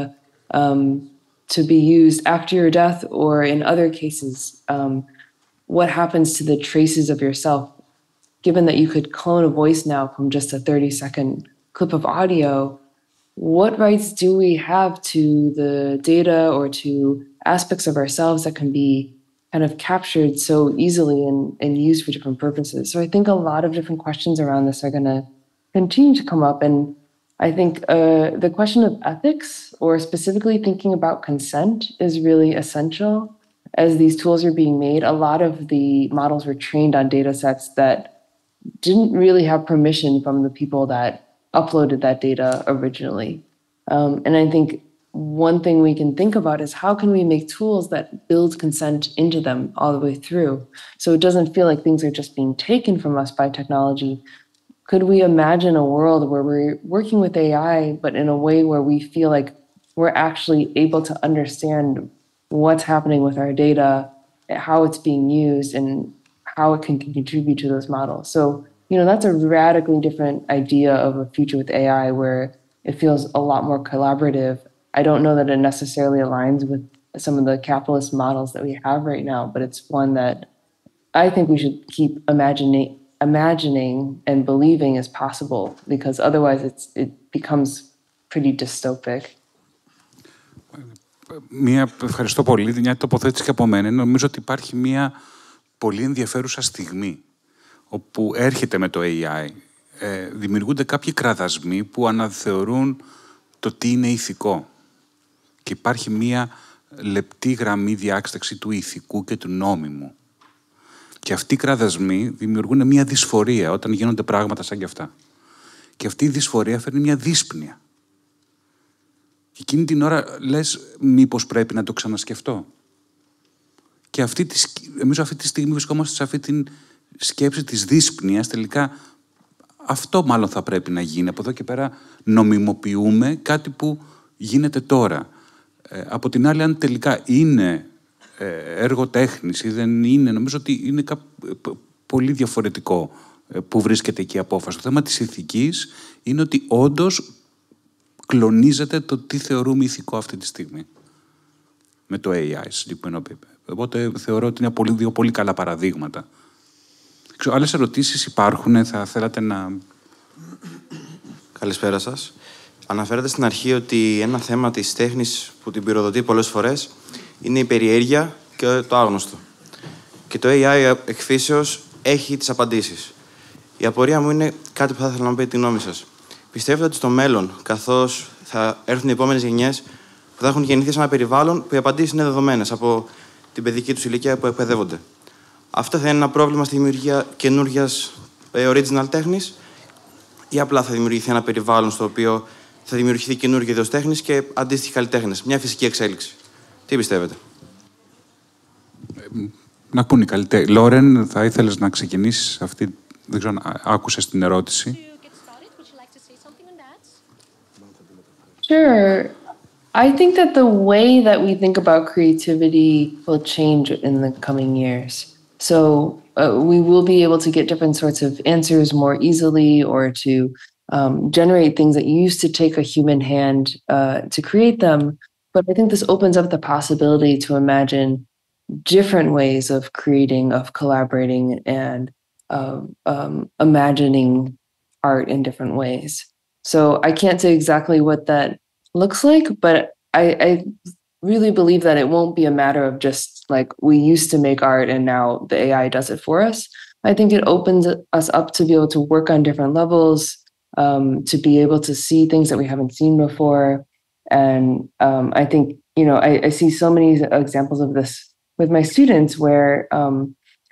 Speaker 4: to be used after your death, or in other cases, what happens to the traces of yourself. Given that you could clone a voice now from just a 30-second clip of audio, what rights do we have to the data or to aspects of ourselves that can be kind of captured so easily and used for different purposes? So I think a lot of different questions around this are going to continue to come up. And I think the question of ethics, or specifically thinking about consent, is really essential. As these tools are being made, a lot of the models were trained on data sets that didn't really have permission from the people that uploaded that data originally. And I think one thing we can think about is how can we make tools that build consent into them all the way through, so it doesn't feel like things are just being taken from us by technology. Could we imagine a world where we're working with AI, but in a way where we feel like we're actually able to understand what's happening with our data, how it's being used, and how it can contribute to those models? So, that's a radically different idea of a future with AI where it feels a lot more collaborative. I don't know that it necessarily aligns with some of the capitalist models that we have right now, but it's one that I think we should keep imagining and believing is possible, because otherwise it becomes pretty dystopic.
Speaker 3: Ευχαριστώ πολύ. Μια τοποθέτηση και από μένα. Νομίζω ότι υπάρχει μια πολύ ενδιαφέρουσα στιγμή όπου έρχεται με το AI. Δημιουργούνται κάποιοι κραδασμοί που αναθεωρούν το τι είναι ηθικό. Και υπάρχει μια λεπτή γραμμή διάκριση του ηθικού και του νόμιμου. Και αυτοί οι κραδασμοί δημιουργούν μια δυσφορία όταν γίνονται πράγματα σαν κι αυτά. Και αυτή η δυσφορία φέρνει μια δύσπνοια. Και εκείνη την ώρα λες, μήπως πρέπει να το ξανασκεφτώ. Και νομίζω αυτή τη στιγμή βρισκόμαστε σε αυτή τη σκέψη της δύσπνοιας. Τελικά αυτό μάλλον θα πρέπει να γίνει. Από εδώ και πέρα νομιμοποιούμε κάτι που γίνεται τώρα. Από την άλλη, αν τελικά είναι έργο τέχνης ή δεν είναι, νομίζω ότι είναι πολύ διαφορετικό που βρίσκεται εκεί η απόφαση. Το θέμα της ηθικής είναι ότι όντως κλονίζεται το τι θεωρούμε ηθικό αυτή τη στιγμή με το AI σε συγκεκριμένο επίπεδο. Οπότε θεωρώ ότι είναι δύο πολύ καλά παραδείγματα. Άλλες ερωτήσεις υπάρχουν, θα θέλατε να...
Speaker 15: Καλησπέρα σας. Αναφέρατε στην αρχή ότι ένα θέμα της τέχνης που την πυροδοτεί πολλές φορές είναι η περιέργεια και το άγνωστο. Και το AI εκ φύσεως έχει τις απαντήσεις. Η απορία μου είναι κάτι που θα ήθελα να μου πείτε τη γνώμη σας. Πιστεύετε ότι στο μέλλον, καθώς θα έρθουν οι επόμενες γενιές που θα έχουν γεννηθεί σε ένα περιβάλλον που οι απαντήσεις είναι δεδομένες από την παιδική τους ηλικία που εκπαιδεύονται, αυτό θα είναι ένα πρόβλημα στη δημιουργία καινούργιας original τέχνης, ή απλά θα δημιουργηθεί ένα περιβάλλον στο οποίο θα δημιουργηθεί καινούργια είδος τέχνης και αντίστοιχοι καλλιτέχνες, μια φυσική εξέλιξη? Τι πιστεύετε?
Speaker 3: Να πούνε οι καλλιτέχνες. Λόρεν, θα ήθελες να ξεκινήσεις αυτή? Δεν ξέρω αν άκουσες την ερώτηση.
Speaker 4: Sure. I think that the way that we think about creativity will change in the coming years. So we will be able to get different sorts of answers more easily, or to generate things that used to take a human hand to create them. But I think this opens up the possibility to imagine different ways of creating, of collaborating, and imagining art in different ways. So I can't say exactly what that looks like, but I really believe that it won't be a matter of just like we used to make art and now the AI does it for us. I think it opens us up to be able to work on different levels, to be able to see things that we haven't seen before. And I think, I see so many examples of this with my students where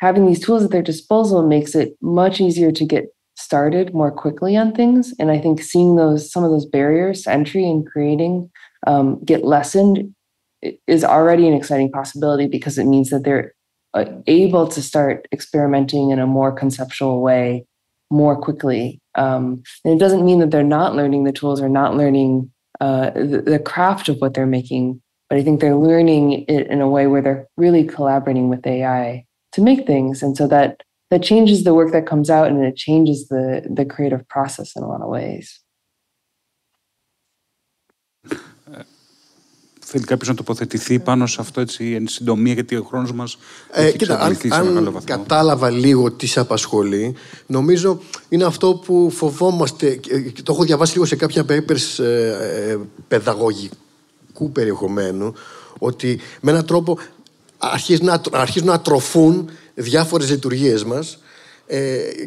Speaker 4: having these tools at their disposal makes it much easier to get started more quickly on things. And I think seeing some of those barriers to entry in creating get lessened is already an exciting possibility, because it means that they're able to start experimenting in a more conceptual way more quickly. And it doesn't mean that they're not learning the tools or not learning the craft of what they're making, but I think they're learning it in a way where they're really collaborating with AI to make things. And so that changes the work that comes out, and it changes the creative process in a lot of ways.
Speaker 3: Θέλει κάποιος να τοποθετηθεί πάνω σε αυτό, έτσι, εν συντομία, γιατί ο χρόνος μας έχει εξαντληθεί σε μεγάλο βαθμό.
Speaker 12: Αν κατάλαβα λίγο τι σε απασχολεί, νομίζω είναι αυτό που φοβόμαστε. Το έχω διαβάσει λίγο σε κάποια papers παιδαγωγικού περιεχομένου, ότι με έναν τρόπο αρχίζουν να ατροφούν διάφορες λειτουργίες μας,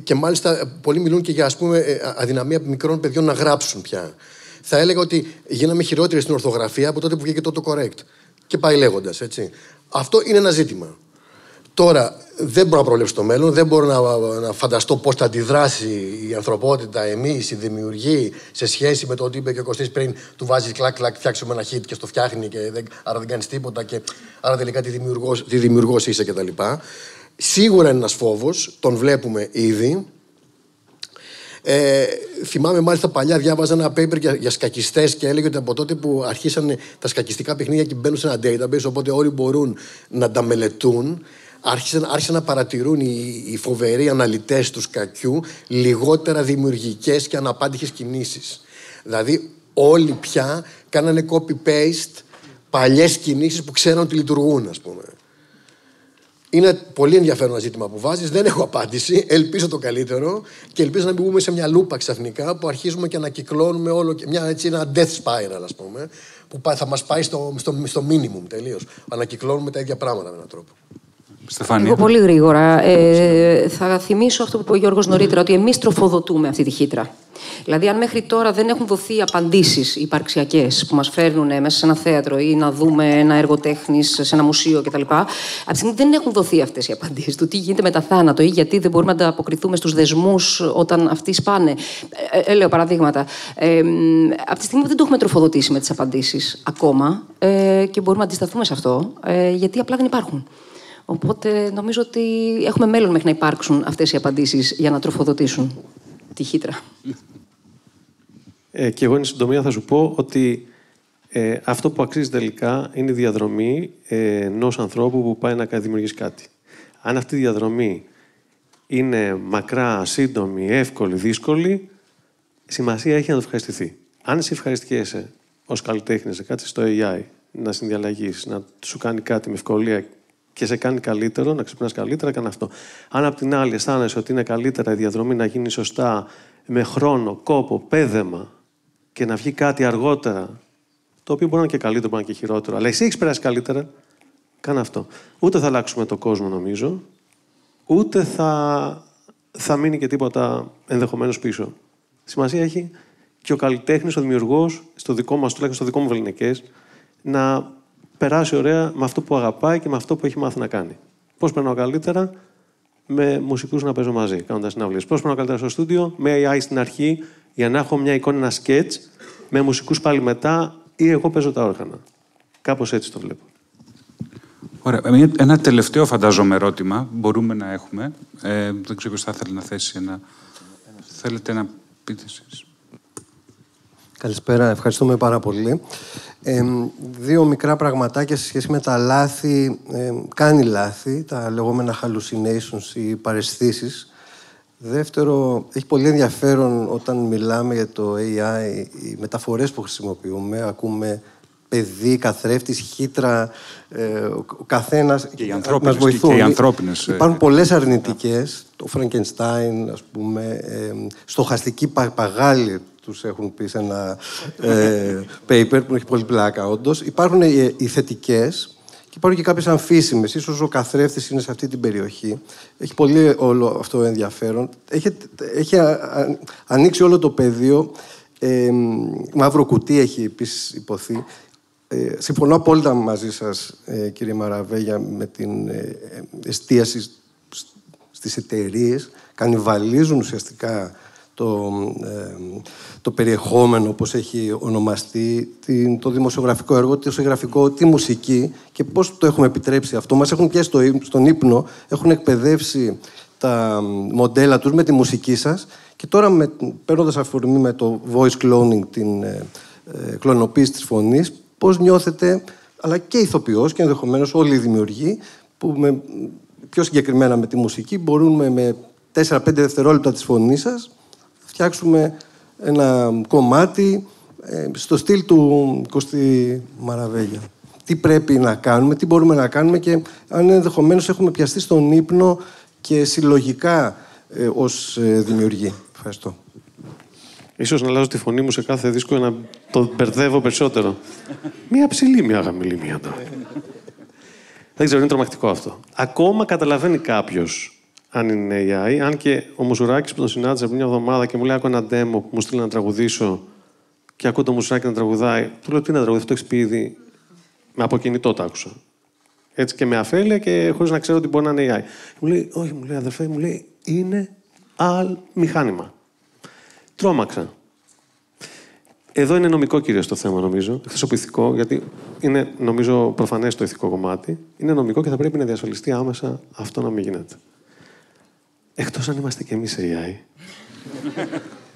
Speaker 12: Και μάλιστα πολλοί μιλούν και για, ας πούμε, αδυναμία μικρών παιδιών να γράψουν πια. Θα έλεγα ότι γίναμε χειρότεροι στην ορθογραφία από τότε που βγήκε το correct. Και πάει λέγοντας, έτσι. Αυτό είναι ένα ζήτημα. Τώρα, δεν μπορώ να προβλέψω το μέλλον, δεν μπορώ να φανταστώ πώς θα αντιδράσει η ανθρωπότητα, εμείς, οι δημιουργοί, σε σχέση με το ότι είπε και ο Κωστής πριν, του βάζεις κλακ, φτιάξουμε ένα hit και στο φτιάχνει, άρα δεν κάνεις τίποτα και άρα τελικά τι δημιουργός είσαι κτλ. Σίγουρα είναι ένας φόβος, τον βλέπουμε ήδη. Θυμάμαι μάλιστα παλιά διάβαζα ένα paper για σκακιστές και έλεγε ότι από τότε που αρχίσαν τα σκακιστικά παιχνίδια και μπαίνουν σε ένα database, οπότε όλοι μπορούν να τα μελετούν, άρχισαν να παρατηρούν οι φοβεροί αναλυτές του σκακιού λιγότερα δημιουργικές και αναπάντηχες κινήσεις. Δηλαδή όλοι πια κάνανε copy-paste παλιές κινήσεις που ξέραν ότι λειτουργούν, ας πούμε. Είναι πολύ ενδιαφέρον ένα ζήτημα που βάζεις. Δεν έχω απάντηση. Ελπίζω το καλύτερο και ελπίζω να μην μπούμε σε μια λούπα ξαφνικά που αρχίζουμε και ανακυκλώνουμε όλο. Ένα death spiral, ας πούμε, που θα μας πάει στο minimum τελείως. Ανακυκλώνουμε τα ίδια πράγματα με έναν τρόπο.
Speaker 11: Εγώ πολύ γρήγορα θα θυμίσω αυτό που είπε ο Γιώργος νωρίτερα, ότι εμείς τροφοδοτούμε αυτή τη χύτρα. Δηλαδή, αν μέχρι τώρα δεν έχουν δοθεί απαντήσεις υπαρξιακές που μας φέρνουν μέσα σε ένα θέατρο ή να δούμε ένα έργο τέχνης σε ένα μουσείο κτλ., από τη στιγμή δεν έχουν δοθεί αυτές οι απαντήσεις του τι γίνεται με τα θάνατο ή γιατί δεν μπορούμε να ανταποκριθούμε στους δεσμούς όταν αυτοί σπάνε. Λέω παραδείγματα. Από τη στιγμή που δεν το έχουμε τροφοδοτήσει με τις απαντήσεις ακόμα και μπορούμε να αντισταθούμε σε αυτό, γιατί απλά δεν υπάρχουν. Οπότε νομίζω ότι έχουμε μέλλον μέχρι να υπάρξουν αυτές οι απαντήσεις για να τροφοδοτήσουν τη χύτρα.
Speaker 13: Και εγώ, εν συντομία, θα σου πω ότι αυτό που αξίζει τελικά είναι η διαδρομή ενός ανθρώπου που πάει να δημιουργήσει κάτι. Αν αυτή η διαδρομή είναι μακρά, σύντομη, εύκολη, δύσκολη, σημασία έχει να το ευχαριστηθεί. Αν εσύ ευχαριστιέσαι ως καλλιτέχνης, να κάτσεις στο AI, να συνδιαλλαγείς, να σου κάνει κάτι με ευκολία και σε κάνει καλύτερο, να ξυπνάς καλύτερα, κάνε αυτό. Αν απ' την άλλη αισθάνεσαι ότι είναι καλύτερα η διαδρομή να γίνει σωστά, με χρόνο, κόπο, πέδεμα και να βγει κάτι αργότερα, το οποίο μπορεί να είναι και καλύτερο, μπορεί να είναι και χειρότερο, αλλά εσύ έχεις περάσει καλύτερα, κάνε αυτό. Ούτε θα αλλάξουμε τον κόσμο, νομίζω, ούτε θα μείνει και τίποτα ενδεχομένως πίσω. Σημασία έχει και ο καλλιτέχνης, ο δημιουργός, στο δικό μας, τουλάχιστον στο δικό μου Βεληνικές, να περάσει ωραία με αυτό που αγαπάει και με αυτό που έχει μάθει να κάνει. Πώς περνάω καλύτερα? Με μουσικούς να παίζω μαζί, κάνοντας συναυλίες. Πώς περνάω καλύτερα στο στούντιο? Με AI στην αρχή, για να έχω μια εικόνα, ένα σκέτς, με μουσικούς πάλι μετά, ή εγώ παίζω τα όργανα. Κάπως έτσι το βλέπω.
Speaker 3: Ωραία. Ένα τελευταίο φαντάζομαι ερώτημα μπορούμε να έχουμε. Δεν ξέρω ποιος θα ήθελε να θέσει ένα. Θέλετε να πείτε εσείς?
Speaker 12: Καλησπέρα, ευχαριστούμε πάρα πολύ. Δύο μικρά πραγματάκια σε σχέση με τα λάθη. Κάνει λάθη, τα λεγόμενα hallucinations ή παραισθήσεις. Δεύτερο, έχει πολύ ενδιαφέρον όταν μιλάμε για το AI, οι μεταφορές που χρησιμοποιούμε. Ακούμε παιδί, καθρέφτης, χύτρα, ο καθένας μας βοηθούν.
Speaker 3: Και οι ανθρώπινες.
Speaker 12: Υπάρχουν πολλές αρνητικές. Το Frankenstein, ας πούμε, στοχαστική παγάλη, τους έχουν πει σε ένα paper που έχει πολύ πλάκα, όντως. Υπάρχουν οι θετικές και υπάρχουν και κάποιες αμφίσιμες. Ίσως ο καθρέφτης είναι σε αυτή την περιοχή. Έχει πολύ όλο αυτό ενδιαφέρον. Έχει ανοίξει όλο το πεδίο. Μαύρο κουτί έχει επίσης υποθεί. Συμφωνώ απόλυτα μαζί σας, κύριε Μαραβέγια, με την εστίαση στις εταιρείες. Κανιβαλίζουν ουσιαστικά το περιεχόμενο, όπως έχει ονομαστεί, το δημοσιογραφικό έργο, το συγγραφικό, τη μουσική και πώς το έχουμε επιτρέψει αυτό. Μας έχουν πιάσει στον ύπνο, έχουν εκπαιδεύσει τα μοντέλα τους με τη μουσική σας και τώρα παίρνοντας αφορμή με το voice cloning, την κλωνοποίηση της φωνής, πώς νιώθετε, αλλά και ηθοποιός και ενδεχομένως όλοι οι δημιουργοί, που πιο συγκεκριμένα με τη μουσική μπορούμε με 4-5 δευτερόλεπτα της φωνής σας φτιάξουμε ένα κομμάτι στο στυλ του Κωστή Μαραβέγια. Τι πρέπει να κάνουμε, τι μπορούμε να κάνουμε και αν ενδεχομένως έχουμε πιαστεί στον ύπνο και συλλογικά ως δημιουργοί. Ευχαριστώ.
Speaker 13: Ίσως να αλλάζω τη φωνή μου σε κάθε δίσκο για να το μπερδεύω περισσότερο. Μία ψηλή, μία χαμηλή, μία τώρα. Δεν ξέρω, είναι τρομακτικό αυτό. Ακόμα καταλαβαίνει κάποιος αν είναι AI. Αν και ο Μουζουράκης που τον συνάντησα πριν μια εβδομάδα και μου λέει: Άκου ένα demo που μου στείλει να τραγουδήσω και ακούω το Μουζουράκη να τραγουδάει. Του λέω: Τι να τραγουδήσω, το έχεις πει ήδη. Από κινητό το άκουσα. Έτσι και με αφέλεια και χωρίς να ξέρω ότι μπορεί να είναι AI. Μου λέει: Όχι, μου λέει αδερφέ, μου λέει: Είναι μηχάνημα. Τρόμαξα. Εδώ είναι νομικό κυρίως το θέμα, νομίζω. Εκτός από ηθικό, γιατί είναι, νομίζω, προφανές το ηθικό κομμάτι. Είναι νομικό και θα πρέπει να διασφαλιστεί άμεσα αυτό να μην γίνεται. Εκτός αν είμαστε κι εμείς AI.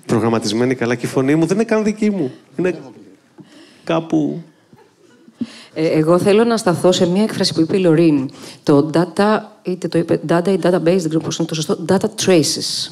Speaker 13: Προγραμματισμένοι καλά και η φωνή μου δεν είναι καν δική μου. Είναι κάπου...
Speaker 11: Εγώ θέλω να σταθώ σε μια έκφραση που είπε η Λωρίν. Το data, είτε το είπε data ή database, δεν ξέρω πώς είναι το σωστό, data traces.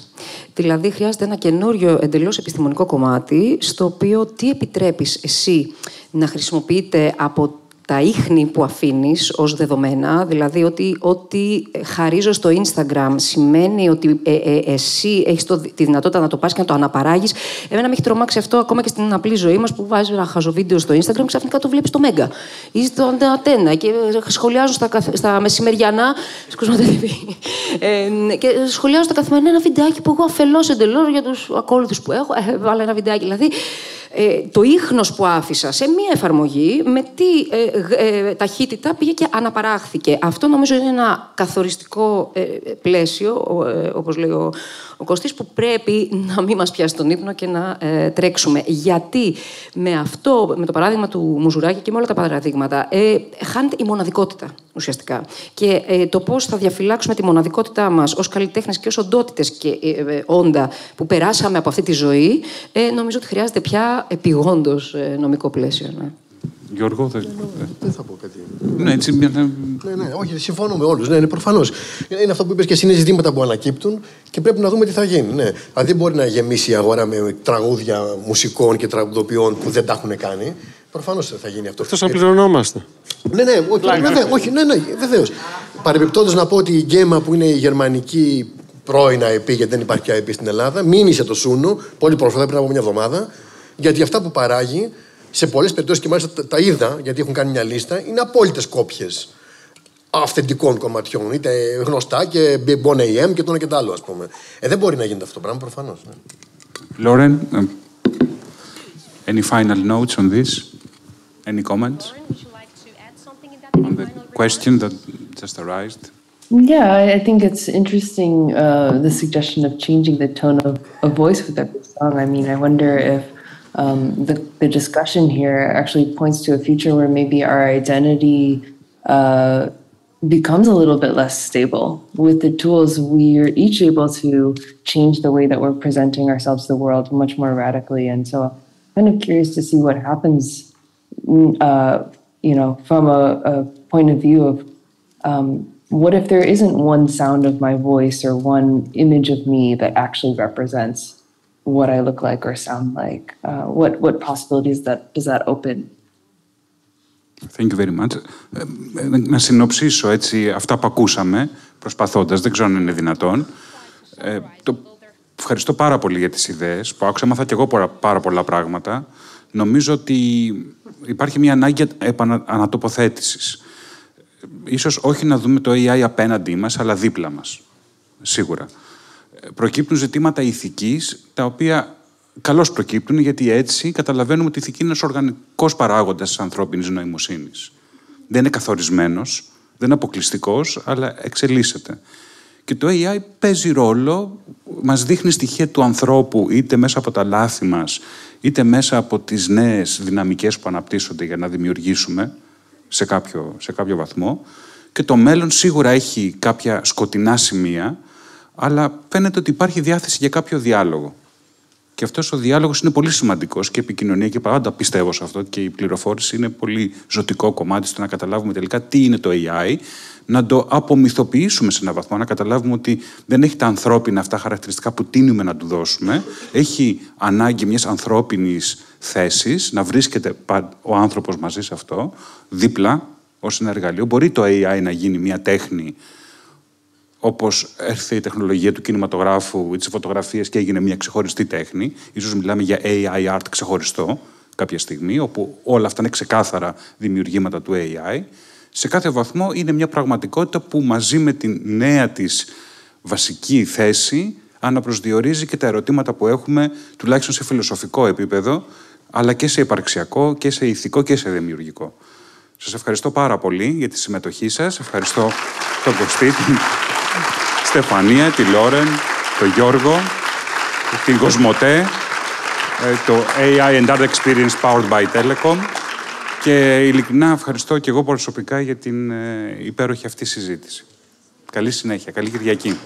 Speaker 11: Δηλαδή, χρειάζεται ένα καινούριο εντελώς επιστημονικό κομμάτι, στο οποίο τι επιτρέπεις εσύ να χρησιμοποιείτε από τα ίχνη που αφήνεις ως δεδομένα, δηλαδή ότι ό,τι χαρίζω στο Instagram σημαίνει ότι εσύ έχεις τη δυνατότητα να το πας και να το αναπαράγεις. Εμένα με έχει τρομάξει αυτό ακόμα και στην απλή ζωή μας που βάζεις ένα χαζό βίντεο στο Instagram, ξαφνικά το βλέπεις στο Μέγκα ή στο Αντένα και σχολιάζω στα μεσημεριανά, και σχολιάζω στα καθημερινά ένα βιντεάκι που εγώ αφελώς εντελώς για τους ακόλουθους που έχω, βάλα ένα βιντεάκι. Δηλαδή, το ίχνος που άφησα σε μία εφαρμογή, με τι ταχύτητα πήγε και αναπαράχθηκε. Αυτό νομίζω είναι ένα καθοριστικό πλαίσιο, όπως λέει ο Κωστής, που πρέπει να μην μας πιάσει τον ύπνο και να τρέξουμε. Γιατί με το παράδειγμα του Μουζουράκη και με όλα τα παραδείγματα, χάνεται η μοναδικότητα ουσιαστικά. Και το πώς θα διαφυλάξουμε τη μοναδικότητά μας ως καλλιτέχνες και ως οντότητες και όντα που περάσαμε από αυτή τη ζωή, νομίζω ότι χρειάζεται πια επιγόντως νομικό πλαίσιο. Ναι.
Speaker 3: Γιώργο,
Speaker 12: δεν θα πω κάτι.
Speaker 3: Ναι, έτσι,
Speaker 12: ναι, όχι, συμφωνώ με όλους. Ναι, προφανώς. Είναι αυτό που είπες και εσύ, είναι ζητήματα που ανακύπτουν και πρέπει να δούμε τι θα γίνει. Ναι. Δηλαδή, δεν μπορεί να γεμίσει η αγορά με τραγούδια μουσικών και τραγουδοποιών που δεν τα έχουν κάνει. Προφανώς θα γίνει αυτό.
Speaker 13: Εκτός αν πληρωνόμαστε.
Speaker 12: Ναι, βεβαίως. Παρεμπιπτόντως να πω ότι η Γκέμα, που είναι η γερμανική πρώην IP, γιατί δεν υπάρχει πια IP στην Ελλάδα, μήνυσε το Σούνο πολύ πρόσφατα, πριν από μια εβδομάδα, γιατί αυτά που παράγει, σε πολλές περιπτώσεις και μάλιστα τα είδα, γιατί έχουν κάνει μια λίστα, είναι απόλυτες κόπιες αυθεντικών κομματιών. Είτε γνωστά και Bon AM και το ένα και το άλλο, ας πούμε. Δεν μπορεί να γίνεται αυτό το πράγμα, προφανώς.
Speaker 3: Lauren, any final notes on this? Any comments? On the question that just arose?
Speaker 4: Yeah, I think it's interesting, the suggestion of changing the tone of voice with every song. I mean, I wonder if the discussion here actually points to a future where maybe our identity becomes a little bit less stable. With the tools, we're each able to change the way that we're presenting ourselves to the world much more radically. And so I'm kind of curious to see what happens, from a point of view of what if there isn't one sound of my voice or one image of me that actually represents what I look like or sound like? What possibilities does that open?
Speaker 3: Thank you very much. Να συνοψίσω έτσι αυτά που ακούσαμε, προσπαθώντας, δεν ξέρω αν είναι δυνατόν. Ευχαριστώ πάρα πολύ για τις ιδέες που άκουσα. Έμαθα και εγώ πάρα πολλά πράγματα. Νομίζω ότι υπάρχει μια ανάγκη ανατοποθέτησης. Ίσως όχι να δούμε το AI απέναντί μας, αλλά δίπλα μας. Σίγουρα. Προκύπτουν ζητήματα ηθικής, τα οποία καλώς προκύπτουν, γιατί έτσι καταλαβαίνουμε ότι η ηθική είναι ένας οργανικός παράγοντας της ανθρώπινης νοημοσύνης. Δεν είναι καθορισμένος, δεν είναι αποκλειστικός, αλλά εξελίσσεται. Και το AI παίζει ρόλο, μας δείχνει στοιχεία του ανθρώπου, είτε μέσα από τα λάθη μας, είτε μέσα από τις νέες δυναμικές που αναπτύσσονται για να δημιουργήσουμε σε κάποιο βαθμό. Και το μέλλον σίγουρα έχει κάποια σκοτεινά σημεία, αλλά φαίνεται ότι υπάρχει διάθεση για κάποιο διάλογο. Και αυτός ο διάλογος είναι πολύ σημαντικός και η επικοινωνία, και πάντα πιστεύω σε αυτό, και η πληροφόρηση είναι πολύ ζωτικό κομμάτι στο να καταλάβουμε τελικά τι είναι το AI, να το απομυθοποιήσουμε σε έναν βαθμό, να καταλάβουμε ότι δεν έχει τα ανθρώπινα αυτά χαρακτηριστικά που τείνουμε να του δώσουμε. Έχει ανάγκη μιας ανθρώπινης θέσης, να βρίσκεται ο άνθρωπος μαζί σε αυτό, δίπλα, ως ένα εργαλείο. Μπορεί το AI να γίνει μια τέχνη, όπως έρθει η τεχνολογία του κινηματογράφου ή της φωτογραφίας και έγινε μια ξεχωριστή τέχνη. Ίσως μιλάμε για AI art ξεχωριστό κάποια στιγμή, όπου όλα αυτά είναι ξεκάθαρα δημιουργήματα του AI. Σε κάθε βαθμό είναι μια πραγματικότητα που μαζί με την νέα της βασική θέση αναπροσδιορίζει και τα ερωτήματα που έχουμε, τουλάχιστον σε φιλοσοφικό επίπεδο, αλλά και σε υπαρξιακό και σε ηθικό και σε δημιουργικό. Σας ευχαριστώ πάρα πολύ για τη συμμετοχή σας. Ευχαριστώ τον Κωστή, την Στεφανία, τη Λόρεν, τον Γιώργο, την Κοσμοτέ, το AI and Art Experience Powered by Telecom και ειλικρινά ευχαριστώ και εγώ προσωπικά για την υπέροχη αυτή συζήτηση. Καλή συνέχεια, καλή Κυριακή.